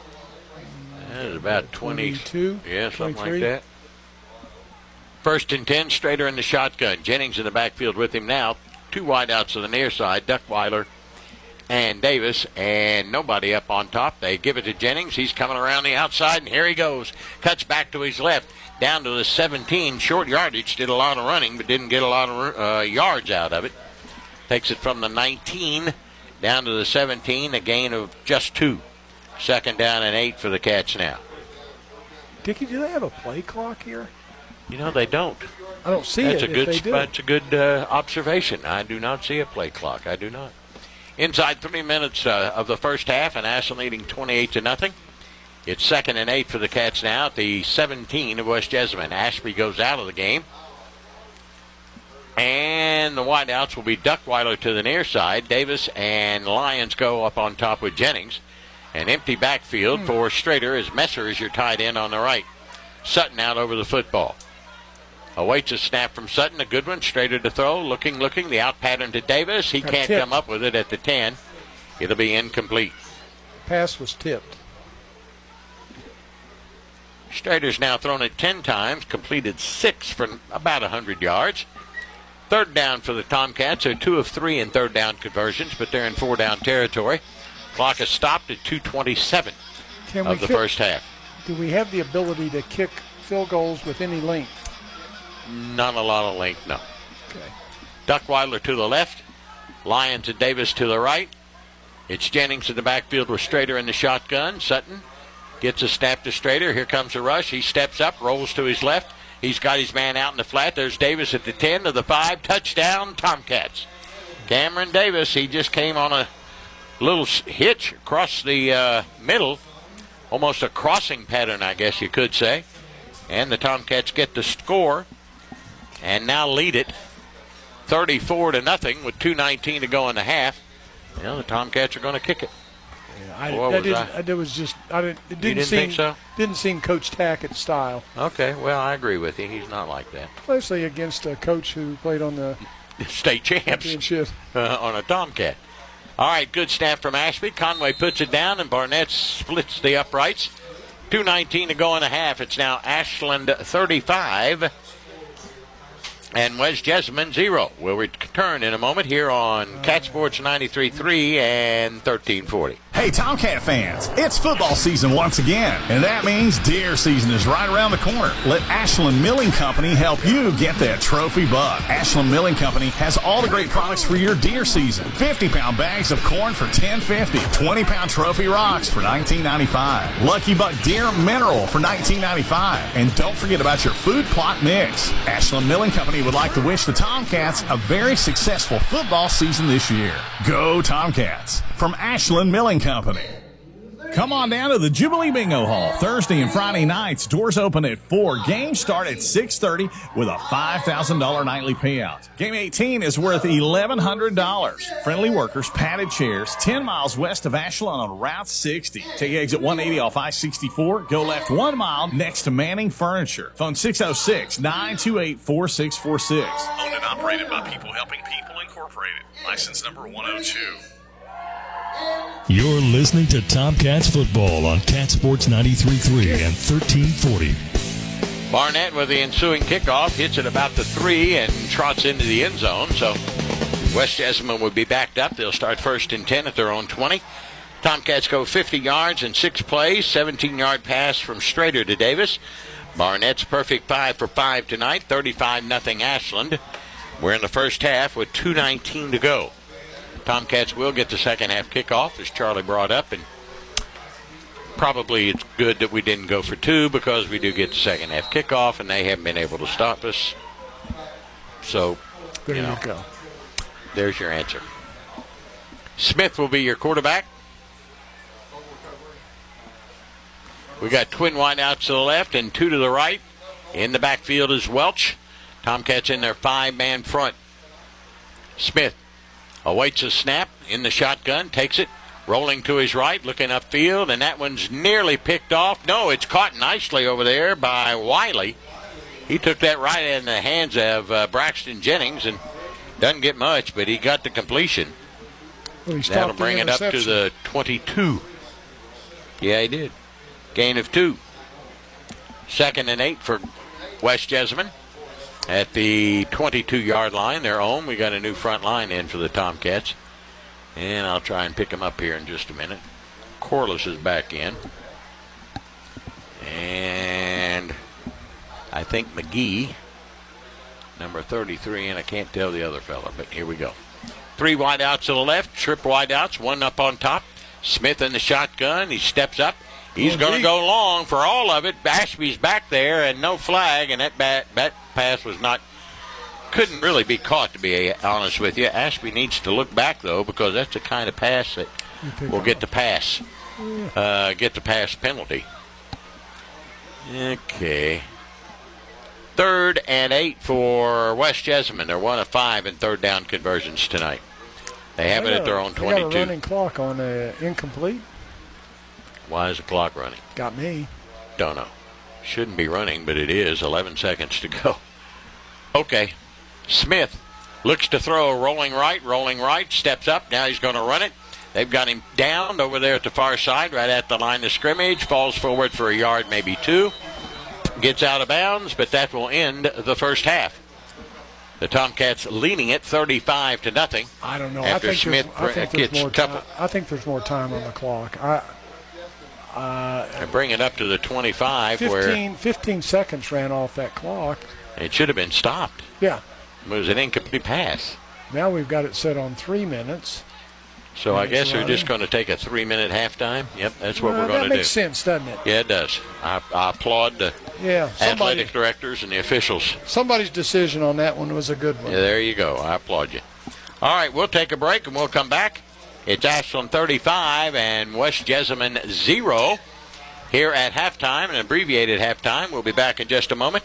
That is about 22. Yeah, something 23. Like that. First and 10, Strader in the shotgun. Jennings in the backfield with him now. Two wideouts to the near side, Duckweiler and Davis, and nobody up on top. They give it to Jennings. He's coming around the outside, and here he goes. Cuts back to his left, down to the 17. Short yardage, did a lot of running, but didn't get a lot of yards out of it. Takes it from the 19 down to the 17, a gain of just 2. Second down and 8 for the Cats now. Dickie, do they have a play clock here? You know, they don't. I don't see That's it. That's a good observation. I do not see a play clock. I do not. Inside 3 minutes of the first half, and Ashland leading 28-0. It's second and 8 for the Cats now at the 17 of West Jessamine. Ashby goes out of the game. And the wideouts will be Duckweiler to the near side. Davis and Lyons go up on top with Jennings. An empty backfield for Strader as Messer is your tight end on the right. Sutton out over the football. Awaits a snap from Sutton, a good one. Strader to throw, looking. The out pattern to Davis. He can't come up with it at the 10. It'll be incomplete. Pass was tipped. Strader's now thrown it 10 times, completed 6 for about 100 yards. Third down for the Tomcats. They're 2 of 3 in third down conversions, but they're in 4-down territory. Clock is stopped at 2:27 of the first half. Do we have the ability to kick field goals with any length? Not a lot of length, no. Okay. Duckweiler to the left. Lyons and Davis to the right. It's Jennings in the backfield with Strader in the shotgun. Sutton gets a snap to Strader. Here comes a rush. He steps up, rolls to his left. He's got his man out in the flat. There's Davis at the 10 to the 5. Touchdown, Tomcats. Cameron Davis, he just came on a little hitch across the middle. Almost a crossing pattern, I guess you could say. And the Tomcats get the score and now lead it 34-0 with 2:19 to go in the half. You know, the Tomcats are going to kick it. Yeah, didn't think so? Didn't seem Coach Tackett's style. Okay, well, I agree with you. He's not like that. Especially against a coach who played on the state champs on a Tomcat. All right, good snap from Ashby. Conway puts it down, and Barnett splits the uprights. 2:19 to go in the half. It's now Ashland 35 and West Jessamine 0. We'll return in a moment here on Cat Sports 93.3 and 1340. Hey, Tomcat fans, it's football season once again, and that means deer season is right around the corner. Let Ashland Milling Company help you get that trophy buck. Ashland Milling Company has all the great products for your deer season. 50-pound bags of corn for $10.50, 20-pound trophy rocks for $19.95, Lucky Buck Deer Mineral for $19.95, and don't forget about your food plot mix. Ashland Milling Company would like to wish the Tomcats a very successful football season this year. Go Tomcats! From Ashland Milling Company. Come on down to the Jubilee Bingo Hall Thursday and Friday nights. Doors open at 4. Games start at 6:30 with a $5,000 nightly payout. Game 18 is worth $1,100. Friendly workers, padded chairs, 10 miles west of Ashland on Route 60. Take exit 180 off I-64. Go left 1 mile next to Manning Furniture. Phone 606-928-4646. Owned and operated by People Helping People Incorporated. License number 102. You're listening to Tomcats football on Cat Sports 93.3 and 1340. Barnett with the ensuing kickoff hits it about the 3 and trots into the end zone. So West Jessamine would be backed up. They'll start first and 10 at their own 20. Tomcats go 50 yards in 6 plays. 17-yard pass from Strader to Davis. Barnett's perfect 5 for 5 tonight. 35-0 Ashland. We're in the first half with 2:19 to go. Tomcats will get the second half kickoff, as Charlie brought up, and probably it's good that we didn't go for 2 because we do get the second half kickoff, and they haven't been able to stop us. So, there you go. There's your answer. Smith will be your quarterback. We got twin wideouts to the left and 2 to the right. In the backfield is Welch. Tomcats in their 5-man front. Smith awaits a snap in the shotgun, takes it, rolling to his right, looking upfield, and that one's nearly picked off. No, it's caught nicely over there by Wiley. He took that right in the hands of Braxton Jennings and doesn't get much, but he got the completion. Well, that'll bring it up to the 22. Yeah, he did. Gain of 2. 2nd and 8 for West Jessamine. At the 22-yard line, their own. We got a new front line in for the Tomcats. And I'll try and pick him up here in just a minute. Corliss is back in. And I think McGee, number 33, and I can't tell the other fella, but here we go. 3 wideouts to the left, trip wideouts, 1 up on top. Smith in the shotgun. He steps up. He's going to go long for all of it. Ashby's back there and no flag, and that pass was not, couldn't really be caught, to be honest with you. Ashby needs to look back, though, because that's the kind of pass that will get the pass, penalty. Okay. 3rd and 8 for West Jessamine. They're 1 of 5 in 3rd down conversions tonight. They have it at their own 22. They got a running clock on incomplete. Why is the clock running? Got me. Don't know. Shouldn't be running, but it is. 11 seconds to go. Okay. Smith looks to throw, rolling right, steps up. Now he's going to run it. They've got him down over there at the far side, right at the line of scrimmage. Falls forward for a yard, maybe 2. Gets out of bounds, but that will end the first half. The Tomcats leading it 35-0. I don't know. After Smith gets coupled. I think there's more time on the clock. I bring it up to the 25 15 seconds ran off that clock. It should have been stopped. Yeah. It was an incomplete pass. Now we've got it set on 3 minutes. So I guess they're just going to take a 3-minute halftime. Yep, that's what we're going to do. That makes sense, doesn't it? Yeah, it does. I applaud the athletic directors and the officials. Somebody's decision on that one was a good one. Yeah, there you go. I applaud you. All right, we'll take a break and we'll come back. It's Ashland 35 and West Jessamine 0 here at halftime, an abbreviated halftime. We'll be back in just a moment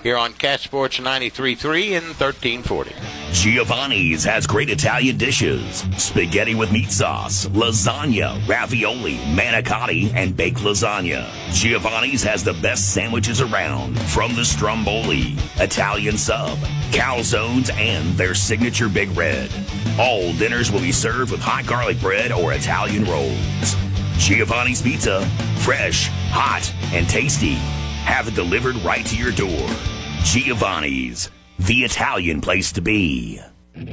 here on Cat Sports 93.3 and 1340. Giovanni's has great Italian dishes. Spaghetti with meat sauce, lasagna, ravioli, manicotti, and baked lasagna. Giovanni's has the best sandwiches around, from the stromboli, Italian sub, calzones, and their signature Big Red. All dinners will be served with hot garlic bread or Italian rolls. Giovanni's Pizza, fresh, hot, and tasty. Have it delivered right to your door. Giovanni's, the Italian place to be.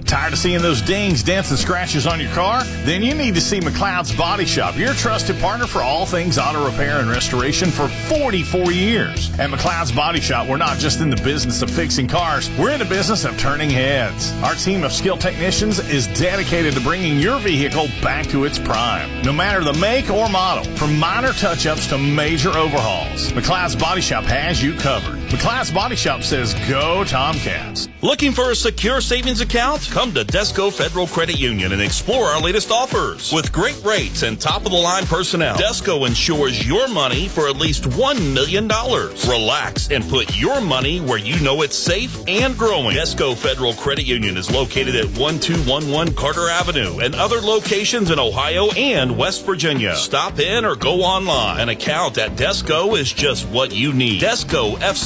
Tired of seeing those dings, dents, and scratches on your car? Then you need to see McLeod's Body Shop, your trusted partner for all things auto repair and restoration for 44 years. At McLeod's Body Shop, we're not just in the business of fixing cars, we're in the business of turning heads. Our team of skilled technicians is dedicated to bringing your vehicle back to its prime. No matter the make or model, from minor touch-ups to major overhauls, McLeod's Body Shop has you covered. McLeod's Body Shop says, go Tomcats. Looking for a secure savings account? Come to Desco Federal Credit Union and explore our latest offers. With great rates and top-of-the-line personnel, Desco insures your money for at least $1 million. Relax and put your money where you know it's safe and growing. Desco Federal Credit Union is located at 1211 Carter Avenue and other locations in Ohio and West Virginia. Stop in or go online. An account at Desco is just what you need. DescoFCU.org.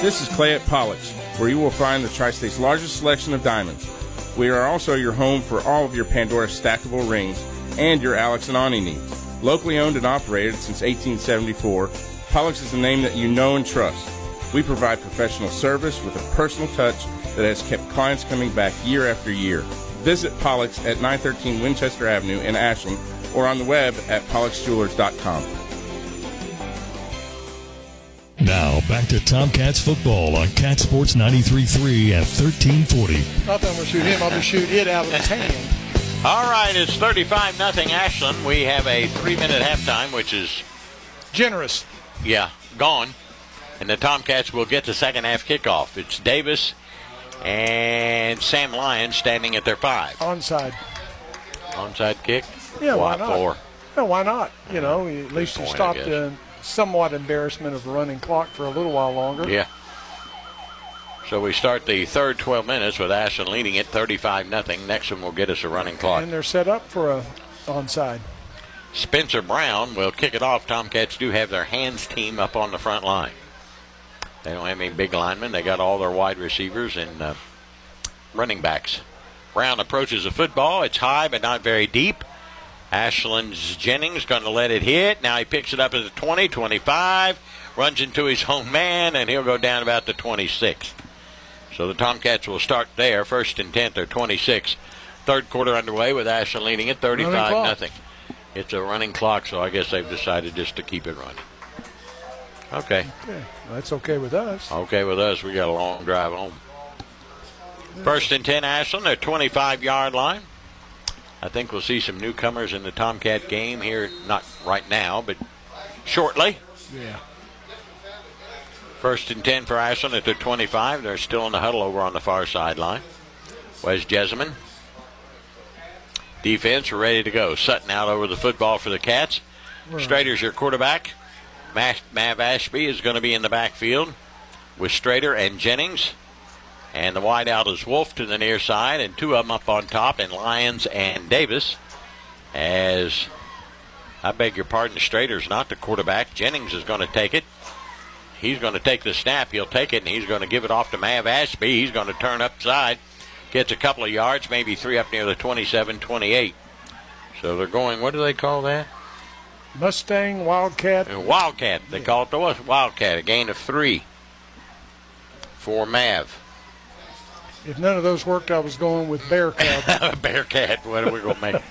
This is Clay at Pollux, where you will find the Tri-State's largest selection of diamonds. We are also your home for all of your Pandora stackable rings and your Alex and Ani needs. Locally owned and operated since 1874, Pollux is a name that you know and trust. We provide professional service with a personal touch that has kept clients coming back year after year. Visit Pollux at 913 Winchester Avenue in Ashland or on the web at polluxjewelers.com. Now, back to Tomcats football on Cat Sports 93.3 at 1340. Not that I'm going to shoot him, I'll just shoot it out of his hand. All right, it's 35-0 Ashland. We have a 3-minute halftime, which is generous. Yeah, gone. And the Tomcats will get the second half kickoff. It's Davis And Sam Lyon standing at their 5. Onside. Onside kick? Yeah, why not? 4. Yeah, why not? You know, at least you stopped the somewhat embarrassment of a running clock for a little while longer. Yeah. So we start the third 12 minutes with Ashland leading it 35-0. Next one will get us a running clock. And they're set up for a onside. Spencer Brown will kick it off. Tomcats do have their hands team up on the front line. They don't have any big linemen. They got all their wide receivers and running backs. Brown approaches the football. It's high but not very deep. Ashland's Jennings going to let it hit. Now he picks it up at the 20, 25, runs into his home man, and he'll go down about the 26. So the Tomcats will start there. 1st and 10, or 26. Third quarter underway with Ashland leading it 35-0. It's a running clock, so I guess they've decided just to keep it running. Okay. That's okay with us. Okay with us. We got a long drive home. 1st and 10, Ashland, their 25-yard line. I think we'll see some newcomers in the Tomcat game here, not right now, but shortly. Yeah. 1st and 10 for Ashland at their 25. They're still in the huddle over on the far sideline. Where's Jessamine? Defense are ready to go. Sutton out over the football for the Cats. Strader's your quarterback. Mav Ashby is going to be in the backfield with Strader and Jennings. And the wide out is Wolf to the near side, and 2 of them up on top, and Lyons and Davis. As, I beg your pardon, Strader's not the quarterback. Jennings is going to take it. He's going to take the snap. He'll take it, and he's going to give it off to Mav Ashby. He's going to turn upside. Gets a couple of yards, maybe 3 up near the 27, 28. So they're going, what do they call that? Mustang, Wildcat. Wildcat. They call it the Wildcat. A gain of 3 for Mav. If none of those worked, I was going with Bearcat. Bearcat, what are we going to make?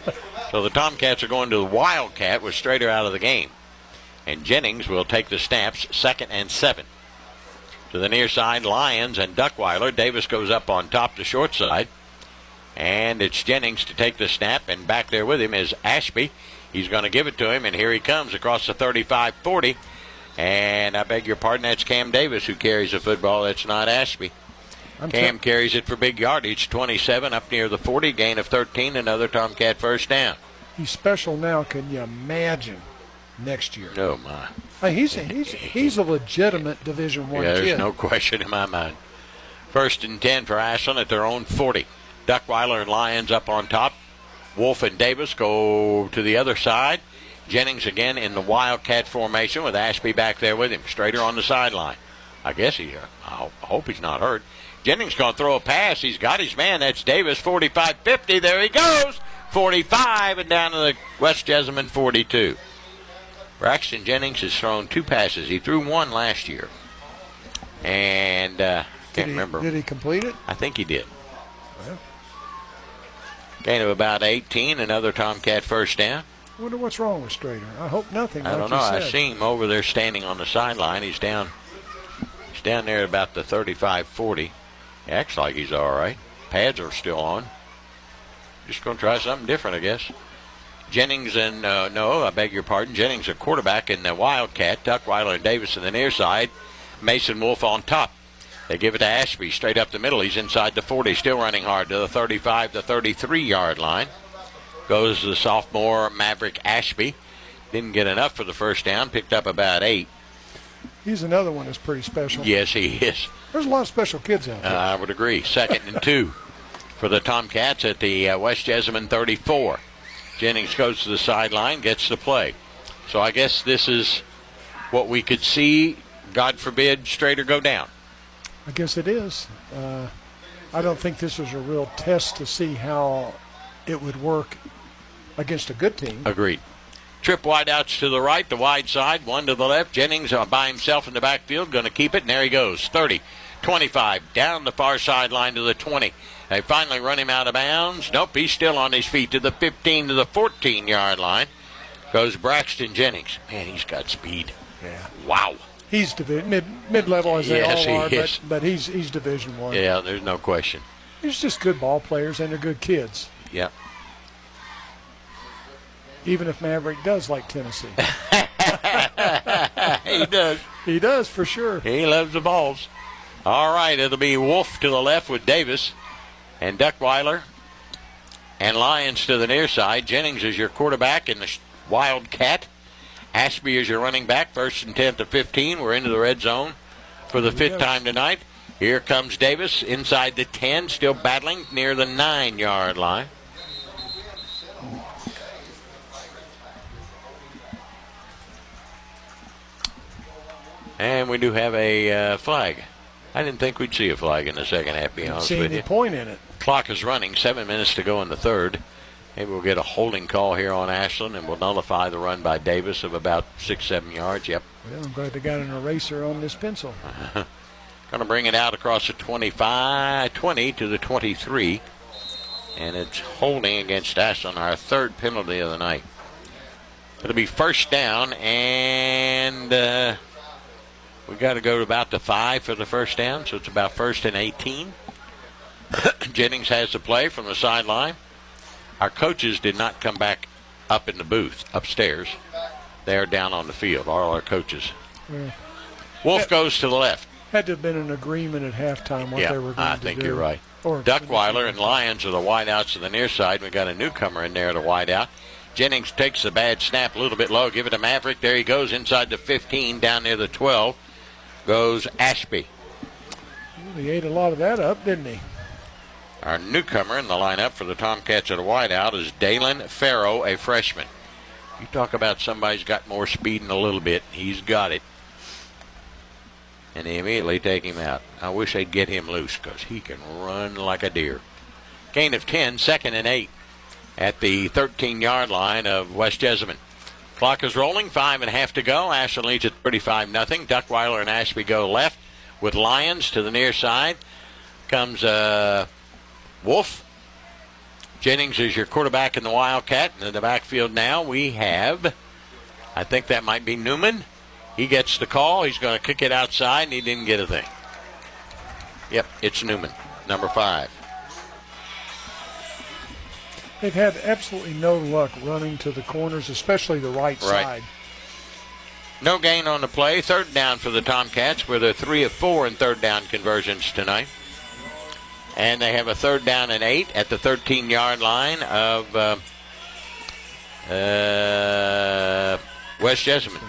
So the Tomcats are going to the Wildcat with Strader out of the game. And Jennings will take the snaps, 2nd and 7. To the near side, Lyons and Duckweiler. Davis goes up on top, the short side. And it's Jennings to take the snap, and back there with him is Ashby. He's going to give it to him, and here he comes across the 35-40. And I beg your pardon, that's Cam Davis who carries the football. That's not Ashby. Cam carries it for big yardage, 27 up near the 40, gain of 13, another Tomcat first down. He's special now. Can you imagine next year? Oh, my. He's a legitimate Division I kid. Yeah, there's no question in my mind. 1st and 10 for Ashland at their own 40. Duckweiler and Lyons up on top. Wolf and Davis go to the other side. Jennings again in the Wildcat formation with Ashby back there with him. Strader on the sideline. I guess I hope he's not hurt. Jennings going to throw a pass. He's got his man. That's Davis, 45-50. There he goes. 45 and down to the West Jessamine 42. Braxton Jennings has thrown 2 passes. He threw 1 last year. And can't remember. Did he complete it? I think he did. Well. Gain of about 18. Another Tomcat first down. I wonder what's wrong with Strader. I hope nothing. I don't know. I see him over there standing on the sideline. He's down there at about the 35-40. He acts like he's all right. Pads are still on. Just going to try something different, I guess. Jennings and, no, I beg your pardon. Jennings, a quarterback in the Wildcat. Duckweiler and Davis in the near side. Mason Wolf on top. They give it to Ashby straight up the middle. He's inside the 40, still running hard to the 35 to 33-yard line. Goes the sophomore Maverick Ashby. Didn't get enough for the first down. Picked up about 8. He's another one that's pretty special. Yes, he is. There's a lot of special kids out there. I would agree. 2nd and 2 for the Tomcats at the West Jessamine 34. Jennings goes to the sideline, gets the play. So I guess this is what we could see, God forbid, Strader go down. I guess it is. I don't think this is a real test to see how it would work against a good team. Agreed. Trip wide outs to the right, the wide side, 1 to the left. Jennings by himself in the backfield, going to keep it, and there he goes. 30, 25, down the far sideline to the 20. They finally run him out of bounds. Nope, he's still on his feet to the 15 to the 14-yard line. Goes Braxton Jennings. Man, he's got speed. Yeah. Wow. He's mid-level as they all are, is. but he's Division I. Yeah, there's no question. He's just good ball players, and they're good kids. Yep. Even if Maverick does like Tennessee. He does. He does, for sure. He loves the balls. All right, it'll be Wolf to the left with Davis, and Duckweiler and Lyons to the near side. Jennings is your quarterback in the Wildcat. Ashby is your running back, 1st and 10 to 15. We're into the red zone for the 5th time tonight. Here comes Davis inside the 10, still battling near the 9-yard line. And we do have a flag. I didn't think we'd see a flag in the second half, to be honest with you. See any point in it. Clock is running, 7 minutes to go in the third. Maybe we'll get a holding call here on Ashland, and we'll nullify the run by Davis of about 6-7 yards. Yep. Well, I'm glad they got an eraser on this pencil. Going to bring it out across the 20 to the 23. And it's holding against Ashland, our 3rd penalty of the night. It'll be 1st down, and we got to go to about the 5 for the 1st down, so it's about 1st and 18. Jennings has the play from the sideline. Our coaches did not come back up in the booth upstairs. They're down on the field, all our coaches. Yeah. Wolf goes to the left. Had to have been an agreement at halftime what they were going to do. I think you're right. Duckweiler and Lyons are the wideouts to the near side. We got a newcomer in there to wide out. Jennings takes the bad snap a little bit low. Give it to Maverick. There he goes inside the 15, down near the 12. Goes Ashby. Well, he ate a lot of that up, didn't he? Our newcomer in the lineup for the Tomcats at a wideout is Dalen Farrow, a freshman. You talk about somebody's got more speed in a little bit. He's got it. And they immediately take him out. I wish they'd get him loose because he can run like a deer. Gain of 10, 2nd and 8 at the 13-yard line of West Jessamine. Clock is rolling, 5.5 to go. Ashland leads at 35-0. Duckweiler and Ashby go left with Lyons to the near side. Comes Wolf. Jennings is your quarterback in the Wildcat. In the backfield now we have, I think that might be Newman. He gets the call. He's going to kick it outside, and he didn't get a thing. Yep, it's Newman, number 5. They've had absolutely no luck running to the corners, especially the right side. No gain on the play. 3rd down for the Tomcats, where they're 3 of 4 in 3rd down conversions tonight. And they have a 3rd down and 8 at the 13-yard line of West Jessamine.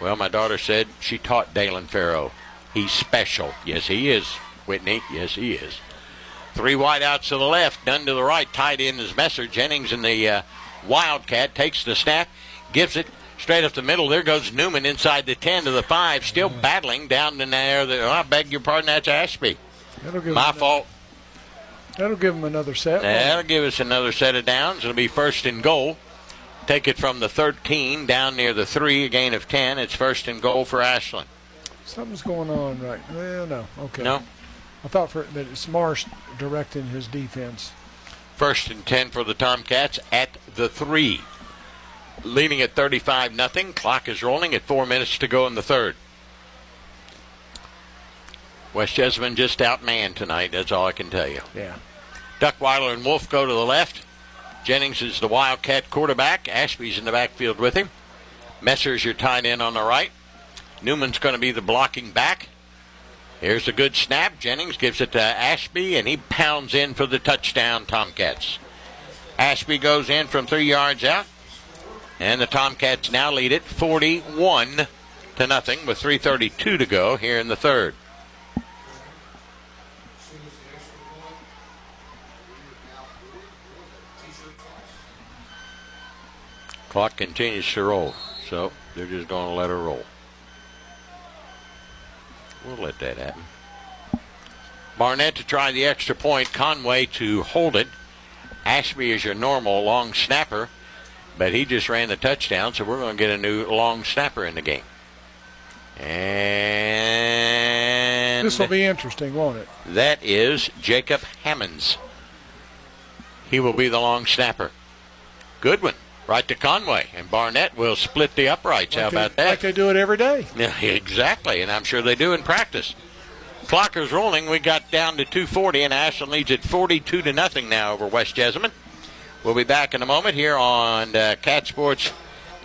Well, my daughter said she taught Dalen Farrow. He's special. Yes, he is, Whitney. Yes, he is. 3 wideouts to the left, none to the right. Tied in is Messer. Jennings in the Wildcat takes the snap, gives it straight up the middle. There goes Newman inside the 10 to the 5, still battling down in there. I beg your pardon, that's Ashby. My fault. That'll give him another set. That'll give us another set of downs. It'll be 1st and goal. Take it from the 13 down near the 3, a gain of 10. It's 1st and goal for Ashland. Something's going on, right? Well, no. Okay. No. I thought that it's Marsh directing his defense. 1st and 10 for the Tomcats at the 3. Leading at 35-0. Clock is rolling at 4 minutes to go in the 3rd. West Jessamine just outmanned tonight. That's all I can tell you. Yeah. Duckweiler and Wolf go to the left. Jennings is the Wildcat quarterback. Ashby's in the backfield with him. Messer's your tight end on the right. Newman's going to be the blocking back. Here's a good snap. Jennings gives it to Ashby, and he pounds in for the touchdown, Tomcats. Ashby goes in from 3 yards out, and the Tomcats now lead it 41-0 with 3:32 to go here in the 3rd. Clock continues to roll, so they're just going to let her roll. We'll let that happen. Barnett to try the extra point. Conway to hold it. Ashby is your normal long snapper, but he just ran the touchdown, so we're going to get a new long snapper in the game. And this will be interesting, won't it? That is Jacob Hammonds. He will be the long snapper. Good one. Right to Conway, and Barnett will split the uprights. How about that? Like they do it every day. Yeah, exactly, and I'm sure they do in practice. Clock is rolling. We got down to 2:40, and Ashland leads at 42-0 now over West Jessamine. We'll be back in a moment here on Cat Sports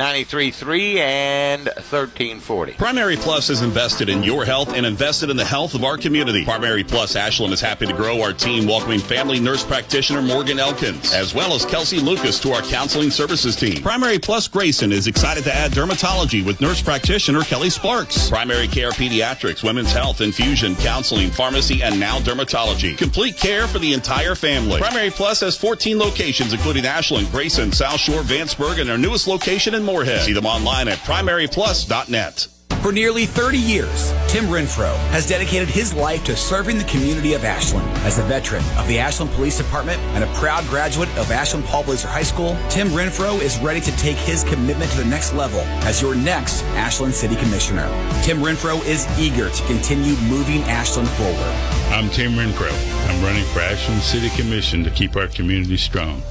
93.3 and 1340. Primary Plus is invested in your health and invested in the health of our community. Primary Plus Ashland is happy to grow our team, welcoming family nurse practitioner Morgan Elkins, as well as Kelsey Lucas to our counseling services team. Primary Plus Grayson is excited to add dermatology with nurse practitioner Kelly Sparks. Primary Care Pediatrics, Women's Health, Infusion, Counseling, Pharmacy, and now dermatology. Complete care for the entire family. Primary Plus has 14 locations, including Ashland, Grayson, South Shore, Vanceburg, and our newest location in Moorhead. See them online at primaryplus.net. For nearly 30 years, Tim Renfro has dedicated his life to serving the community of Ashland. As a veteran of the Ashland Police Department and a proud graduate of Ashland Paul Blazer High School, Tim Renfro is ready to take his commitment to the next level as your next Ashland City Commissioner. Tim Renfro is eager to continue moving Ashland forward. I'm Tim Renfro. I'm running for Ashland City Commission to keep our community strong.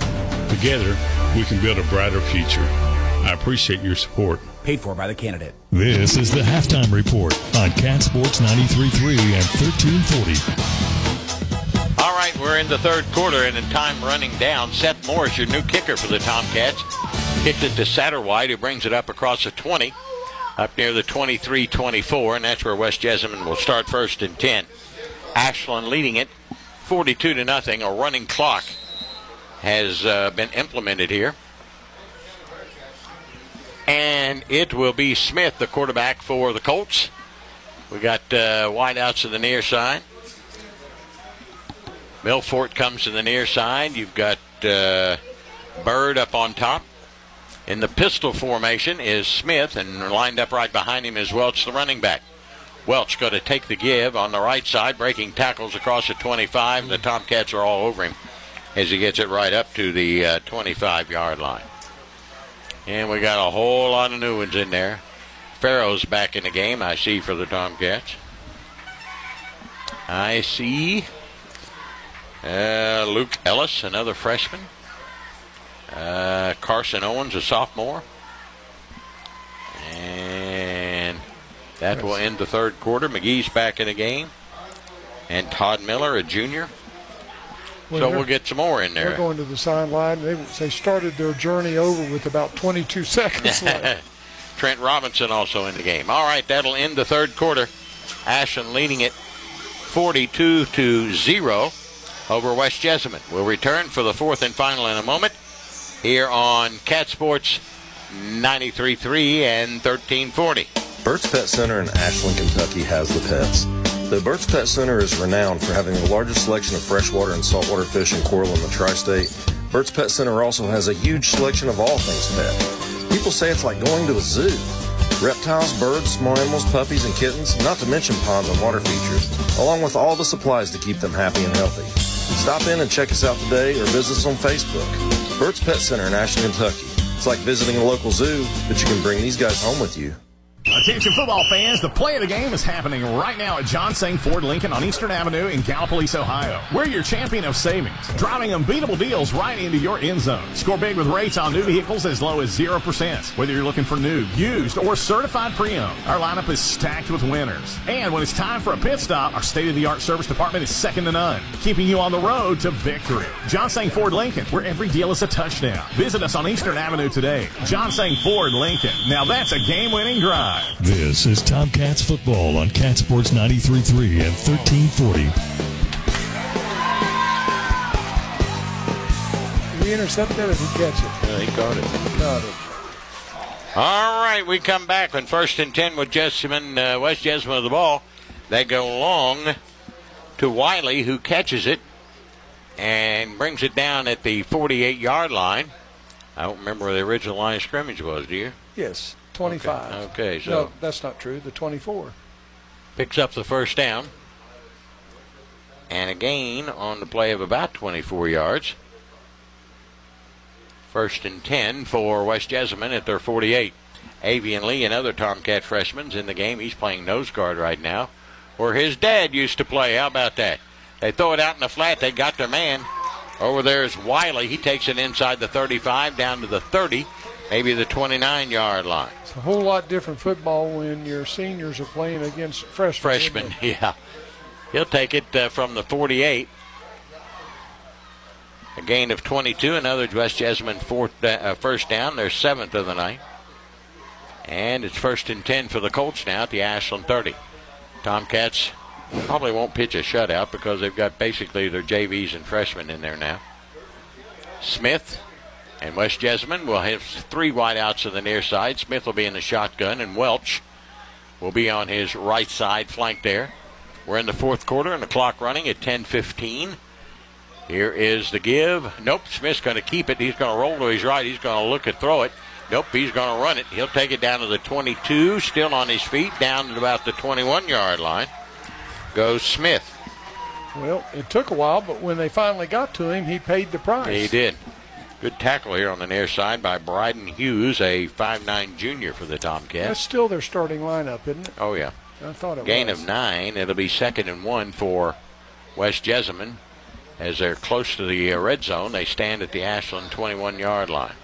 Together, we can build a brighter future. I appreciate your support. Paid for by the candidate. This is the Halftime Report on Cat Sports 93.3 and 1340. All right, we're in the third quarter and the time running down. Seth Morris, your new kicker for the Tomcats. Kicked it to Satterwhite, who brings it up across the 20, up near the 23-24, and that's where West Jessamine will start first and 10. Ashland leading it 42-0. A running clock has been implemented here. And it will be Smith, the quarterback for the Colts. We got wideouts to the near side. Milfort comes to the near side. You've got Bird up on top. In the pistol formation is Smith, and lined up right behind him is Welch, the running back. Welch going to take the give on the right side, breaking tackles across the 25. The Tomcats are all over him as he gets it right up to the 25-yard line. And we got a whole lot of new ones in there. Farrow's back in the game, I see, for the Tomcats. I see Luke Ellis, another freshman. Carson Owens, a sophomore. And that will end the third quarter. McGee's back in the game. And Todd Miller, a junior. So we'll get some more in there. They're going to the sideline. They started their journey over with about 22 seconds left. Trent Robinson also in the game. All right, that'll end the third quarter. Ashland leading it 42-0 over West Jessamine. We'll return for the fourth and final in a moment here on Cat Sports 93.3 and 1340. Burt's Pet Center in Ashland, Kentucky has the pets. The Burt's Pet Center is renowned for having the largest selection of freshwater and saltwater fish and coral in the tri-state. Burt's Pet Center also has a huge selection of all things pet. People say it's like going to a zoo. Reptiles, birds, small animals, puppies, and kittens, not to mention ponds and water features, along with all the supplies to keep them happy and healthy. Stop in and check us out today or visit us on Facebook. Burt's Pet Center in Ashland, Kentucky. It's like visiting a local zoo, but you can bring these guys home with you. Attention football fans, the play of the game is happening right now at John Sane Ford Lincoln on Eastern Avenue in Gallipolis, Ohio. We're your champion of savings, driving unbeatable deals right into your end zone. Score big with rates on new vehicles as low as 0%. Whether you're looking for new, used, or certified pre-owned, our lineup is stacked with winners. And when it's time for a pit stop, our state-of-the-art service department is second to none, keeping you on the road to victory. John Sane Ford Lincoln, where every deal is a touchdown. Visit us on Eastern Avenue today. John Sane Ford Lincoln. Now that's a game-winning drive. This is Tomcats football on Cat Sports 93.3 and 1340. Did he intercept that or did he catch it? He caught it. All right, we come back on first and 10 with Jessamine, West Jessamine with the ball. They go long to Wiley, who catches it and brings it down at the 48-yard line. I don't remember where the original line of scrimmage was, do you? Yes. 25. Okay, so no, that's not true. The 24 picks up the first down, and a gain on the play of about 24 yards. First and 10 for West Jessamine at their 48. Avian Lee, another Tomcat freshman's in the game. He's playing nose guard right now, where his dad used to play. How about that? They throw it out in the flat. They got their man. Over there is Wiley. He takes it inside the 35 down to the 30. Maybe the 29-yard line. It's a whole lot different football when your seniors are playing against freshmen. Freshmen, yeah. He'll take it from the 48. A gain of 22. Another West Jessamine first down. Their 7th of the night. And it's 1st and 10 for the Colts now at the Ashland 30. Tomcats probably won't pitch a shutout because they've got basically their JVs and freshmen in there now. Smith and West Jessamine will have 3 wideouts to the near side. Smith will be in the shotgun, and Welch will be on his right side flank there. We're in the 4th quarter, and the clock running at 10:15. Here is the give. Nope, Smith's going to keep it. He's going to roll to his right. He's going to look at throw it. Nope, he's going to run it. He'll take it down to the 22, still on his feet, down to about the 21-yard line. Goes Smith. Well, it took a while, but when they finally got to him, he paid the price. He did. Good tackle here on the near side by Bryden Hughes, a 5'9 junior for the Tomcats. That's still their starting lineup, isn't it? Oh, yeah. I thought it Gain was. of 9. It'll be 2nd and 1 for West Jessamine. As they're close to the red zone, they stand at the Ashland 21-yard line.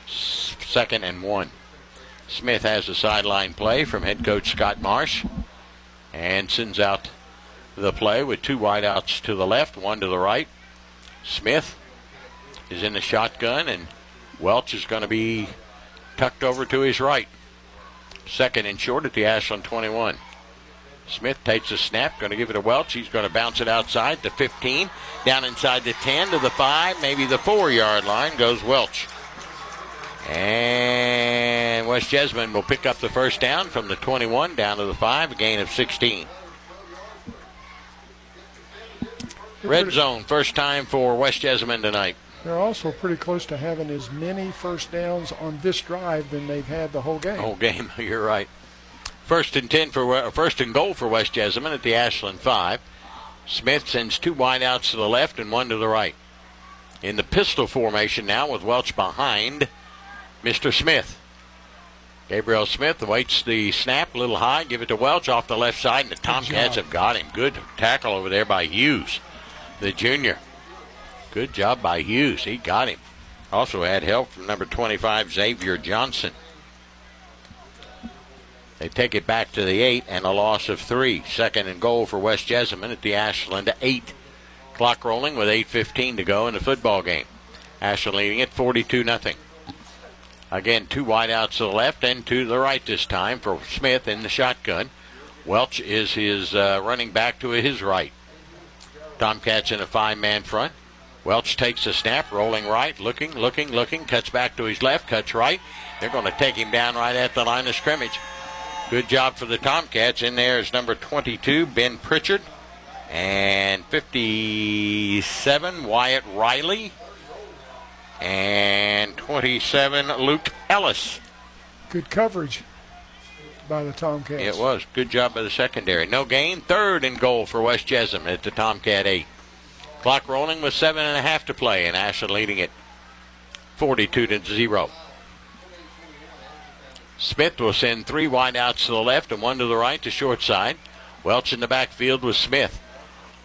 2nd and 1. Smith has a sideline play from head coach Scott Marsh and sends out the play with 2 wideouts to the left, 1 to the right. Smith is in the shotgun, and Welch is going to be tucked over to his right. 2nd and short at the Ashland 21. Smith takes a snap, going to give it to Welch. He's going to bounce it outside the 15, down inside the 10 to the 5, maybe the 4-yard line goes Welch. And West Jessamine will pick up the first down from the 21 down to the 5, a gain of 16. Red zone, first time for West Jessamine tonight. They're also pretty close to having as many first downs on this drive than they've had the whole game. Whole game, you're right. 1st and goal for West Jessamine at the Ashland 5. Smith sends 2 wideouts to the left and 1 to the right. In the pistol formation now with Welch behind Mr. Smith. Gabriel Smith awaits the snap, a little high, give it to Welch off the left side, and the Tomcats have got him. Good tackle over there by Hughes, the junior. Good job by Hughes. He got him. Also had help from number 25, Xavier Johnson. They take it back to the 8 and a loss of 3. 2nd and goal for West Jessamine at the Ashland 8. Clock rolling with 8:15 to go in the football game. Ashland leading it 42-0. Again, 2 wideouts to the left and 2 to the right this time for Smith in the shotgun. Welch is his running back to his right. Tomcats in a 5-man front. Welch takes a snap, rolling right, looking, cuts back to his left, cuts right. They're going to take him down right at the line of scrimmage. Good job for the Tomcats. In there is number 22, Ben Pritchard, and 57, Wyatt Riley, and 27, Luke Ellis. Good coverage by the Tomcats. It was. Good job by the secondary. No gain. 3rd and goal for West Jessamine at the Tomcat 8. Clock rolling with 7.5 to play, and Ashland leading it 42-0. Smith will send 3 wideouts to the left and 1 to the right to short side. Welch in the backfield with Smith.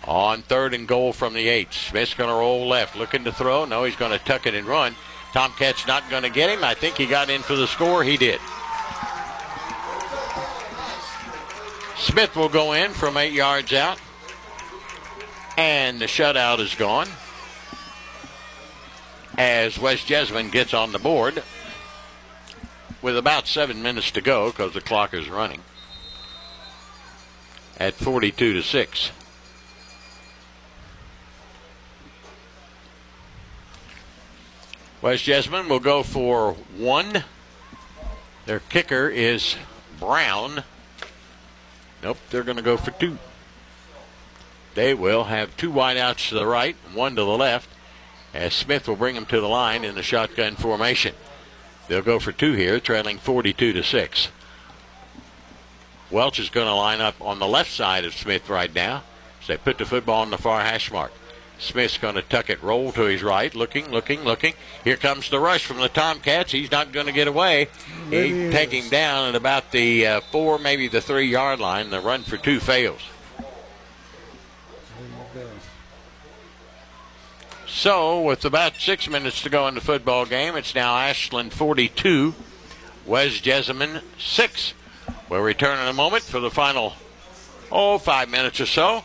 On 3rd and goal from the 8. Smith's going to roll left, looking to throw. No, he's going to tuck it and run. Tomcats not going to get him. I think he got in for the score. He did. Smith will go in from 8 yards out. And the shutout is gone as West Jessamine gets on the board with about 7 minutes to go because the clock is running at 42-6. West Jessamine will go for 1. Their kicker is Brown. Nope, they're going to go for 2. They will have 2 wideouts to the right, 1 to the left, as Smith will bring them to the line in the shotgun formation. They'll go for 2 here, trailing 42-6. Welch is going to line up on the left side of Smith right now as they put the football on the far hash mark. Smith's going to tuck it, roll to his right, looking. Here comes the rush from the Tomcats. He's not going to get away. He take him down at about the 4, maybe the 3-yard line. The run for 2 fails. So, with about 6 minutes to go in the football game, it's now Ashland 42, West Jessamine 6. We'll return in a moment for the final, 5 minutes or so,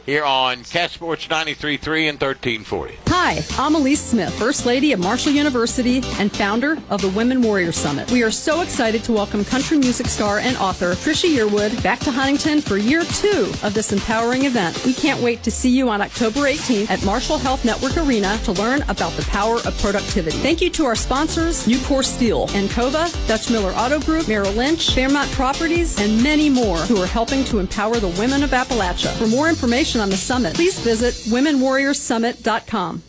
here on Cat Sports 93.3 and 1340. Hi. Hi, I'm Elise Smith, First Lady of Marshall University and founder of the Women Warrior Summit. We are so excited to welcome country music star and author Trisha Yearwood back to Huntington for year 2 of this empowering event. We can't wait to see you on October 18th at Marshall Health Network Arena to learn about the power of productivity. Thank you to our sponsors, Nucor Steel, Encova, Dutch Miller Auto Group, Merrill Lynch, Fairmont Properties, and many more who are helping to empower the women of Appalachia. For more information on the summit, please visit womenwarriorsummit.com.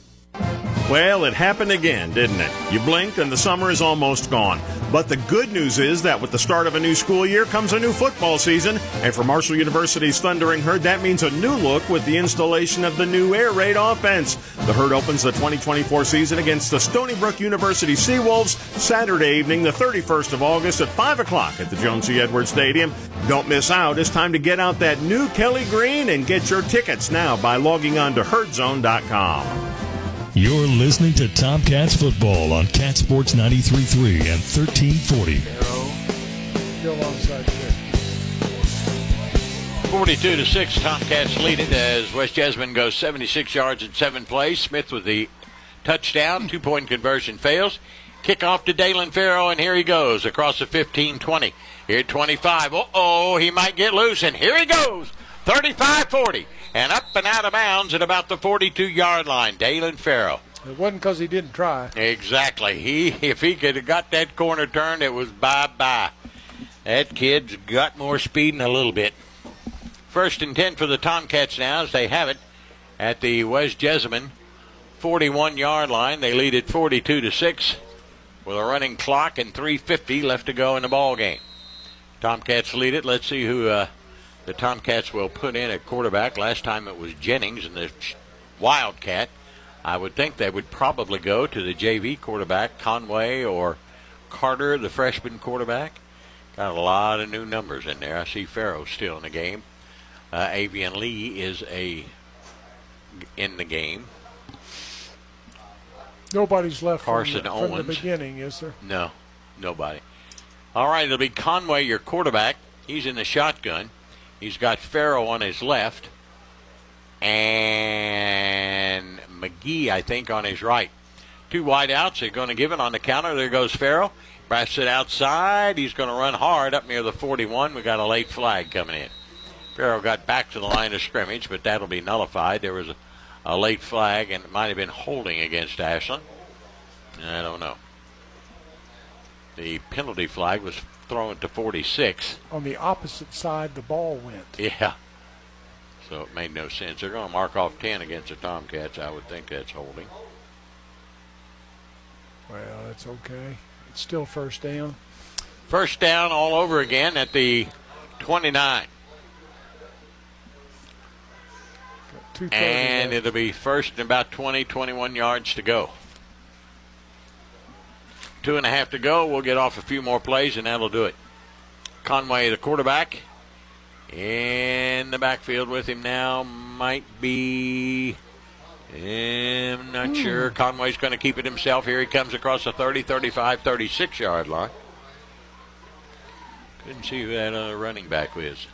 Well, it happened again, didn't it? You blinked and the summer is almost gone. But the good news is that with the start of a new school year comes a new football season. And for Marshall University's Thundering Herd, that means a new look with the installation of the new air raid offense. The Herd opens the 2024 season against the Stony Brook University Seawolves Saturday evening, the 31st of August at 5 o'clock at the Joan C. Edwards Stadium. Don't miss out. It's time to get out that new Kelly Green and get your tickets now by logging on to herdzone.com. You're listening to Tomcats football on Cat Sports 93.3 and 1340. Still onside kick. 42-6, Tomcats lead it as West Jessamine goes 76 yards in 7 plays. Smith with the touchdown, 2-point conversion fails. Kickoff to Dalen Farrow, and here he goes across the 15-20. Here at 25. Uh-oh, he might get loose, and here he goes. 35-40. And up and out of bounds at about the 42-yard line. Dalen Farrow. It wasn't because he didn't try. Exactly. If he could have got that corner turned, it was bye-bye. That kid's got more speed than a little bit. 1st and 10 for the Tomcats now as they have it at the West Jessamine 41-yard line. They lead it 42-6 with a running clock and 3:50 left to go in the ball game. Tomcats lead it. Let's see who the Tomcats will put in at quarterback. Last time it was Jennings and the Wildcat. I would think they would probably go to the JV quarterback, Conway or Carter, the freshman quarterback. Got a lot of new numbers in there. I see Farrow still in the game. Avian Lee is in the game. Nobody's left Carson from the beginning, is there? No, nobody. All right, it'll be Conway, your quarterback. He's in the shotgun. He's got Farrow on his left and McGee, I think, on his right. 2 wide outs. They're going to give it on the counter. There goes Farrow. Brass it outside. He's going to run hard up near the 41. We got a late flag coming in. Farrow got back to the line of scrimmage, but that'll be nullified. There was a late flag, and it might have been holding against Ashland. I don't know. The penalty flag was thrown to 46. On the opposite side, the ball went. Yeah. So it made no sense. They're going to mark off 10 against the Tomcats. I would think that's holding. Well, that's okay. It's still first down. First down all over again at the 29. And it'll be first and about 20, 21 yards to go. 2.5 to go. We'll get off a few more plays, and that'll do it. Conway, the quarterback, in the backfield with him now might be, I'm not sure. Conway's going to keep it himself. Here he comes across the 30, 35, 36-yard line. Couldn't see who that other running back was.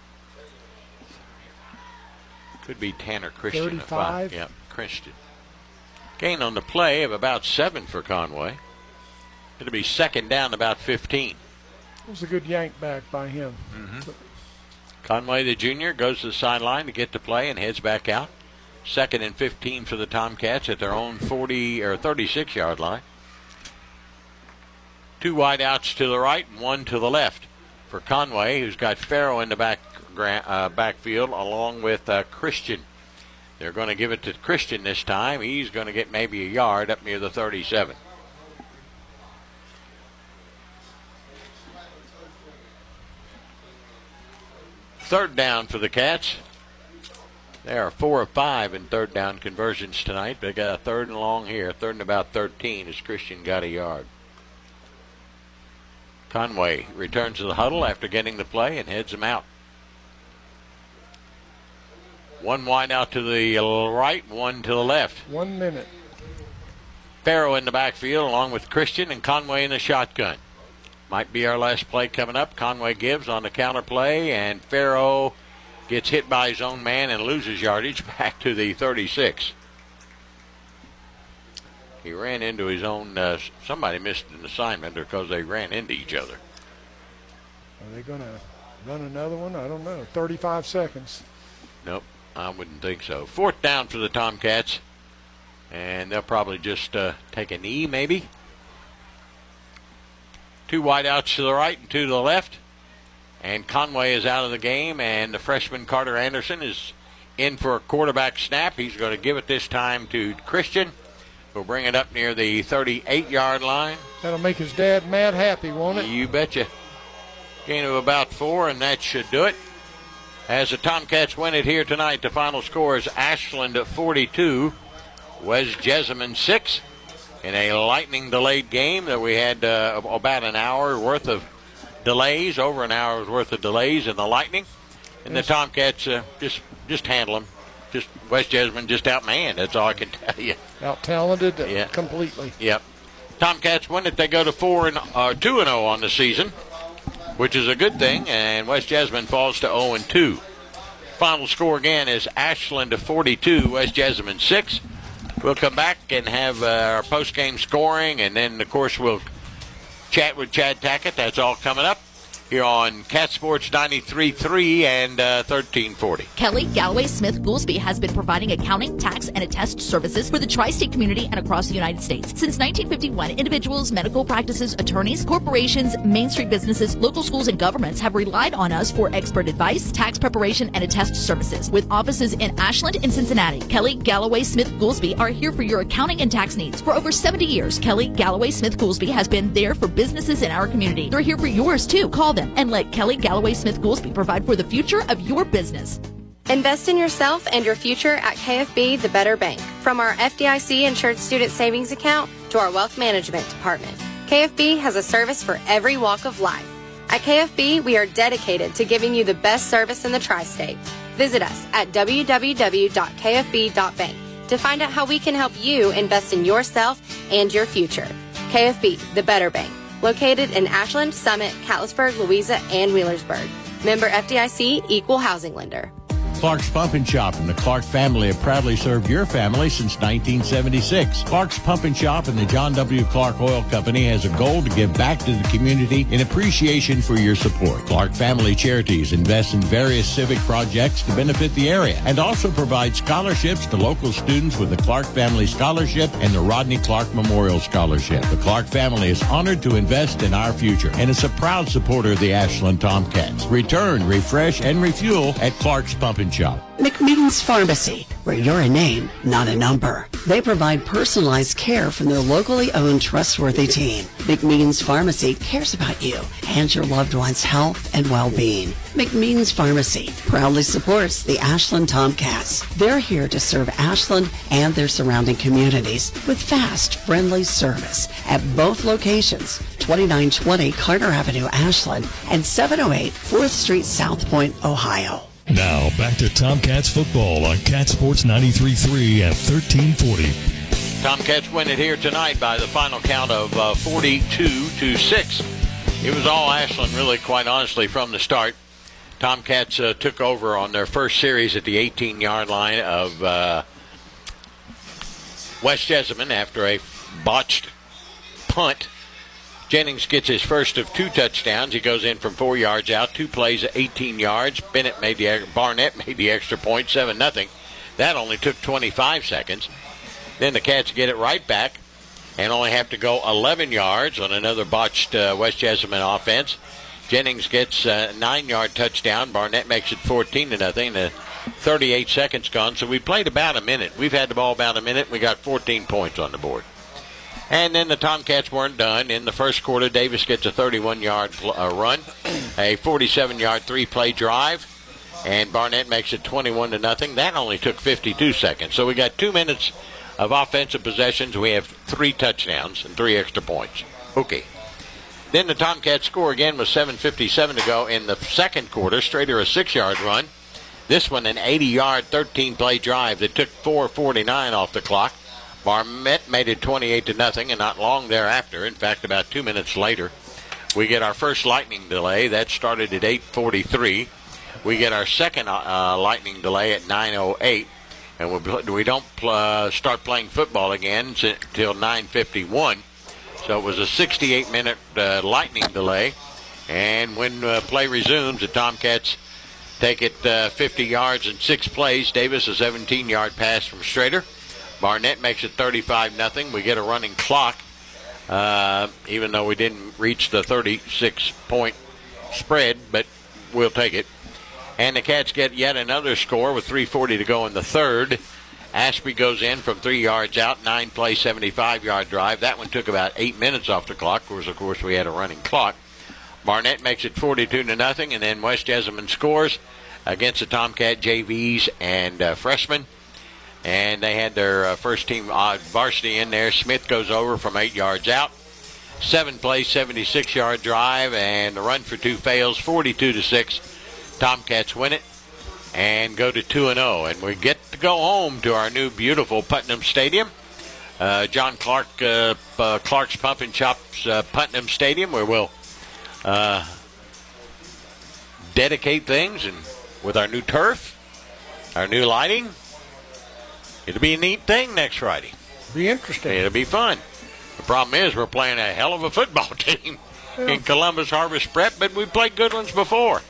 Could be Tanner Christian. 35? Yeah, Christian. Gain on the play of about 7 for Conway. It'll be second down about 15. It was a good yank back by him. Mm-hmm. Conway, the junior, goes to the sideline to get the play and heads back out. 2nd and 15 for the Tomcats at their own 40 or 36-yard line. 2 wide outs to the right and 1 to the left for Conway, who's got Farrow in the backfield along with Christian. They're going to give it to Christian this time. He's going to get maybe a yard up near the 37. Third down for the Cats. They are 4 of 5 in third down conversions tonight. They got a 3rd and long here. 3rd and about 13 as Christian got a yard. Conway returns to the huddle after getting the play and heads him out. 1 wide out to the right, 1 to the left. 1 minute. Farrow in the backfield along with Christian and Conway in the shotgun. Might be our last play coming up. Conway gives on the counter play, and Farrow gets hit by his own man and loses yardage back to the 36. He ran into his own, somebody missed an assignment because they ran into each other. Are they going to run another one? I don't know. 35 seconds. Nope, I wouldn't think so. 4th down for the Tomcats. And they'll probably just take a knee, maybe. 2 wideouts to the right and 2 to the left. And Conway is out of the game, and the freshman Carter Anderson is in for a quarterback snap. He's going to give it this time to Christian. We'll bring it up near the 38-yard line. That'll make his dad mad happy, won't it? You betcha. Gain of about 4, and that should do it. As the Tomcats win it here tonight, the final score is Ashland 42, West Jessamine 6, in a lightning-delayed game that we had about an hour worth of delays, over an hour's worth of delays in the lightning. And the Tomcats just handle them. Just West Jessamine just outmanned. That's all I can tell you. Out-talented completely. Yep. Tomcats win it. They go to 2-0 on the season, which is a good thing. And West Jessamine falls to 0-2. Final score again is Ashland 42, West Jessamine 6. We'll come back and have our post-game scoring, and then, of course, we'll chat with Chad Tackett. That's all coming up here on Cat Sports 93.3 and 1340. Kelly Galloway Smith Goolsby has been providing accounting, tax, and attest services for the tri-state community and across the United States. Since 1951, individuals, medical practices, attorneys, corporations, Main Street businesses, local schools, and governments have relied on us for expert advice, tax preparation, and attest services. With offices in Ashland and Cincinnati, Kelly Galloway Smith Goolsby are here for your accounting and tax needs. For over 70 years, Kelly Galloway Smith Goolsby has been there for businesses in our community. They're here for yours, too. Call them and let Kelly Galloway Smith Goolsby provide for the future of your business. Invest in yourself and your future at KFB, the Better Bank. From our FDIC insured student savings account to our wealth management department, KFB has a service for every walk of life. At KFB, we are dedicated to giving you the best service in the tri-state. Visit us at www.kfb.bank to find out how we can help you invest in yourself and your future. KFB, the Better Bank. Located in Ashland, Summit, Catlettsburg, Louisa, and Wheelersburg. Member FDIC, Equal Housing Lender. Clark's Pump and Shop and the Clark family have proudly served your family since 1976. Clark's Pump and Shop and the John W. Clark Oil Company has a goal to give back to the community in appreciation for your support. Clark Family Charities invest in various civic projects to benefit the area and also provide scholarships to local students with the Clark Family Scholarship and the Rodney Clark Memorial Scholarship. The Clark family is honored to invest in our future and is a proud supporter of the Ashland Tomcats. Return, refresh, and refuel at Clark's Pump and Shop. McMeans Pharmacy, where you're a name, not a number. They provide personalized care from their locally owned, trustworthy team. McMeans Pharmacy cares about you and your loved one's health and well-being. McMeans Pharmacy proudly supports the Ashland Tomcats. They're here to serve Ashland and their surrounding communities with fast, friendly service at both locations, 2920 Carter Avenue, Ashland, and 708 4th Street, South Point, Ohio. Now, back to Tomcats football on Cat Sports 93.3 and 1340. Tomcats win it here tonight by the final count of 42-6. It was all Ashland, really, quite honestly, from the start. Tomcats took over on their first series at the 18-yard line of West Jessamine after a botched punt. Jennings gets his first of 2 touchdowns. He goes in from 4 yards out, 2 plays at 18 yards. Barnett made the extra point, 7-0. That only took 25 seconds. Then the Cats get it right back and only have to go 11 yards on another botched West Jessamine offense. Jennings gets a 9-yard touchdown. Barnett makes it 14-0. 38 seconds gone, so we played about a minute. We've had the ball about a minute. We got 14 points on the board. And then the Tomcats weren't done. In the first quarter, Davis gets a 31-yard run, a 47-yard 3-play drive, and Barnett makes it 21-0. That only took 52 seconds. So we got 2 minutes of offensive possessions. We have 3 touchdowns and 3 extra points. Okay. Then the Tomcats score again with 7:57 to go in the second quarter. Strader a 6-yard run. This one an 80-yard 13-play drive that took 4:49 off the clock. Barnett made it 28-0, and not long thereafter, in fact, about 2 minutes later, we get our first lightning delay. That started at 8:43. We get our second lightning delay at 9:08. and we don't start playing football again until 9:51. So it was a 68-minute lightning delay. And when play resumes, the Tomcats take it 50 yards in 6 plays. Davis, a 17-yard pass from Strader. Barnett makes it 35-0. We get a running clock, even though we didn't reach the 36-point spread, but we'll take it. And the Cats get yet another score with 3:40 to go in the third. Ashby goes in from 3 yards out, 9-play, 75-yard drive. That one took about 8 minutes off the clock, because, of course, we had a running clock. Barnett makes it 42-0, and then West Jessamine scores against the Tomcat JVs and freshmen. And they had their first team varsity in there. Smith goes over from 8 yards out. 7-play, 76-yard drive, and the run for 2 fails, 42-6. Tomcats win it and go to 2-0. And we get to go home to our new beautiful Putnam Stadium. John Clark, Clark's Pump and Chops Putnam Stadium, where we'll dedicate things, and with our new turf, our new lighting. It'll be a neat thing next Friday. Be interesting. It'll be fun. The problem is we're playing a hell of a football team in Columbus Harvest Prep, but we played good ones before.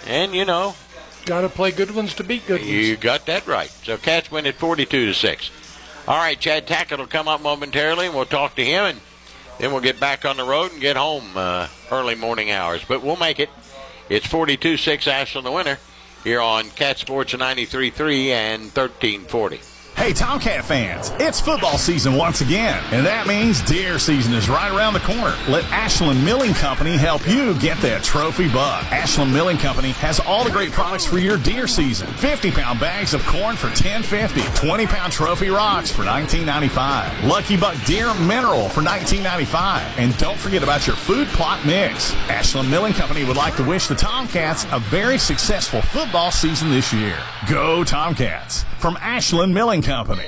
And, you know, got to play good ones to beat good ones. You got that right. So Cats win at 42-6. All right, Chad Tackett will come up momentarily, and we'll talk to him, and then we'll get back on the road and get home early morning hours. But we'll make it. It's 42-6 Ashland the winner here on Cat Sports 93.3 and 1340. Hey, Tomcat fans, it's football season once again, and that means deer season is right around the corner. Let Ashland Milling Company help you get that trophy buck. Ashland Milling Company has all the great products for your deer season. 50-pound bags of corn for $10.50, 20-pound trophy rocks for $19.95, Lucky Buck Deer Mineral for $19.95, and don't forget about your food plot mix. Ashland Milling Company would like to wish the Tomcats a very successful football season this year. Go Tomcats! From Ashland Milling Company.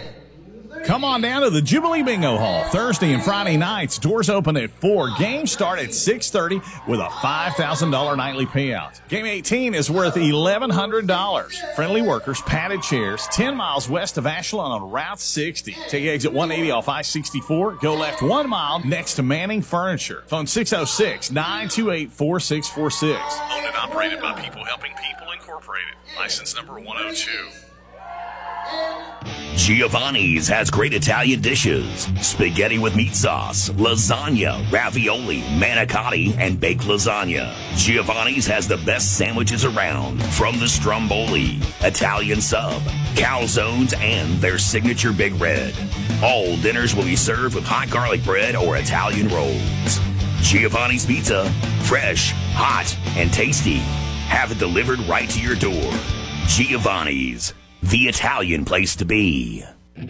Come on down to the Jubilee Bingo Hall Thursday and Friday nights. Doors open at 4. Games start at 6:30 with a $5,000 nightly payout. Game 18 is worth $1,100. Friendly workers, padded chairs, 10 miles west of Ashland on Route 60. Take exit 180 off I-64. Go left 1 mile next to Manning Furniture. Phone 606-928-4646. Owned and operated by People Helping People Incorporated. License number 102. Giovanni's has great Italian dishes. Spaghetti with meat sauce, lasagna, ravioli, manicotti, and baked lasagna. Giovanni's has the best sandwiches around, from the stromboli, Italian sub, calzones, and their signature Big Red. All dinners will be served with hot garlic bread or Italian rolls. Giovanni's Pizza, fresh, hot, and tasty. Have it delivered right to your door. Giovanni's, the Italian place to be.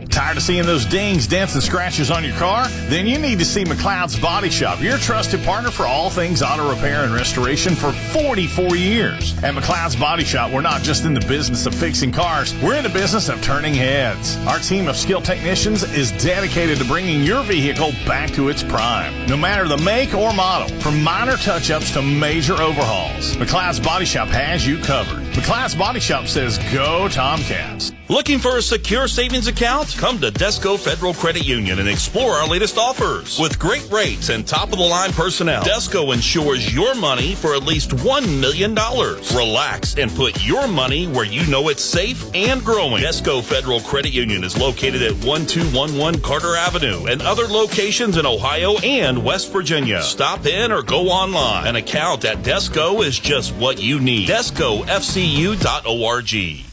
Tired of seeing those dings, dents, and scratches on your car? Then you need to see McLeod's Body Shop, your trusted partner for all things auto repair and restoration for 44 years. At McLeod's Body Shop, we're not just in the business of fixing cars, we're in the business of turning heads. Our team of skilled technicians is dedicated to bringing your vehicle back to its prime, no matter the make or model, from minor touch-ups to major overhauls. McLeod's Body Shop has you covered. McLeod's Body Shop says, go Tomcats. Looking for a secure savings account? Come to Desco Federal Credit Union and explore our latest offers. With great rates and top-of-the-line personnel, Desco ensures your money for at least $1 million. Relax and put your money where you know it's safe and growing. Desco Federal Credit Union is located at 1211 Carter Avenue and other locations in Ohio and West Virginia. Stop in or go online. An account at Desco is just what you need. DescoFCU.org.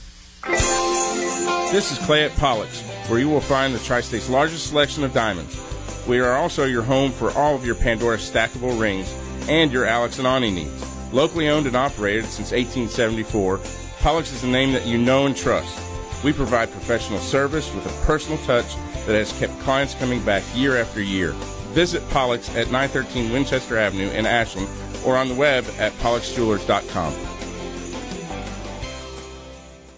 This is Clay at Pollux, where you will find the Tri-State's largest selection of diamonds. We are also your home for all of your Pandora stackable rings and your Alex and Ani needs. Locally owned and operated since 1874, Pollux is a name that you know and trust. We provide professional service with a personal touch that has kept clients coming back year after year. Visit Pollux at 913 Winchester Avenue in Ashland or on the web at polluxjewelers.com.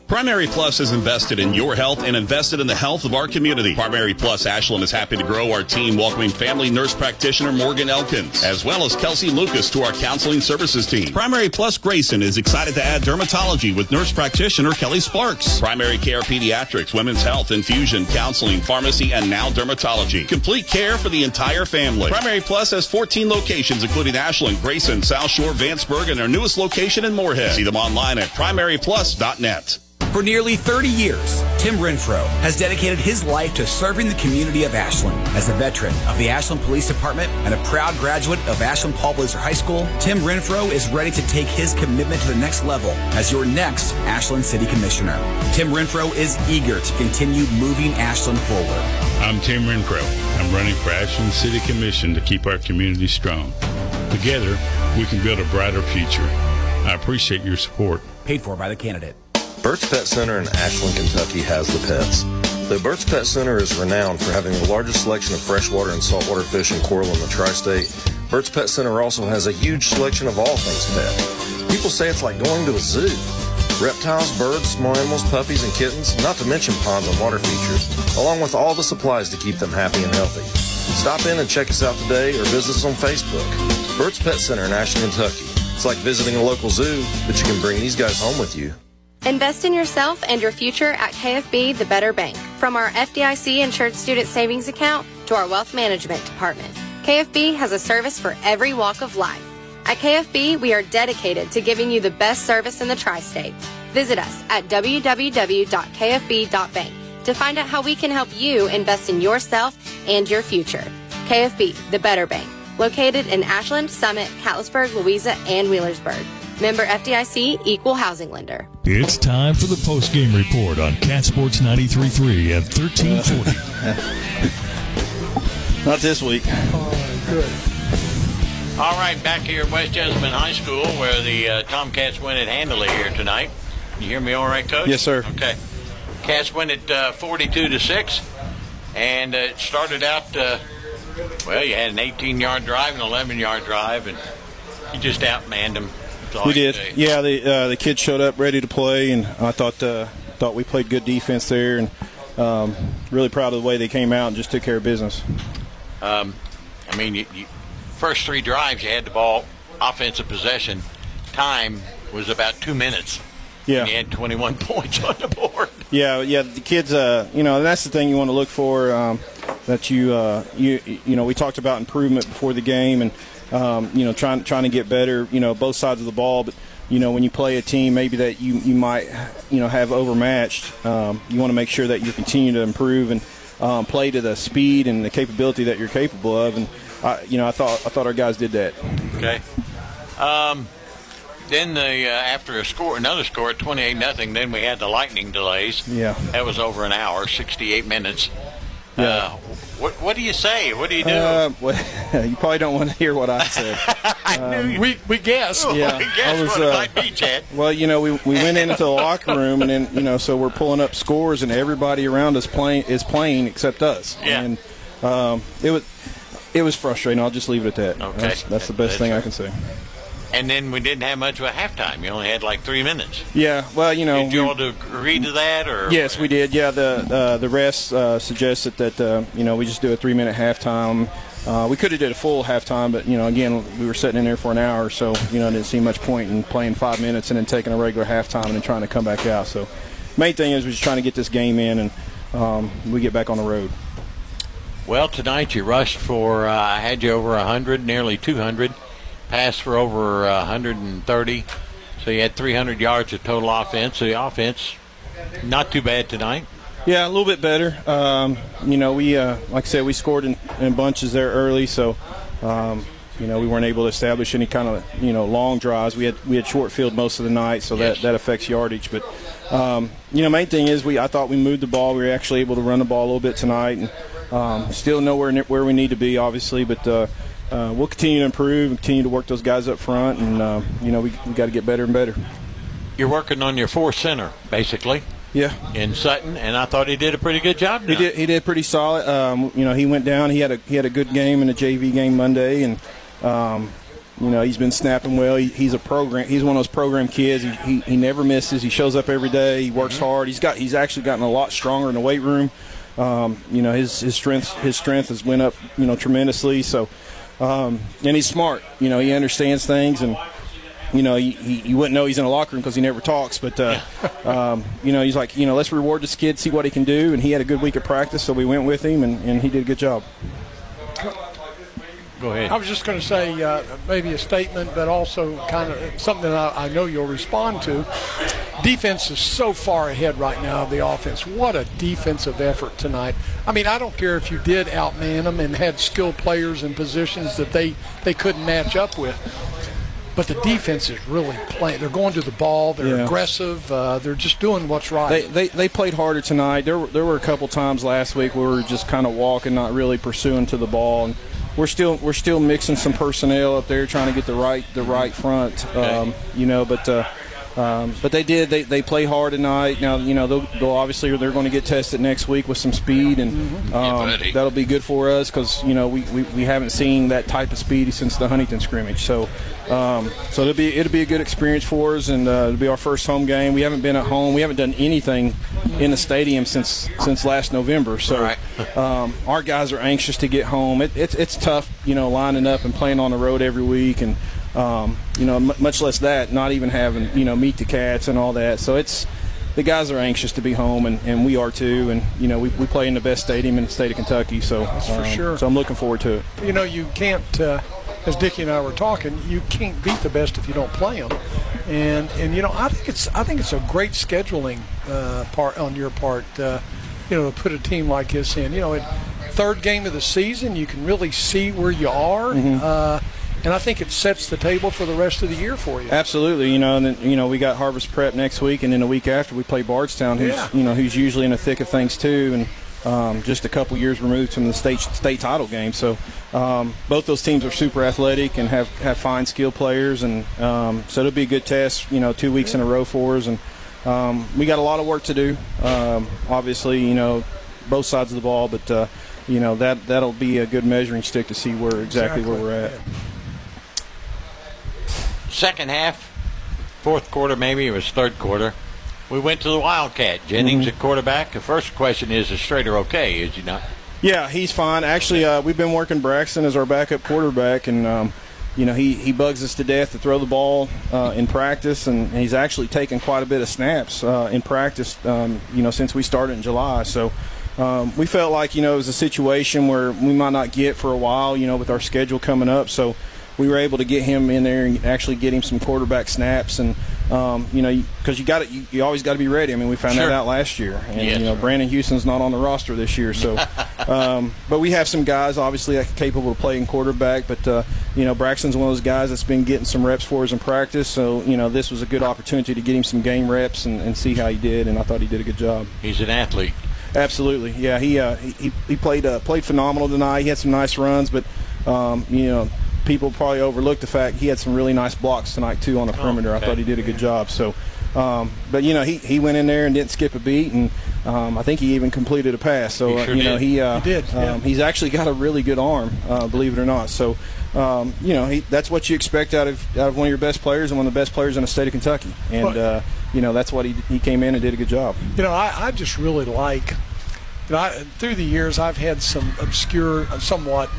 Primary Plus is invested in your health and invested in the health of our community. Primary Plus Ashland is happy to grow our team, welcoming family nurse practitioner Morgan Elkins, as well as Kelsey Lucas to our counseling services team. Primary Plus Grayson is excited to add dermatology with nurse practitioner Kelly Sparks. Primary Care Pediatrics, Women's Health, Infusion, Counseling, Pharmacy, and now dermatology. Complete care for the entire family. Primary Plus has 14 locations, including Ashland, Grayson, South Shore, Vanceburg, and our newest location in Moorhead. See them online at primaryplus.net. For nearly 30 years, Tim Renfro has dedicated his life to serving the community of Ashland. As a veteran of the Ashland Police Department and a proud graduate of Ashland Paul Blazer High School, Tim Renfro is ready to take his commitment to the next level as your next Ashland City Commissioner. Tim Renfro is eager to continue moving Ashland forward. I'm Tim Renfro. I'm running for Ashland City Commission to keep our community strong. Together, we can build a brighter future. I appreciate your support. Paid for by the candidate. Burt's Pet Center in Ashland, Kentucky has the pets. The Burt's Pet Center is renowned for having the largest selection of freshwater and saltwater fish and coral in the tri-state. Burt's Pet Center also has a huge selection of all things pet. People say it's like going to a zoo. Reptiles, birds, small animals, puppies, and kittens, not to mention ponds and water features, along with all the supplies to keep them happy and healthy. Stop in and check us out today or visit us on Facebook. Burt's Pet Center in Ashland, Kentucky. It's like visiting a local zoo, but you can bring these guys home with you. Invest in yourself and your future at KFB, the Better Bank. From our FDIC insured student savings account to our wealth management department, KFB has a service for every walk of life. At KFB, we are dedicated to giving you the best service in the tri-state. Visit us at www.kfb.bank to find out how we can help you invest in yourself and your future. KFB, the Better Bank, located in Ashland, Summit, Catlettsburg, Louisa, and Wheelersburg. Member FDIC, Equal Housing Lender. It's time for the post-game report on Cat Sports 93.3 and 1340. Not this week. Good. All right, back here at West Jessamine High School where the Tomcats win it handily here tonight. You hear me all right, Coach? Yes, sir. Okay. Cats win it 42-6, and it started out, well, you had an 18-yard drive, an 11-yard drive, and you just outmanned them. We did. Yeah, the kids showed up ready to play, and I thought we played good defense there, and really proud of the way they came out and just took care of business. I mean, you first three drives, you had the ball, offensive possession. Time was about 2 minutes. Yeah. And you had 21 points on the board. Yeah, the kids, that's the thing you want to look for, that you we talked about improvement before the game and, trying to get better, both sides of the ball. But, when you play a team maybe that you might, have overmatched, you want to make sure that you continue to improve and play to the speed and the capability that you're capable of. And, I thought our guys did that. Okay. Then after another score at 28-0, then we had the lightning delays. Yeah. That was over an hour, 68 minutes. Yeah. What do you say? What do you do? You probably don't want to hear what I said. We guessed. Yeah, we guessed what it might be, Chad. Well, we went into the locker room, and then so we're pulling up scores, and everybody around us is playing except us. Yeah. And it was frustrating. I'll just leave it at that. Okay. That's the best thing I can say. And then we didn't have much of a halftime. You only had like 3 minutes. Yeah, well, Did you all agree to that, or? Yes, we did. Yeah, the refs suggested that we just do a 3-minute halftime. We could have did a full halftime, but again, we were sitting in there for an hour, so didn't see much point in playing 5 minutes and then taking a regular halftime and then trying to come back out. So, main thing is we're just trying to get this game in and we get back on the road. Well, tonight you rushed for I had you over 100, nearly 200. Passed for over 130, so you had 300 yards of total offense. So the offense, not too bad tonight. Yeah, a little bit better. We like I said, we scored in bunches there early, so we weren't able to establish any kind of long drives. We had short field most of the night, so yes. that affects yardage. But main thing is I thought we moved the ball. We were actually able to run the ball a little bit tonight, and still nowhere near where we need to be, obviously, but. We'll continue to improve and continue to work those guys up front, and we got to get better and better. You're working on your fourth center, basically. Yeah. In Sutton, and I thought he did a pretty good job. Now. He did pretty solid. He went down. He had a good game in the JV game Monday, and He's been snapping well. He's a program. He's one of those program kids. He never misses. He shows up every day. He works hard. He's actually gotten a lot stronger in the weight room. His strength has went up tremendously. So, and he's smart. He understands things, and you wouldn't know he's in a locker room because he never talks. But he's like, let's reward this kid, see what he can do. And he had a good week of practice, so we went with him, and he did a good job. Go ahead. I was just going to say maybe a statement, but also kind of something that I know you'll respond to. Defense is so far ahead right now of the offense. What a defensive effort tonight. I mean, I don't care if you did outman them and had skilled players in positions that they couldn't match up with. But the defense is really playing. They're going to the ball. They're aggressive. They're just doing what's right. They played harder tonight. There were a couple times last week where we were just kind of walking, not really pursuing to the ball. And we're still mixing some personnel up there, trying to get the right front. Okay. But they did. They play hard tonight. Now they'll obviously they're going to get tested next week with some speed, and that'll be good for us because we haven't seen that type of speed since the Huntington scrimmage. So it'll be a good experience for us, and it'll be our first home game. We haven't been at home. We haven't done anything in the stadium since last November. So our guys are anxious to get home. It's tough, lining up and playing on the road every week, and much less that, not even having, meet the Cats and all that. So the guys are anxious to be home, and we are too. And, we play in the best stadium in the state of Kentucky. So, that's for sure. So I'm looking forward to it. You can't, as Dickie and I were talking, you can't beat the best if you don't play them. And I think it's a great scheduling part on your part, to put a team like this in. Third game of the season, you can really see where you are. Mm-hmm. And I think it sets the table for the rest of the year for you. Absolutely, and then we got Harvest Prep next week, and then the week after we play Bardstown, who's usually in the thick of things too, and just a couple years removed from the state title game. So both those teams are super athletic and have fine skill players, and so it'll be a good test. 2 weeks in a row for us, and we got a lot of work to do. Obviously, both sides of the ball, but that'll be a good measuring stick to see where exactly where we're at. Second half, fourth quarter, maybe it was third quarter, we went to the Wildcat. Jennings at quarterback. The first question is Strader okay, is he not? Yeah, he's fine. Actually, we've been working Braxton as our backup quarterback, and he bugs us to death to throw the ball in practice, and he's actually taken quite a bit of snaps in practice since we started in July. So we felt like it was a situation where we might not get for a while, with our schedule coming up. So we were able to get him in there and actually get him some quarterback snaps, and because you always got to be ready. I mean, we found that out last year, and Brandon Houston's not on the roster this year, so but we have some guys obviously capable of playing quarterback, but Braxton's one of those guys that's been getting some reps for us in practice, so this was a good opportunity to get him some game reps and see how he did, and I thought he did a good job. He's an athlete. Absolutely, yeah. He played phenomenal tonight. He had some nice runs, but people probably overlooked the fact he had some really nice blocks tonight too on the perimeter. I thought he did a good job. So, but he went in there and didn't skip a beat, and I think he even completed a pass. So he did. He's actually got a really good arm, believe it or not. So that's what you expect out of one of your best players and one of the best players in the state of Kentucky. And that's what he came in and did a good job. I just really like. Through the years, I've had some obscure, somewhat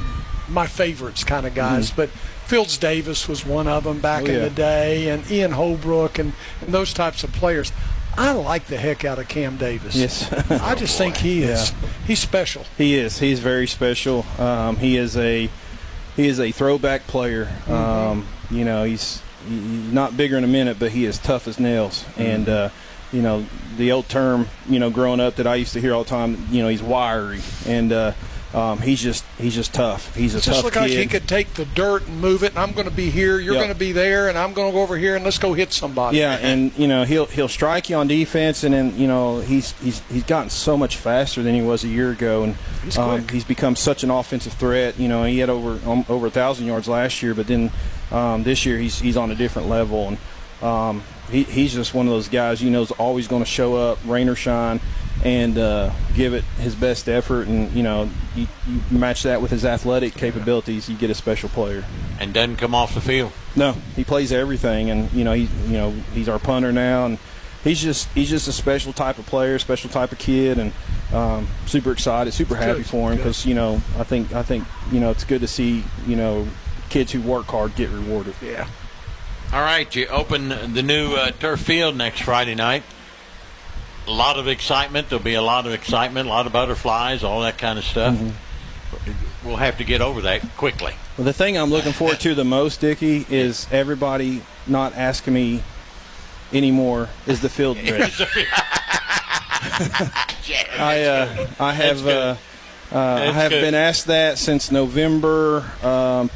my favorites kind of guys, but Fields Davis was one of them back in the day, and Ian Holbrook and those types of players. I like the heck out of Cam Davis. Yes. I just think he's special. He is. He's very special. He is a throwback player. He's not bigger in a minute, but he is tough as nails. And the old term, growing up that I used to hear all the time, he's wiry, and he's just tough. He's a tough kid. Just look like he could take the dirt and move it, and I'm going to be here, you're going to be there, and I'm going to go over here, and let's go hit somebody. Yeah, and he'll strike you on defense, and then he's gotten so much faster than he was a year ago, and he's become such an offensive threat. He had over 1,000 yards last year, but then this year he's on a different level, and he's just one of those guys is always going to show up, rain or shine, and give it his best effort, and you match that with his athletic capabilities, you get a special player. And doesn't come off the field. No, he plays everything, and he's our punter now, and he's just a special type of player, special type of kid, and super excited, super happy for him because I think it's good to see kids who work hard get rewarded. Yeah. All right, you open the new turf field next Friday night. A lot of excitement. There'll be a lot of excitement, a lot of butterflies, all that kind of stuff. Mm-hmm. We'll have to get over that quickly. Well, the thing I'm looking forward to the most, Dickie, is everybody not asking me anymore, is the field ready? I have been asked that since November,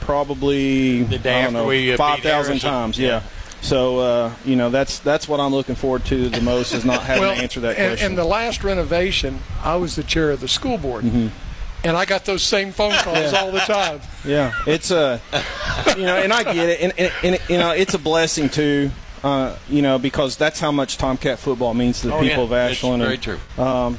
probably the day after we 5,000 times. Yeah. So that's what I'm looking forward to the most, is not having to answer that question. And the last renovation, I was the chair of the school board. Mm-hmm. And I got those same phone calls all the time. Yeah, it's and I get it, and it's a blessing too, because that's how much Tomcat football means to the people of Ashland. It's very true.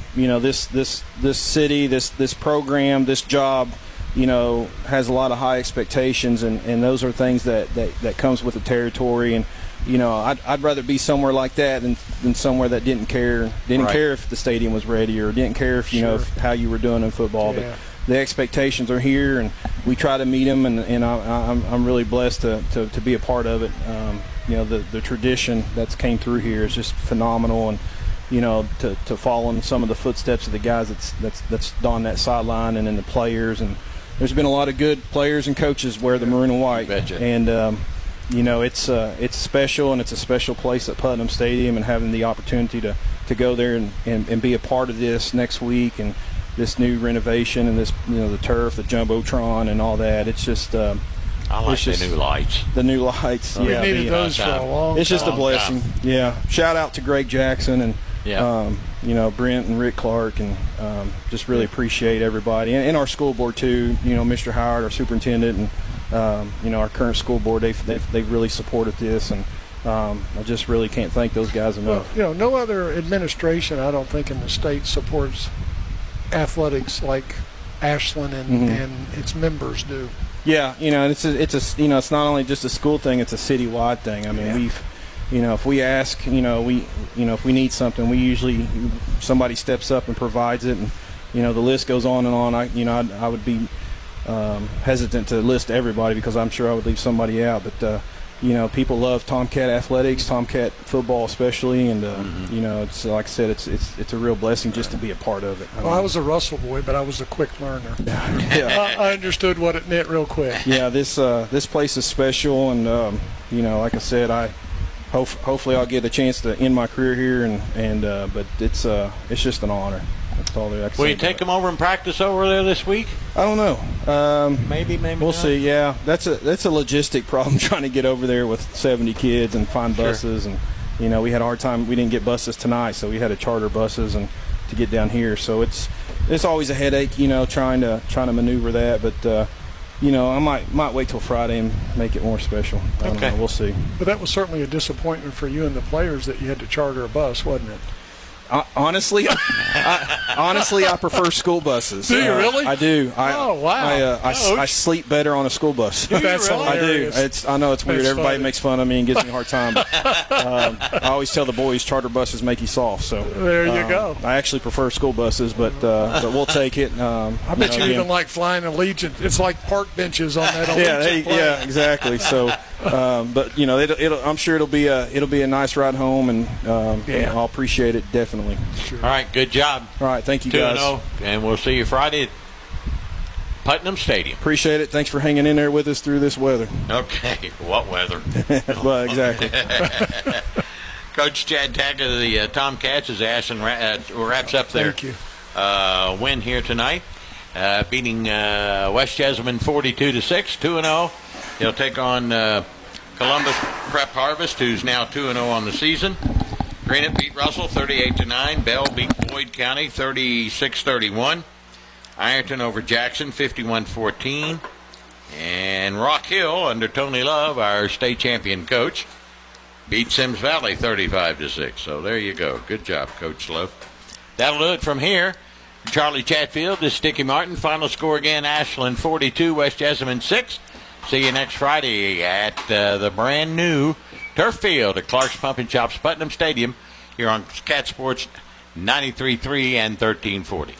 This city, this program, this job, has a lot of high expectations, and those are things that comes with the territory. And I'd rather be somewhere like that than somewhere that didn't care if the stadium was ready, or didn't care if if how you were doing in football. Yeah. But the expectations are here, and we try to meet them, and I'm really blessed to be a part of it. The tradition that's came through here is just phenomenal, and to follow in some of the footsteps of the guys that's on that sideline, and then the players, and there's been a lot of good players and coaches wear the maroon and white, and it's special, and it's a special place at Putnam Stadium, and having the opportunity to go there and be a part of this next week, and this new renovation, and this the turf, the jumbotron, and all that. It's just I like the new lights. The new lights. We needed those for a long time. It's just a blessing. Yeah. Shout out to Greg Jackson and Brent and Rick Clark, and just really appreciate everybody, and our school board too. Mr. Howard, our superintendent, and our current school board. They've really supported this, and I just really can't thank those guys enough. Well, no other administration, I don't think, in the state supports athletics like Ashland and its members do. Yeah, it's not only just a school thing; it's a citywide thing. I mean, if we ask, if we need something, we usually somebody steps up and provides it, and the list goes on and on. I would be hesitant to list everybody because I'm sure I would leave somebody out, but people love Tomcat athletics, Tomcat football especially, and it's like I said, it's a real blessing just to be a part of it. I was a Russell boy, but I was a quick learner. I understood what it meant real quick. Yeah, this place is special, and like I said, hopefully I'll get a chance to end my career here, but it's just an honor. That's all I can say. Will you take them over and practice over there this week? I don't know. Maybe we'll not. see. Yeah, that's a logistic problem trying to get over there with 70 kids and find buses, and we had a hard time. We didn't get buses tonight, so we had to charter buses and to get down here. So it's always a headache, trying to maneuver that. But I might wait till Friday and make it more special. I don't know. We'll see. But that was certainly a disappointment for you and the players that you had to charter a bus, wasn't it? Honestly, I prefer school buses. Do you really? I do. Oh wow! I sleep better on a school bus. That's hilarious. I do. I know it's weird. That's Everybody funny. makes fun of me and gives me a hard time. But, I always tell the boys charter buses make you soft. So there you go. I actually prefer school buses, but we'll take it. I bet you even like flying Allegiant. It's like park benches on that Allegiant plane. Yeah, exactly. So, but I'm sure it'll be a nice ride home, and I'll appreciate it definitely. Sure. All right, good job. All right, thank you guys. 2-0, and we'll see you Friday at Putnam Stadium. Appreciate it. Thanks for hanging in there with us through this weather. Okay, what weather? Well, exactly. Coach Chad Tackett of the Tomcats as Ashland wraps up their win here tonight, beating West Jessamine 42-6, 2-0. He'll take on Columbus Prep Harvest, who's now 2-0 on the season. Greenup beat Russell 38-9. Bell beat Boyd County 36-31. Ironton over Jackson 51-14. And Rock Hill, under Tony Love, our state champion coach, beat Sims Valley 35-6. So there you go. Good job, Coach Love. That'll do it from here. Charlie Chatfield, this is Sticky Martin. Final score again, Ashland 42, West Jessamine 6. See you next Friday at the brand new turf field at Clark's Pumpkin Shops, Putnam Stadium, here on Cat Sports 93.3 and 1340.